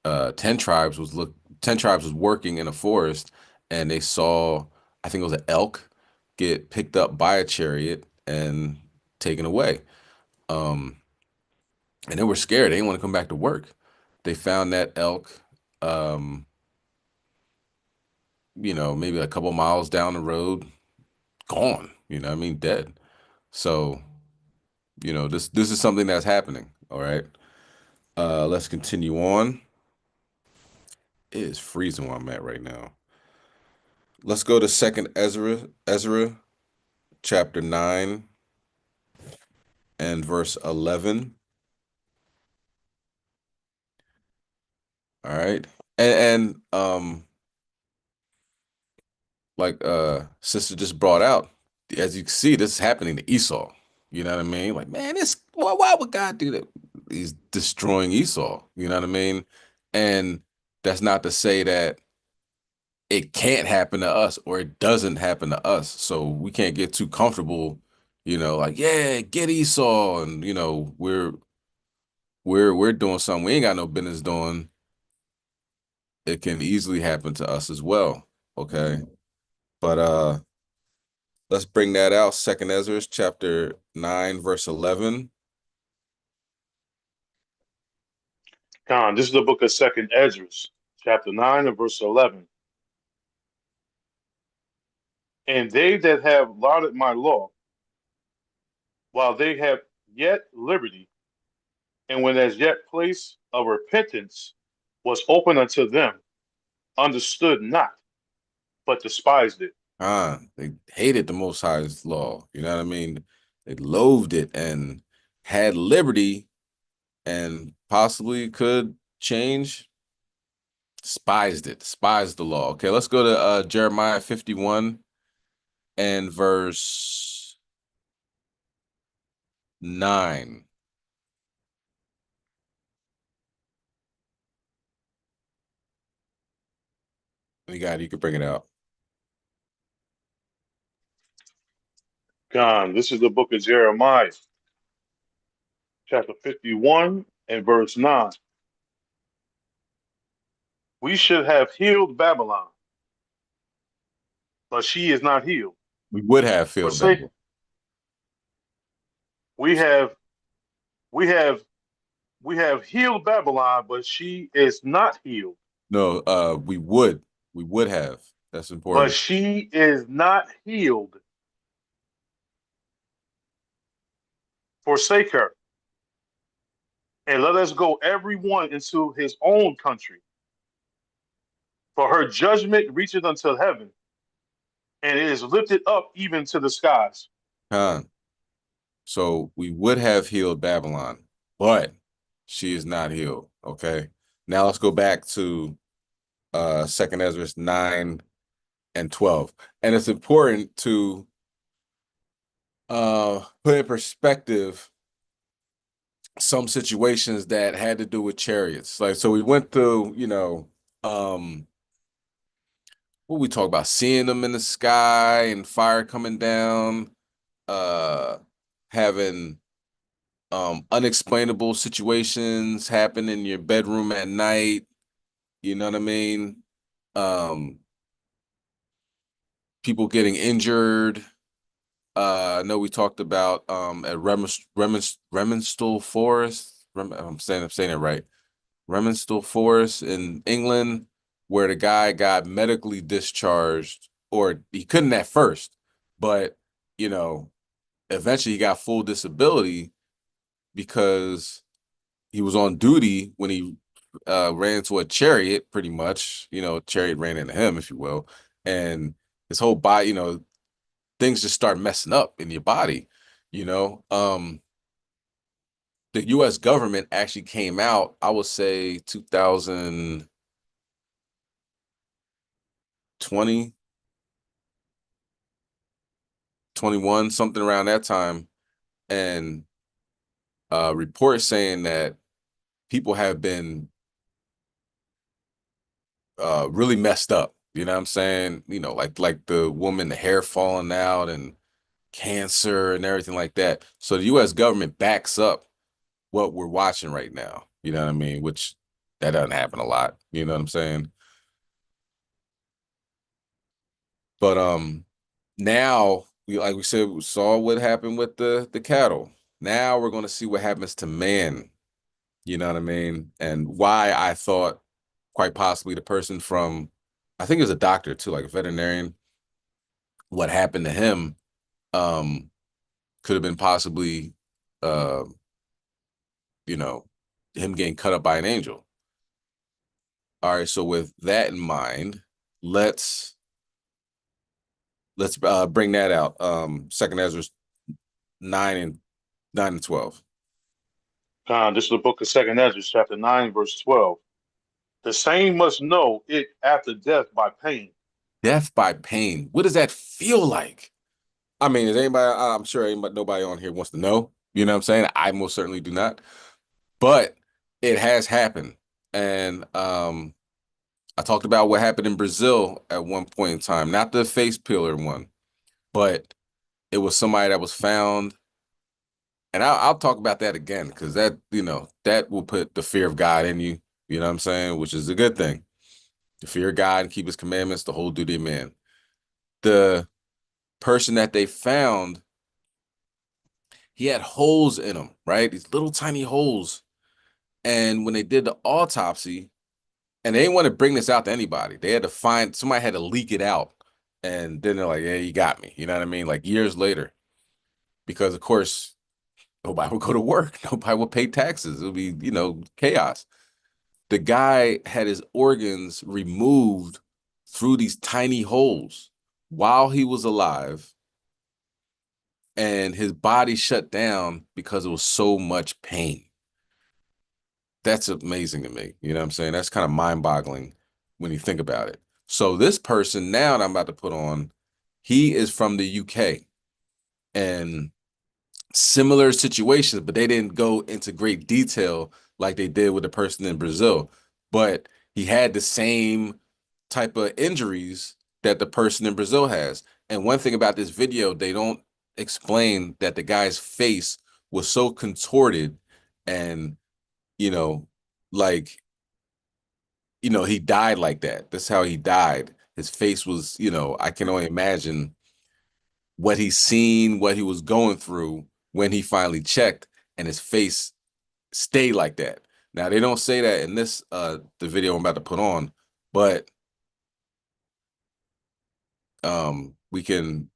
Speaker 4: 10 tribes was 10 tribes was working in a forest, and they saw, I think it was an elk, get picked up by a chariot and taken away. And they were scared. They didn't want to come back to work. They found that elk, um, you know, maybe a couple miles down the road, gone, you know what I mean, dead. So, you know, this is something that's happening. All right. Let's continue on. It is freezing where I'm at right now. Let's go to Second Ezra, chapter 9 and verse 11. All right. And like sister just brought out, as you can see, this is happening to Esau. You know what I mean? Like, man, why would God do that? He's destroying Esau. You know what I mean? And that's not to say that it can't happen to us or it doesn't happen to us. So we can't get too comfortable, you know, like, yeah, get Esau, and you know, we're doing something we ain't got no business doing. It can easily happen to us as well. Okay. But let's bring that out. Second Ezra chapter 9, verse 11.
Speaker 6: Con, this is the book of Second Ezra, chapter 9 and verse 11. And they that have lauded my law, while they have yet liberty, and when as yet place of repentance was open unto them, understood not, but despised it.
Speaker 4: They hated the Most High's law. You know what I mean? They loathed it and had liberty and possibly could change. Despised it, despised the law. Okay, let's go to Jeremiah 51 and verse 9. You got it, you can bring it out.
Speaker 6: Con, this is the book of Jeremiah, chapter 51 and verse 9. We should have healed Babylon, but she is not healed.
Speaker 4: We would have healed Babylon.
Speaker 6: We have healed Babylon, but she is not healed.
Speaker 4: No, we would have. That's important.
Speaker 6: But she is not healed. Forsake her, and let us go every one into his own country. For her judgment reacheth unto heaven, and it is lifted up even to the skies.
Speaker 4: So we would have healed Babylon, but she is not healed. Okay. Now let's go back to Second Ezra 9 and 12. And it's important to put in perspective some situations that had to do with chariots. Like, so we went through, you know, what we talk about, seeing them in the sky and fire coming down, having unexplainable situations happen in your bedroom at night. You know what I mean? People getting injured. I know we talked about at Remenstal Forest. I'm saying it right. Remenstal Forest in England, where the guy got medically discharged, or he couldn't at first, But, you know, eventually he got full disability because he was on duty when he ran into a chariot, pretty much. You know, a chariot ran into him, if you will. And his whole body, you know, things just start messing up in your body, you know. The US government actually came out, I would say 2020, 21, something around that time, and reports saying that people have been really messed up. You know what I'm saying? You know, like the woman, the hair falling out and cancer and everything like that. So the US government backs up what we're watching right now. You know what I mean? Which that doesn't happen a lot. You know what I'm saying? But now like we said, we saw what happened with the cattle. Now we're gonna see what happens to man. You know what I mean? And why I thought quite possibly the person from, I think it was a doctor too, like a veterinarian, what happened to him could have been possibly uh, you know, him getting cut up by an angel. All right, so with that in mind, let's bring that out. Second Ezra 9 and 12.
Speaker 6: This is the book of Second Ezra, chapter 9, verse 12. The same must know it after death by pain.
Speaker 4: Death by pain. What does that feel like? I mean, is anybody, I'm sure nobody on here wants to know. You know what I'm saying? I most certainly do not. But it has happened. And I talked about what happened in Brazil at one point in time, not the face peeler one, but it was somebody that was found. And I'll talk about that again, because that, you know, that will put the fear of God in you, you know what I'm saying? Which is a good thing. To fear God and keep his commandments, the whole duty of man. The person that they found, he had holes in him, right? These little tiny holes. And when they did the autopsy, and they didn't want to bring this out to anybody, they had to find, somebody had to leak it out. And then they're like, yeah, you got me. You know what I mean? Like years later. Because, of course, nobody would go to work. Nobody would pay taxes. It would be, you know, chaos. The guy had his organs removed through these tiny holes while he was alive. And his body shut down because it was so much pain. That's amazing to me. You know what I'm saying? That's kind of mind-boggling when you think about it. So this person now that I'm about to put on, he is from the UK. And similar situations, but they didn't go into great detail like they did with the person in Brazil. But he had the same type of injuries that the person in Brazil has. And one thing about this video, they don't explain that the guy's face was so contorted and, you know, like, you know, he died like that. That's how he died. His face was, you know, I can only imagine what he's seen, what he was going through when he finally checked, and his face stayed like that. Now, they don't say that in this the video I'm about to put on, but we can,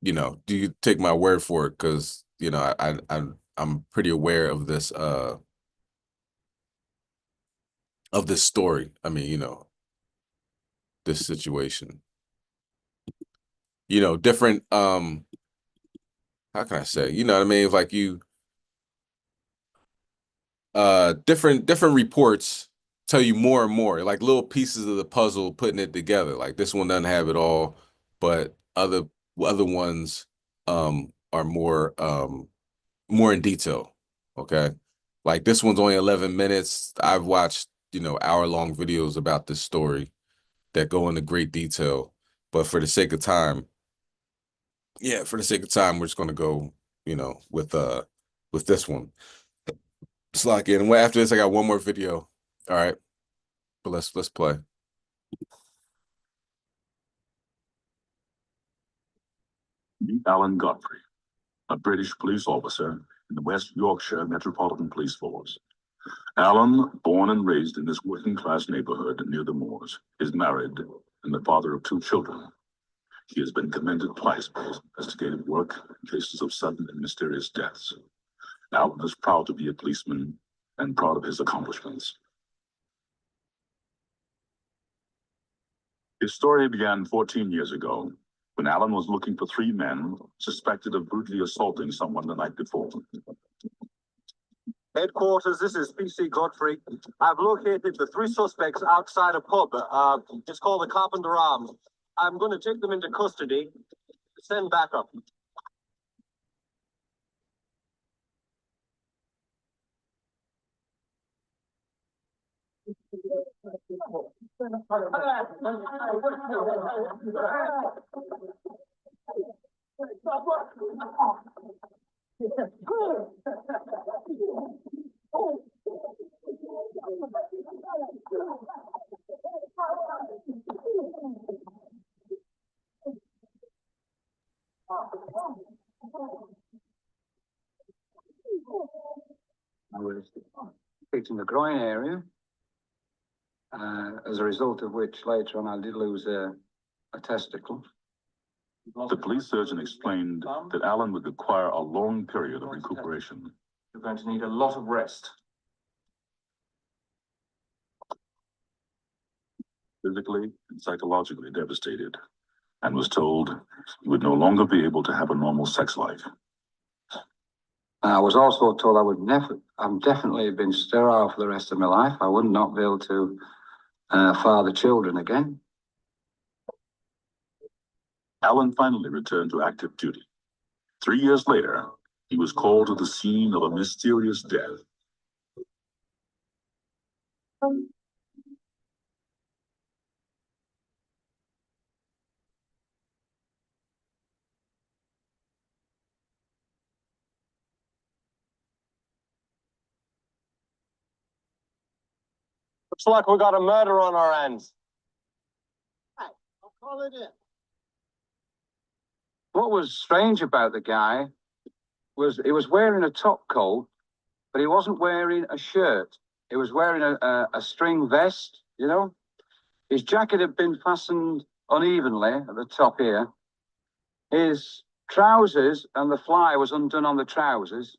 Speaker 4: you know, do you take my word for it? Because, you know, I'm pretty aware of this story. I mean, you know, this situation. You know, different how can I say? You know what I mean? If like you different reports tell you more and more, like little pieces of the puzzle, putting it together. Like this one doesn't have it all, but other ones are more more in detail. Okay. Like this one's only 11 minutes. I've watched, you know, hour-long videos about this story that go into great detail. But for the sake of time, we're just gonna go, you know, with this one. It's lock in. And after this, I got one more video. All right. But let's play.
Speaker 13: Meet Alan Godfrey, a British police officer in the West Yorkshire Metropolitan Police Force. Alan, born and raised in this working-class neighborhood near the moors, is married and the father of 2 children. He has been commended twice for his investigative work in cases of sudden and mysterious deaths. Alan is proud to be a policeman and proud of his accomplishments. His story began 14 years ago, when Alan was looking for 3 men suspected of brutally assaulting someone the night before.
Speaker 14: Headquarters, this is PC Godfrey. I've located the 3 suspects outside a pub. It's called the Carpenter Arms. I'm going to take them into custody. Send backup.
Speaker 15: I was kicked in the groin area, as a result of which later on I did lose a testicle.
Speaker 13: The police surgeon explained that Alan would require a long period of recuperation.
Speaker 14: You're going to need a lot of rest.
Speaker 13: Physically and psychologically devastated, and was told he would no longer be able to have a normal sex life.
Speaker 15: I was also told I would definitely been sterile for the rest of my life. I would not be able to father children again.
Speaker 13: Alan finally returned to active duty. 3 years later, he was called to the scene of a mysterious death.
Speaker 14: Looks like we got a murder on our hands.
Speaker 15: I'll call it in. What was strange about the guy was he was wearing a top coat, but he wasn't wearing a shirt. He was wearing a string vest, you know. His jacket had been fastened unevenly at the top here. His trousers and the fly was undone on the trousers.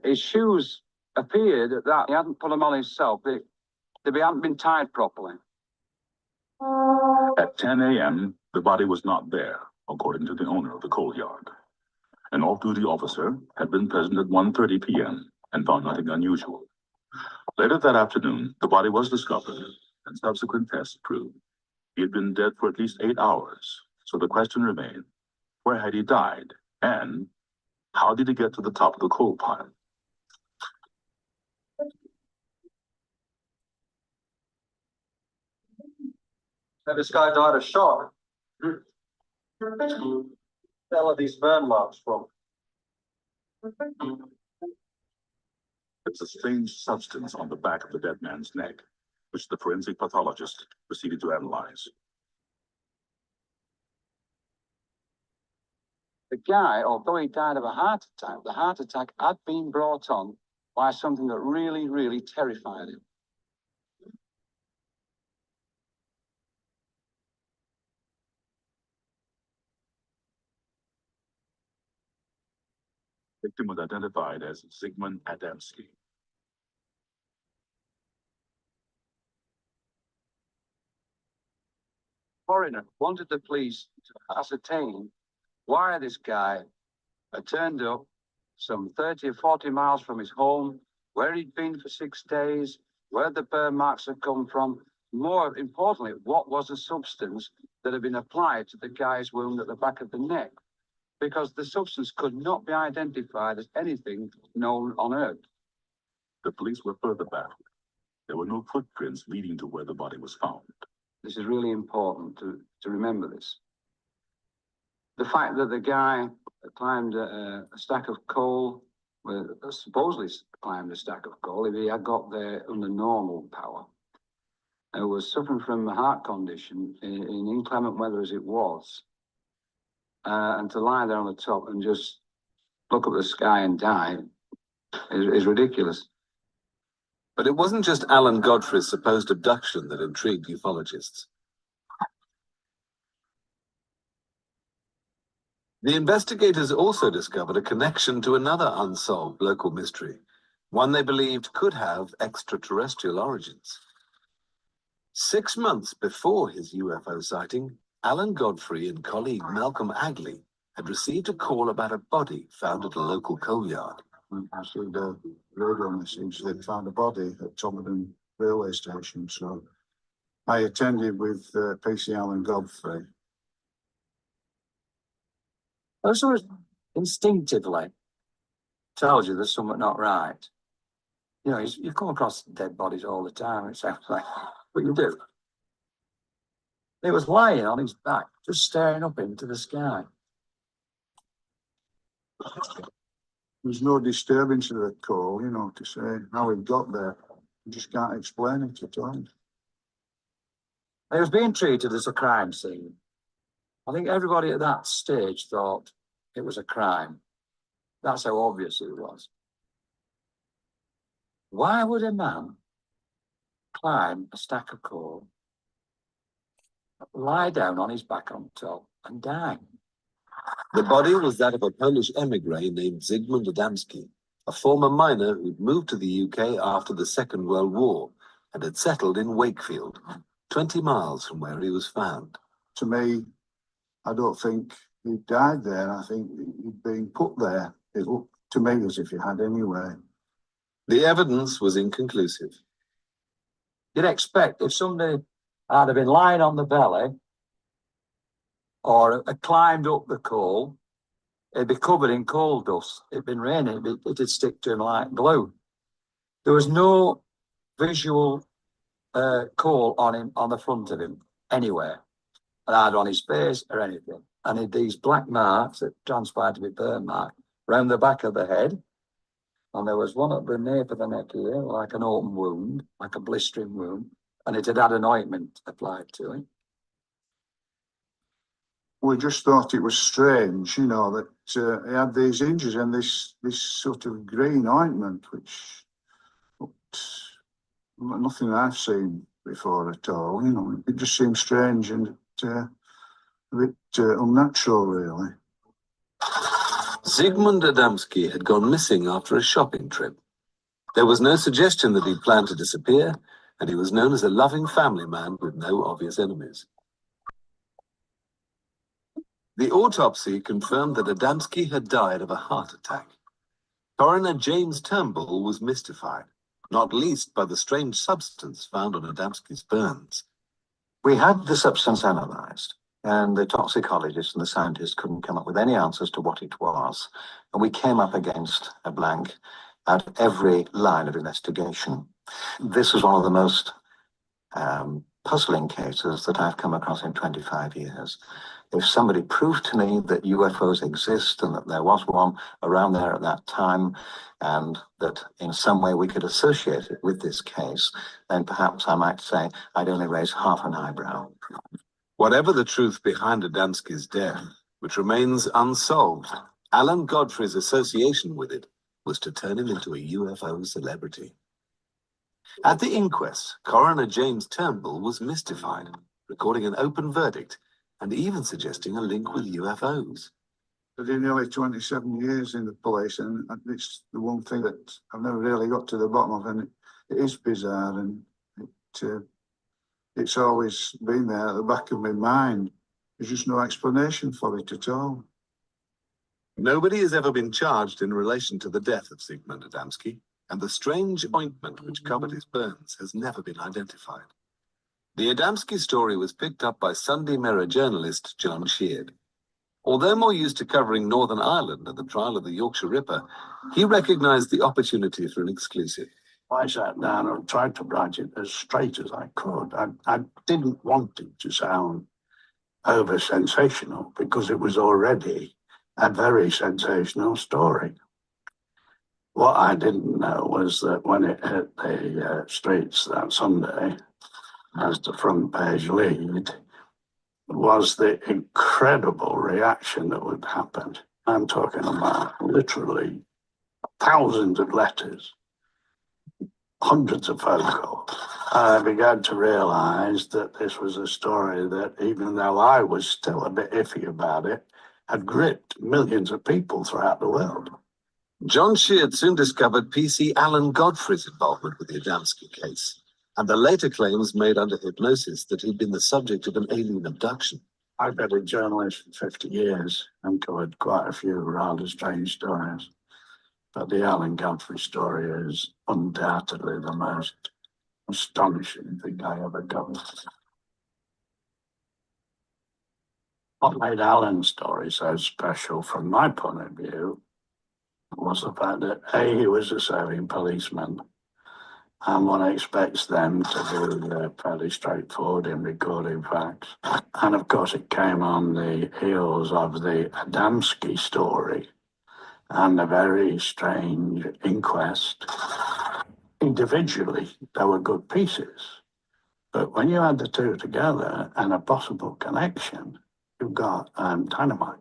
Speaker 15: His shoes appeared that he hadn't put them on himself. They hadn't been tied properly.
Speaker 13: At 10 a.m., the body was not there, according to the owner of the coal yard. An off-duty officer had been present at 1:30 p.m. and found nothing unusual. Later that afternoon, the body was discovered, and subsequent tests proved he had been dead for at least 8 hours. So the question remained, where had he died, and how did he get to the top of the coal pile?
Speaker 14: This guy died of shock. Where are these burn marks from?
Speaker 13: It's a strange substance on the back of the dead man's neck, which the forensic pathologist proceeded to analyze.
Speaker 15: The guy, although he died of a heart attack, the heart attack had been brought on by something that really, really terrified him.
Speaker 13: The victim was identified as Zygmunt Adamski.
Speaker 15: Foreigner wanted the police to ascertain why this guy had turned up some 30 or 40 miles from his home, where he'd been for 6 days, where the burn marks had come from. More importantly, what was the substance that had been applied to the guy's wound at the back of the neck? Because the substance could not be identified as anything known on Earth.
Speaker 13: The police were further baffled. There were no footprints leading to where the body was found.
Speaker 15: This is really important to remember this. The fact that the guy climbed a stack of coal, well, supposedly climbed a stack of coal, if he had got there under normal power, was suffering from a heart condition in inclement weather as it was, and to lie there on the top and just look up at the sky and die is ridiculous.
Speaker 19: But it wasn't just Alan Godfrey's supposed abduction that intrigued ufologists. The investigators also discovered a connection to another unsolved local mystery, one they believed could have extraterrestrial origins. 6 months before his UFO sighting, Alan Godfrey and colleague Malcolm Agley had received a call about a body found at a local coal yard.
Speaker 1: I received a radio message they'd found a body at Tomerton railway station, so I attended with PC Alan Godfrey.
Speaker 20: I sort of instinctively told you there's something not right. You know, you come across dead bodies all the time, it sounds like, but you do. He was lying on his back, just staring up into the sky.
Speaker 1: There's no disturbance of the call, you know, to say how he got there. You just can't explain it at all.
Speaker 20: He was being treated as a crime scene. I think everybody at that stage thought it was a crime. That's how obvious it was. Why would a man climb a stack of coal, lie down on his back on top, and die?
Speaker 19: The body was that of a Polish emigre named Zygmunt Adamski, a former miner who'd moved to the UK after the Second World War and had settled in Wakefield, 20 miles from where he was found.
Speaker 1: To me, I don't think he died there. I think he'd been put there. It looked to me as if he had anyway.
Speaker 19: The evidence was inconclusive.
Speaker 20: You'd expect if somebody had been lying on the belly or had climbed up the coal, it'd be covered in coal dust. It'd been raining, it'd stick to him like glue. There was no visual coal on him, on the front of him, anywhere, either on his face or anything. And he had these black marks that transpired to be burn marks round the back of the head. And there was one at the nape of the neck here, like an open wound, like a blistering wound, and it had had an ointment applied to it.
Speaker 1: We just thought it was strange, you know, that he had these injuries and this sort of green ointment, which looked nothing I've seen before at all. You know, it just seemed strange and a bit unnatural, really.
Speaker 19: Zygmunt Adamski had gone missing after a shopping trip. There was no suggestion that he'd planned to disappear, and he was known as a loving family man with no obvious enemies. The autopsy confirmed that Adamski had died of a heart attack. Coroner James Turnbull was mystified, not least by the strange substance found on Adamski's burns.
Speaker 12: We had the substance analysed, and the toxicologists and the scientists couldn't come up with any answers to what it was. And we came up against a blank at every line of investigation. This was one of the most puzzling cases that I've come across in 25 years. If somebody proved to me that UFOs exist and that there was one around there at that time, and that in some way we could associate it with this case, then perhaps I might say I'd only raise half an eyebrow.
Speaker 19: Whatever the truth behind Adamski's death, which remains unsolved, Alan Godfrey's association with it was to turn him into a UFO celebrity. At the inquest, Coroner James Turnbull was mystified, recording an open verdict and even suggesting a link with UFOs.
Speaker 1: I did nearly 27 years in the police, and it's the one thing that I've never really got to the bottom of, and it is bizarre, and it's always been there at the back of my mind. There's just no explanation for it at all.
Speaker 19: Nobody has ever been charged in relation to the death of Zygmunt Adamski, and the strange ointment which covered his burns has never been identified. The Adamski story was picked up by Sunday Mirror journalist John Sheard. Although more used to covering Northern Ireland and the trial of the Yorkshire Ripper, he recognised the opportunity for an exclusive.
Speaker 21: I sat down and tried to write it as straight as I could. I didn't want it to sound over-sensational because it was already a very sensational story. What I didn't know was that when it hit the streets that Sunday, as the front page lead, was the incredible reaction that would happen. I'm talking about literally thousands of letters, hundreds of phone calls. I began to realise that this was a story that, even though I was still a bit iffy about it, had gripped millions of people throughout the world.
Speaker 19: John Sheard soon discovered PC Alan Godfrey's involvement with the Adamski case, and the later claims made under hypnosis that he'd been the subject of an alien abduction.
Speaker 21: I've been a journalist for 50 years and covered quite a few rather strange stories. But the Alan Godfrey story is undoubtedly the most astonishing thing I ever covered. What made Alan's story so special from my point of view was the fact that A, he was a serving policeman, and one expects them to be fairly straightforward in recording facts. And of course it came on the heels of the Adamski story and a very strange inquest. Individually, they were good pieces. But when you add the two together and a possible connection, you've got dynamite.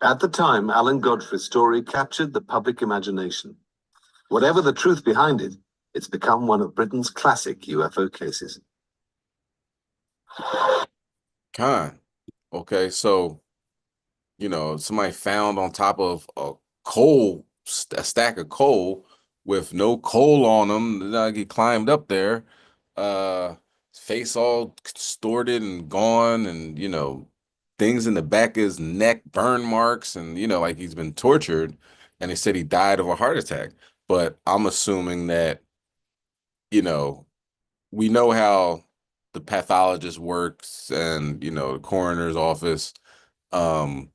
Speaker 19: At the time, Alan Godfrey's story captured the public imagination. Whatever the truth behind it, it's become one of Britain's classic UFO cases.
Speaker 4: Okay, so, you know, somebody found on top of a stack of coal with no coal on them. He climbed up there, face all distorted and gone, and, you know, things in the back of his neck, burn marks, and, you know, like he's been tortured, and they said he died of a heart attack. But I'm assuming that, you know, we know how the pathologist works and, you know, the coroner's office, when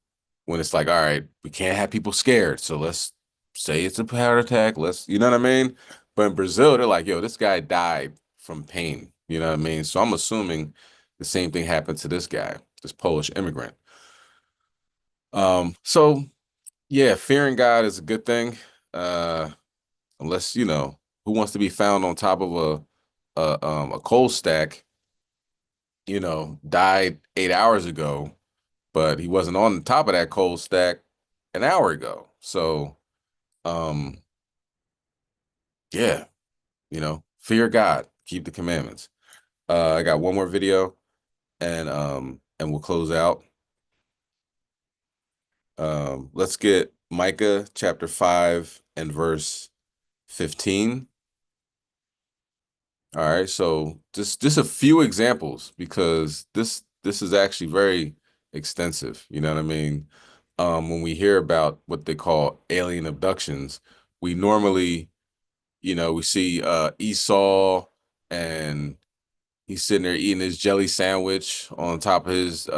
Speaker 4: it's like, all right, we can't have people scared, so let's say it's a heart attack, you know what I mean? But in Brazil, they're like, yo, this guy died from pain, you know what I mean? So I'm assuming the same thing happened to this guy, this Polish immigrant. So yeah, fearing God is a good thing, unless, you know, who wants to be found on top of a coal stack, you know, died 8 hours ago, but he wasn't on the top of that coal stack an hour ago. So, yeah, you know, fear God, keep the commandments. I got one more video and we'll close out. Let's get Micah chapter 5 and verse 15. All right, so just a few examples, because this is actually very extensive, you know what I mean? When we hear about what they call alien abductions, we normally, you know, we see Esau, and he's sitting there eating his jelly sandwich on top of his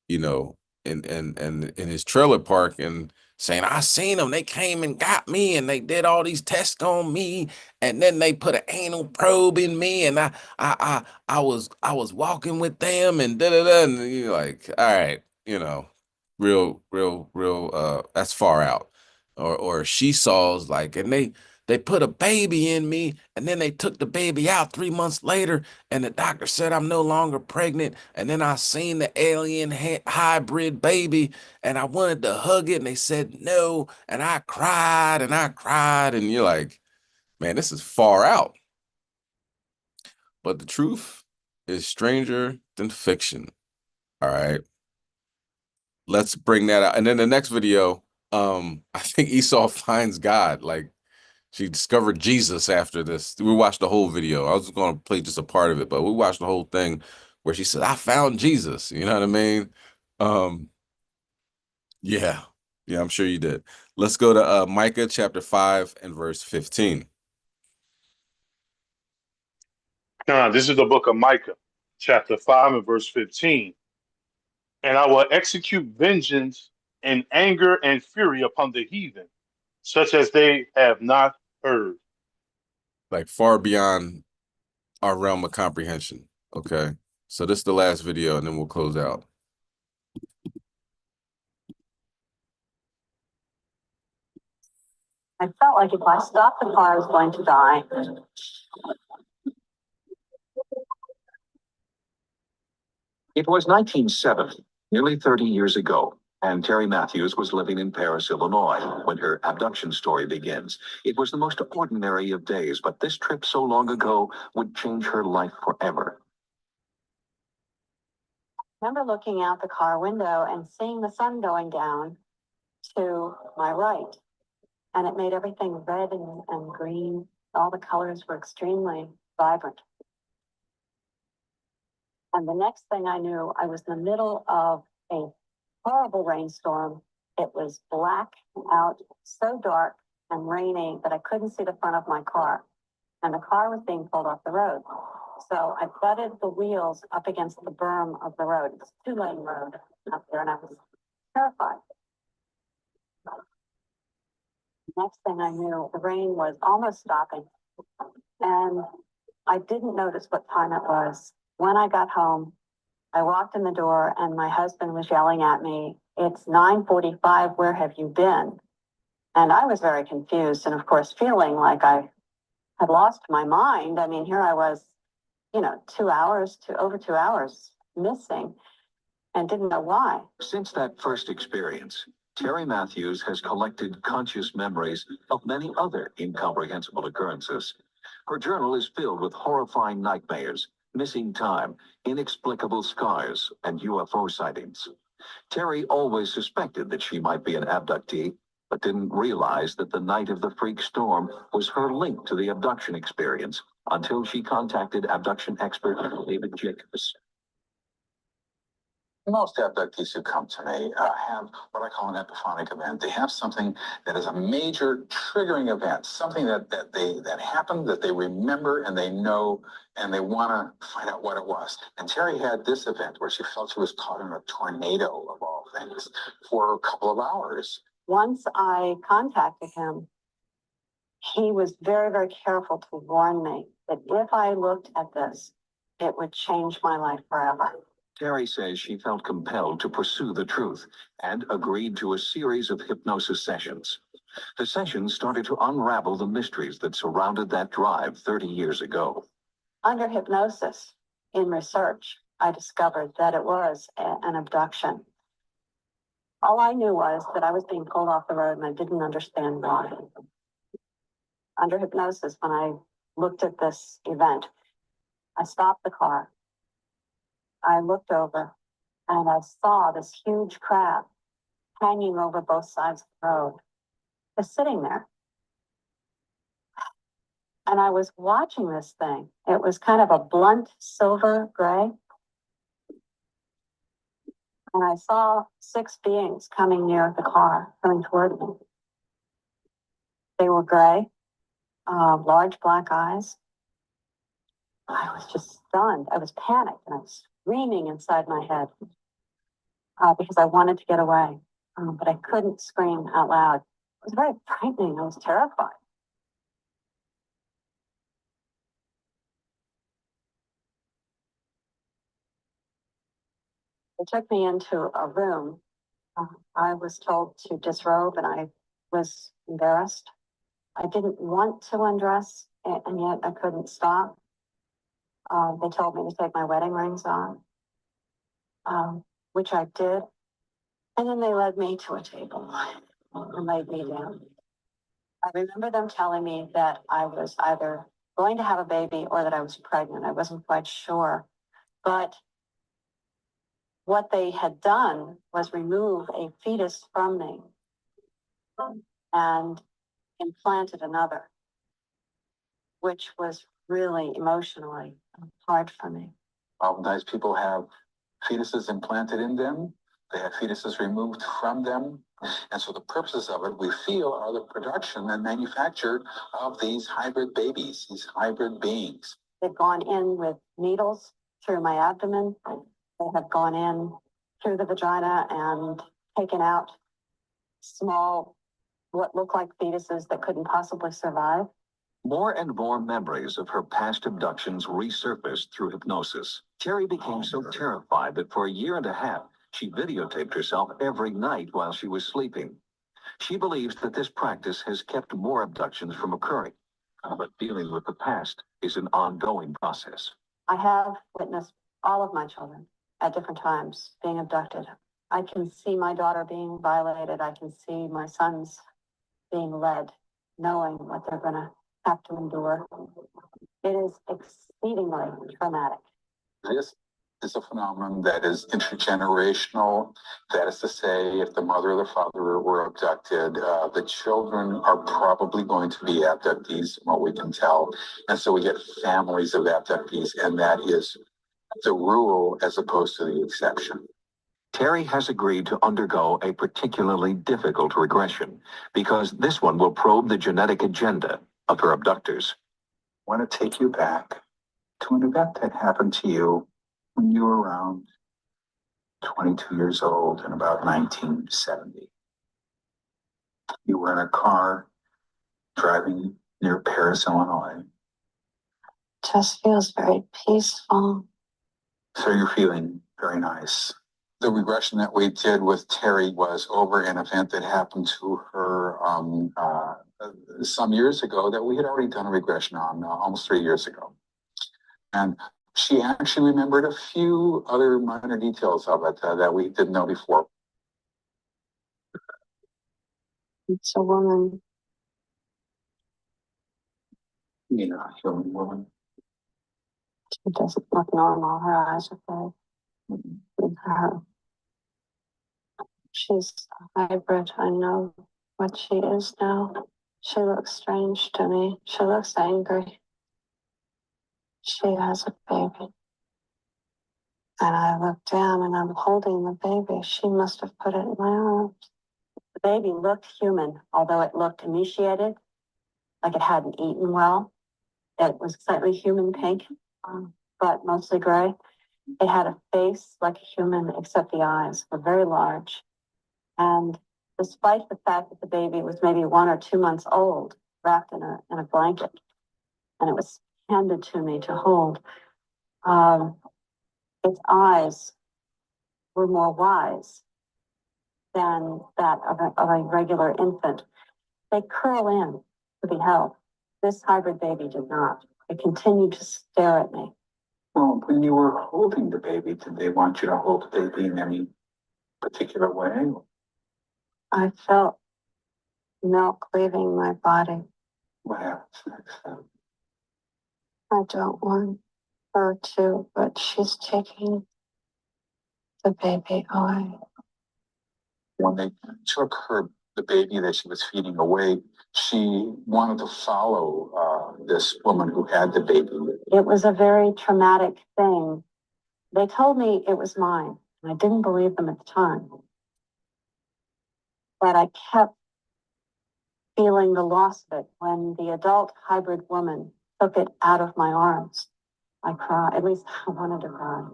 Speaker 4: you know, in his trailer park, and saying, I seen them, they came and got me, and they did all these tests on me, and then they put an anal probe in me, and I was walking with them, and da-da-da, and you're like, all right, you know, real that's far out. Or she saws, like, and they put a baby in me, and then they took the baby out 3 months later, and the doctor said I'm no longer pregnant, and then I seen the alien hybrid baby, and I wanted to hug it, and they said no, and I cried, and you're like, man, this is far out. But the truth is stranger than fiction. All right, let's bring that out. And then the next video, I think Esau finds God. Like, she discovered Jesus after this. We watched the whole video. I was going to play just a part of it, but we watched the whole thing where she said, I found Jesus. You know what I mean? Yeah, I'm sure you did. Let's go to Micah chapter 5 and verse 15.
Speaker 6: This is the book of Micah, chapter 5 and verse 15. And I will execute vengeance and anger and fury upon the heathen, such as they have not heard.
Speaker 4: Like, far beyond our realm of comprehension. Okay, so this is the last video, and then we'll close out.
Speaker 8: I felt like if I stopped the car, I was going to die.
Speaker 9: It was 1970, nearly 30 years ago, and Terry Matthews was living in Paris, Illinois, when her abduction story begins. It was the most ordinary of days, but this trip so long ago would change her life forever.
Speaker 8: remember looking out the car window and seeing the sun going down to my right. And it made everything red and green. All the colors were extremely vibrant. And the next thing I knew, I was in the middle of a horrible rainstorm. It was black out, so dark and rainy that I couldn't see the front of my car. And the car was being pulled off the road. So I butted the wheels up against the berm of the road. It was a 2-lane road up there, and I was terrified. Next thing I knew, the rain was almost stopping. And I didn't notice what time it was. When I got home, I walked in the door and my husband was yelling at me, "It's 9:45, where have you been?" And I was very confused and, of course, feeling like I had lost my mind. I mean, here I was, over 2 hours missing and didn't know why.
Speaker 9: Since that first experience, Terry Matthews has collected conscious memories of many other incomprehensible occurrences. Her journal is filled with horrifying nightmares, missing time, inexplicable scars, and UFO sightings. Terry always suspected that she might be an abductee, but didn't realize that the night of the freak storm was her link to the abduction experience until she contacted abduction expert David Jacobs.
Speaker 7: Most abductees who come to me have what I call an epiphanic event. They have something that is a major triggering event, something that happened, that they remember and they know, and they want to find out what it was. And Terry had this event where she felt she was caught in a tornado of all things for a couple of hours.
Speaker 8: Once I contacted him, he was very, very careful to warn me that if I looked at this, it would change my life forever.
Speaker 9: Terry says she felt compelled to pursue the truth and agreed to a series of hypnosis sessions. The sessions started to unravel the mysteries that surrounded that drive 30 years ago.
Speaker 8: Under hypnosis, in research, I discovered that it was an abduction. All I knew was that I was being pulled off the road and I didn't understand why. Under hypnosis, when I looked at this event, I stopped the car. I looked over and I saw this huge crab hanging over both sides of the road, just sitting there. And I was watching this thing. It was kind of a blunt silver gray. And I saw 6 beings coming near the car, coming toward me. They were gray, large black eyes. I was just stunned. I was panicked and I was screaming inside my head because I wanted to get away, but I couldn't scream out loud. It was very frightening. I was terrified. They took me into a room. I was told to disrobe and I was embarrassed. I didn't want to undress and yet I couldn't stop. They told me to take my wedding rings on, which I did. And then they led me to a table and laid me down. I remember them telling me that I was either going to have a baby or that I was pregnant. I wasn't quite sure. But what they had done was remove a fetus from me and implanted another, which was really emotionally hard for me.
Speaker 7: Oftentimes people have fetuses implanted in them. They have fetuses removed from them. And so the purposes of it, we feel, are the production and manufacture of these hybrid babies, these hybrid beings.
Speaker 8: They've gone in with needles through my abdomen. They have gone in through the vagina and taken out small, what looked like fetuses that couldn't possibly survive.
Speaker 9: More and more memories of her past abductions resurfaced through hypnosis. Terry became so terrified that for a year and a half, she videotaped herself every night while she was sleeping. She believes that this practice has kept more abductions from occurring, but dealing with the past is an ongoing process.
Speaker 8: I have witnessed all of my children at different times being abducted. I can see my daughter being violated. I can see my sons being led, knowing what they're going to have to endure. It is exceedingly traumatic.
Speaker 7: This is a phenomenon that is intergenerational. That is to say, if the mother or the father were abducted, the children are probably going to be abductees, from what we can tell. And so we get families of abductees, and that is the rule as opposed to the exception.
Speaker 9: Terry has agreed to undergo a particularly difficult regression because this one will probe the genetic agenda of her abductors.
Speaker 7: I want to take you back to an event that happened to you when you were around 22 years old in about 1970. You were in a car driving near Paris, Illinois.
Speaker 11: Just feels very peaceful.
Speaker 7: So you're feeling very nice. The regression that we did with Terry was over an event that happened to her some years ago that we had already done a regression on almost 3 years ago. And she actually remembered a few other minor details of it that we didn't know before.
Speaker 11: It's a woman.
Speaker 7: You know, a human woman.
Speaker 11: She doesn't look normal. Her eyes are big. Her. She's a hybrid. I know what she is now. She looks strange to me. She looks angry. She has a baby. And I look down and I'm holding the baby. She must have put it in my arms. The baby looked human, although it looked emaciated, like it hadn't eaten well. It was slightly human pink, but mostly gray. It had a face like a human, except the eyes were very large. And despite the fact that the baby was maybe 1 or 2 months old, wrapped in a blanket, and it was handed to me to hold, its eyes were more wise than that of a regular infant. They curl in to be held. This hybrid baby did not. It continued to stare at me.
Speaker 7: Well, when you were holding the baby, did they want you to hold the baby in any particular way?
Speaker 11: I felt milk leaving my body.
Speaker 7: What happens next?
Speaker 11: I don't want her to, but she's taking the baby away.
Speaker 7: When they took the baby that she was feeding away, she wanted to follow this woman who had the baby.
Speaker 11: It was a very traumatic thing. They told me it was mine, and I didn't believe them at the time. But I kept feeling the loss of it. When the adult hybrid woman took it out of my arms, I cried. At least I wanted to cry.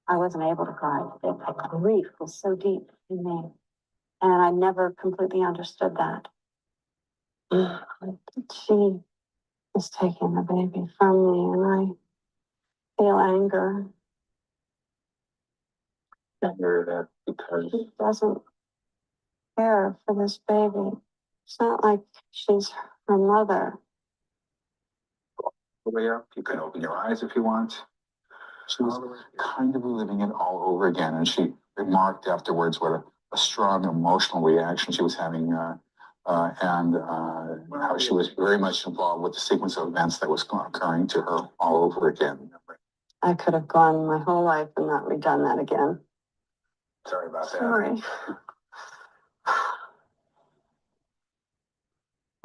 Speaker 11: I wasn't able to cry. The grief was so deep in me. And I never completely understood that. She is taking the baby from me, and I feel anger.
Speaker 7: Anger that because
Speaker 11: she doesn't care for this baby. It's not like she's her mother.
Speaker 7: You can open your eyes if you want. She was kind of reliving it all over again, and she remarked afterwards what a strong emotional reaction she was having, and how she was very much involved with the sequence of events that was occurring to her all over again.
Speaker 11: I could have gone my whole life and not redone that again.
Speaker 7: Sorry about that.
Speaker 11: Sorry.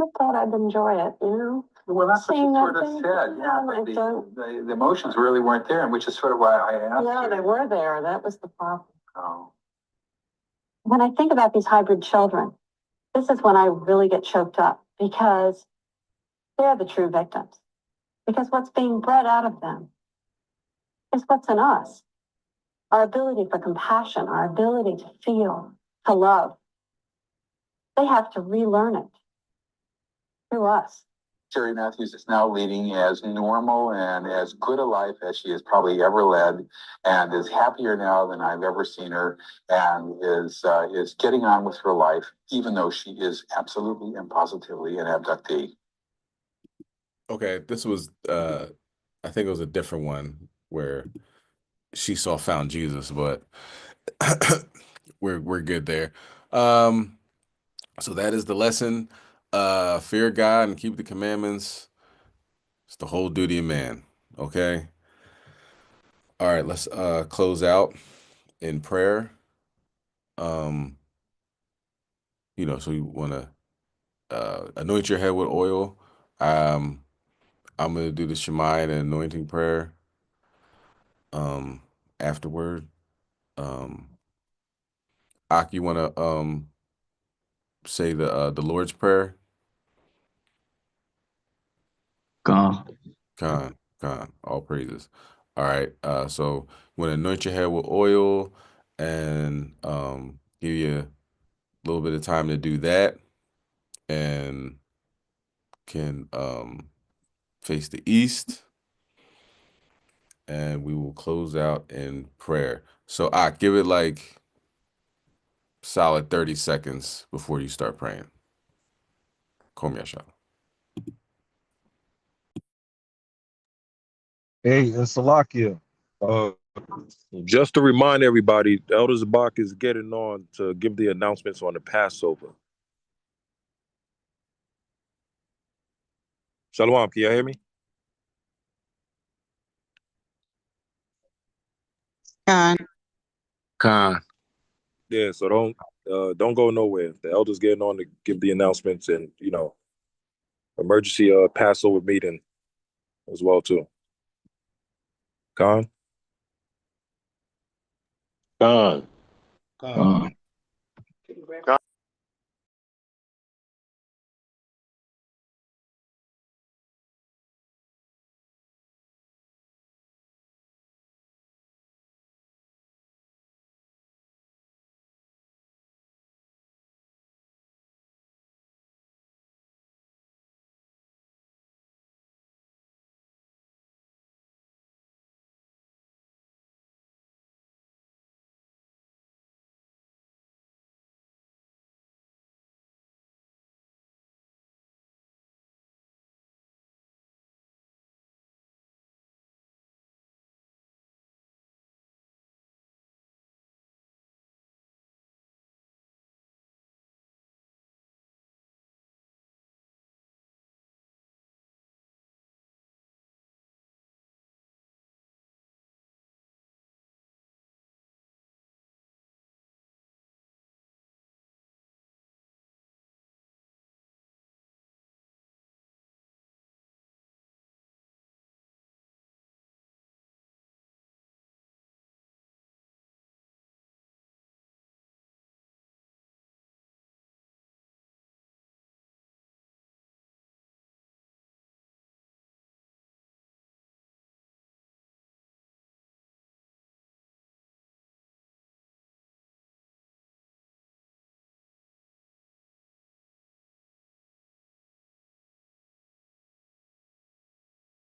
Speaker 11: I thought I'd enjoy it, you know?
Speaker 7: Well, that's what you sort of
Speaker 11: thing.
Speaker 7: said. Yeah,
Speaker 11: I
Speaker 7: but
Speaker 11: don't.
Speaker 7: the emotions really weren't there, which is sort of why I asked.
Speaker 11: No,
Speaker 7: you.
Speaker 11: they were there. That was the problem.
Speaker 7: Oh.
Speaker 11: When I think about these hybrid children, this is when I really get choked up because they're the true victims. Because what's being bred out of them is what's in us. Our ability for compassion, our ability to feel, to love. They have to relearn it through us.
Speaker 7: Terry Matthews is now leading as normal and as good a life as she has probably ever led, and is happier now than I've ever seen her, and is getting on with her life, even though she is absolutely and positively an abductee.
Speaker 4: Okay, this was I think it was a different one where she saw found Jesus, but we're good there. So that is the lesson. Fear God and keep the commandments. It's the whole duty of man. Okay. All right, let's close out in prayer. So you want to anoint your head with oil. I'm going to do the Shemai and anointing prayer afterward. Ak, you want to say the Lord's Prayer?
Speaker 16: Khan.
Speaker 4: Khan, all praises. All right, so you want to anoint your head with oil and give you a little bit of time to do that, and can face the east, and we will close out in prayer. So I give it like solid 30 seconds before you start praying. Kom Yasha.
Speaker 22: Hey, Salakia. Just to remind everybody, Elder Zabak is getting on to give the announcements on the Passover. Shalom, can you hear me?
Speaker 23: Khan.
Speaker 22: Yeah, so don't go nowhere. The elder's getting on to give the announcements, and emergency Passover meeting as well too. Khan.
Speaker 6: Khan.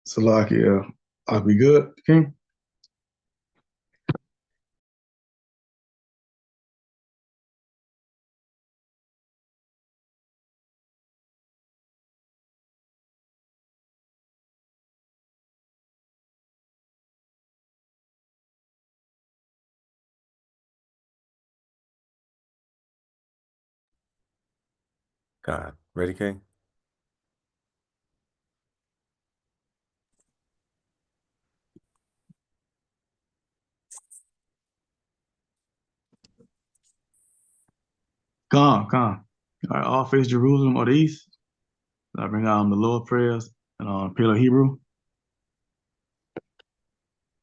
Speaker 16: Salakia. I'll be good, King.
Speaker 4: God, ready, King?
Speaker 16: Gone. All right, all face Jerusalem or the east. I bring out the Lord prayers and Paleo Hebrew.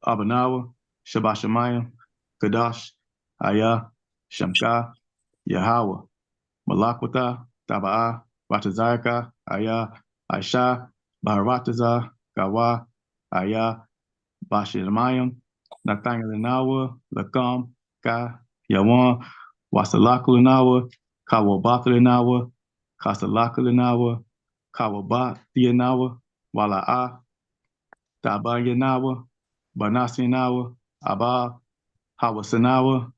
Speaker 16: Abanawa, Shabbat Shemayim, Kadash, Ayah, Shamka, Yahweh, Malakwata, Taba'ah, Ratazayaka, Ayah, Aisha, Baharatazah, Gawa, Ayah, Bashimayim, Nathaniel, Lakam, Ka, Yawan, Wasalakulinawa, Kawabakalinawa, Kasalakulinawa, Kawabathianawa, Wala'a, Tabayanawa, Banasinawa, Abba, Hawasanawa,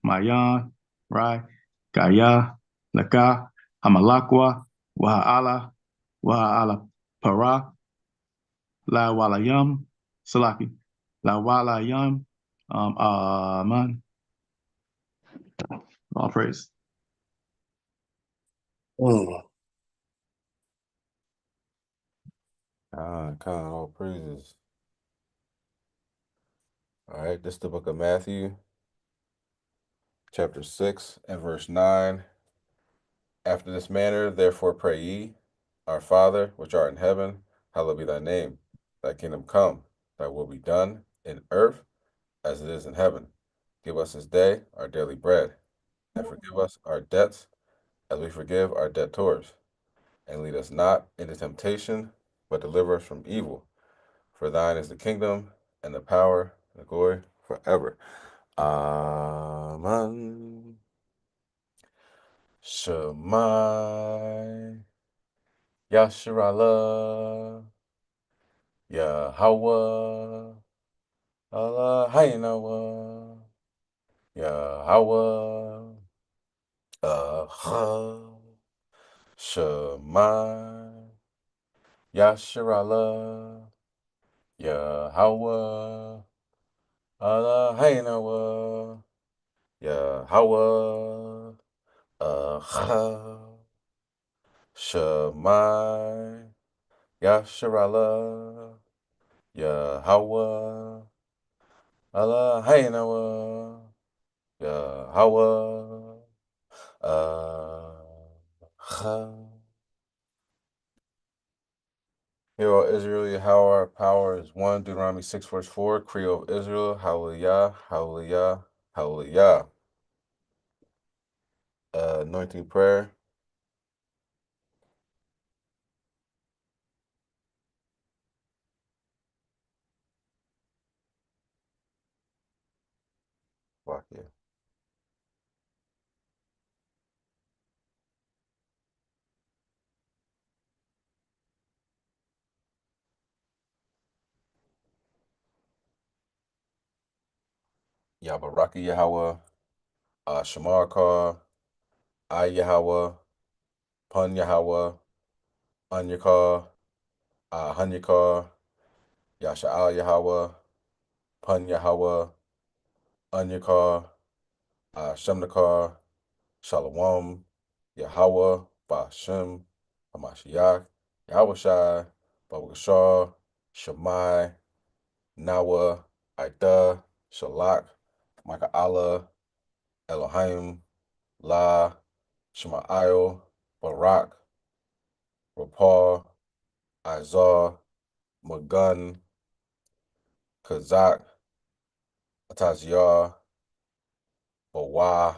Speaker 16: Mayan, Rai, Gaya, Laka, Hamalakwa, Waha'ala Para, La Walayam, Salaki, La Walayam, Man, all praise.
Speaker 4: God, all praises. All right, this is the book of Matthew, chapter 6 and verse 9. After this manner, therefore pray ye, Our Father, which art in heaven, hallowed be thy name. Thy kingdom come, thy will be done in earth as it is in heaven. Give us this day our daily bread, and forgive us our debts as we forgive our debtors. And lead us not into temptation, but deliver us from evil. For thine is the kingdom, and the power, and the glory forever. Amen. Shemai Yasharallah Yahweh Allah Haynawa Yahweh Shemai Yasharallah Yahweh Allah Haynawa Yahweh Shemai Yasharallah Yahweh Allah Haynawa Yahweh Hear, O Israel, Yahweh, our power is one. Deuteronomy 6, verse 4. Creole of Israel, hallelujah, hallelujah, hallelujah. Anointing prayer. Fuck yeah. Yabaraki Yahweh, Shamarkar, Ay Yahweh, Pun Yahweh, Anyakar, Hanyakar, Yasha'al Yahweh, Pun Yahweh, Anyakar, Shemnakar, Shalom, Yahweh, Ba'ashem, Hamashiach, Yahweh Shai, Babakashar, Shemai, Nawa, Aida, Shalak, Micah Allah, Elohim, La, Shemaiah, Barak, Rapar, Izar, Magun, Kazak, Ataziyar, Bawa,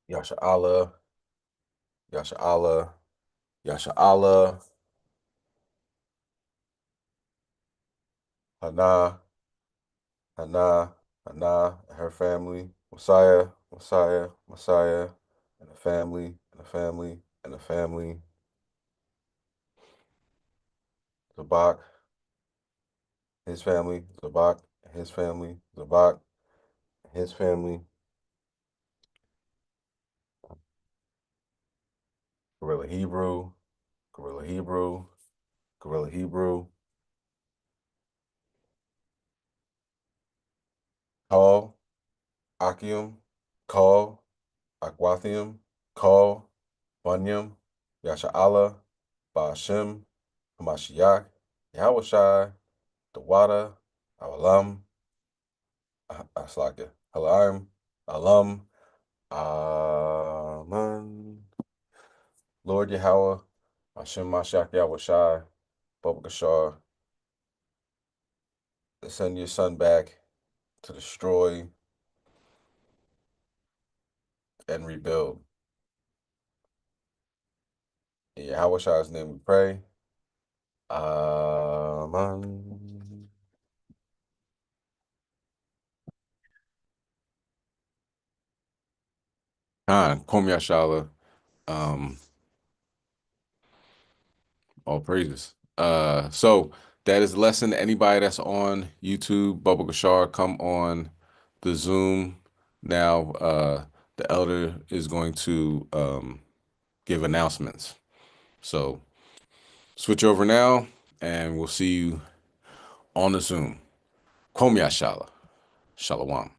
Speaker 4: Yasha Allah, Yasha Allah, Yasha Allah, Hana, Hana, Hana, and her family, Messiah, Messiah, Messiah, and the family, and the family, and the family, Zabak, his family, Zabak, his family, Zabak, his family, Gorilla Hebrew, Gorilla Hebrew, Gorilla Hebrew, Call, Akium, Call, Akwathium, Call, Bunyam, Yasha'Allah, Ba'ashem, Hamashiach, Yahushai, Dawada, Awalam, Aslaka, Halaim, Alam, Aman, Lord Yahweh, Hashem Mashiach Yahushai, Babakashar, send your son back to destroy and rebuild. In Yahweh's name we pray. Amen. Kom Yashala. All praises. So that is the lesson. Anybody that's on YouTube, Bubba Gashar, come on the Zoom now. The elder is going to give announcements. So switch over now, and we'll see you on the Zoom. Kom Yashala. Shalom.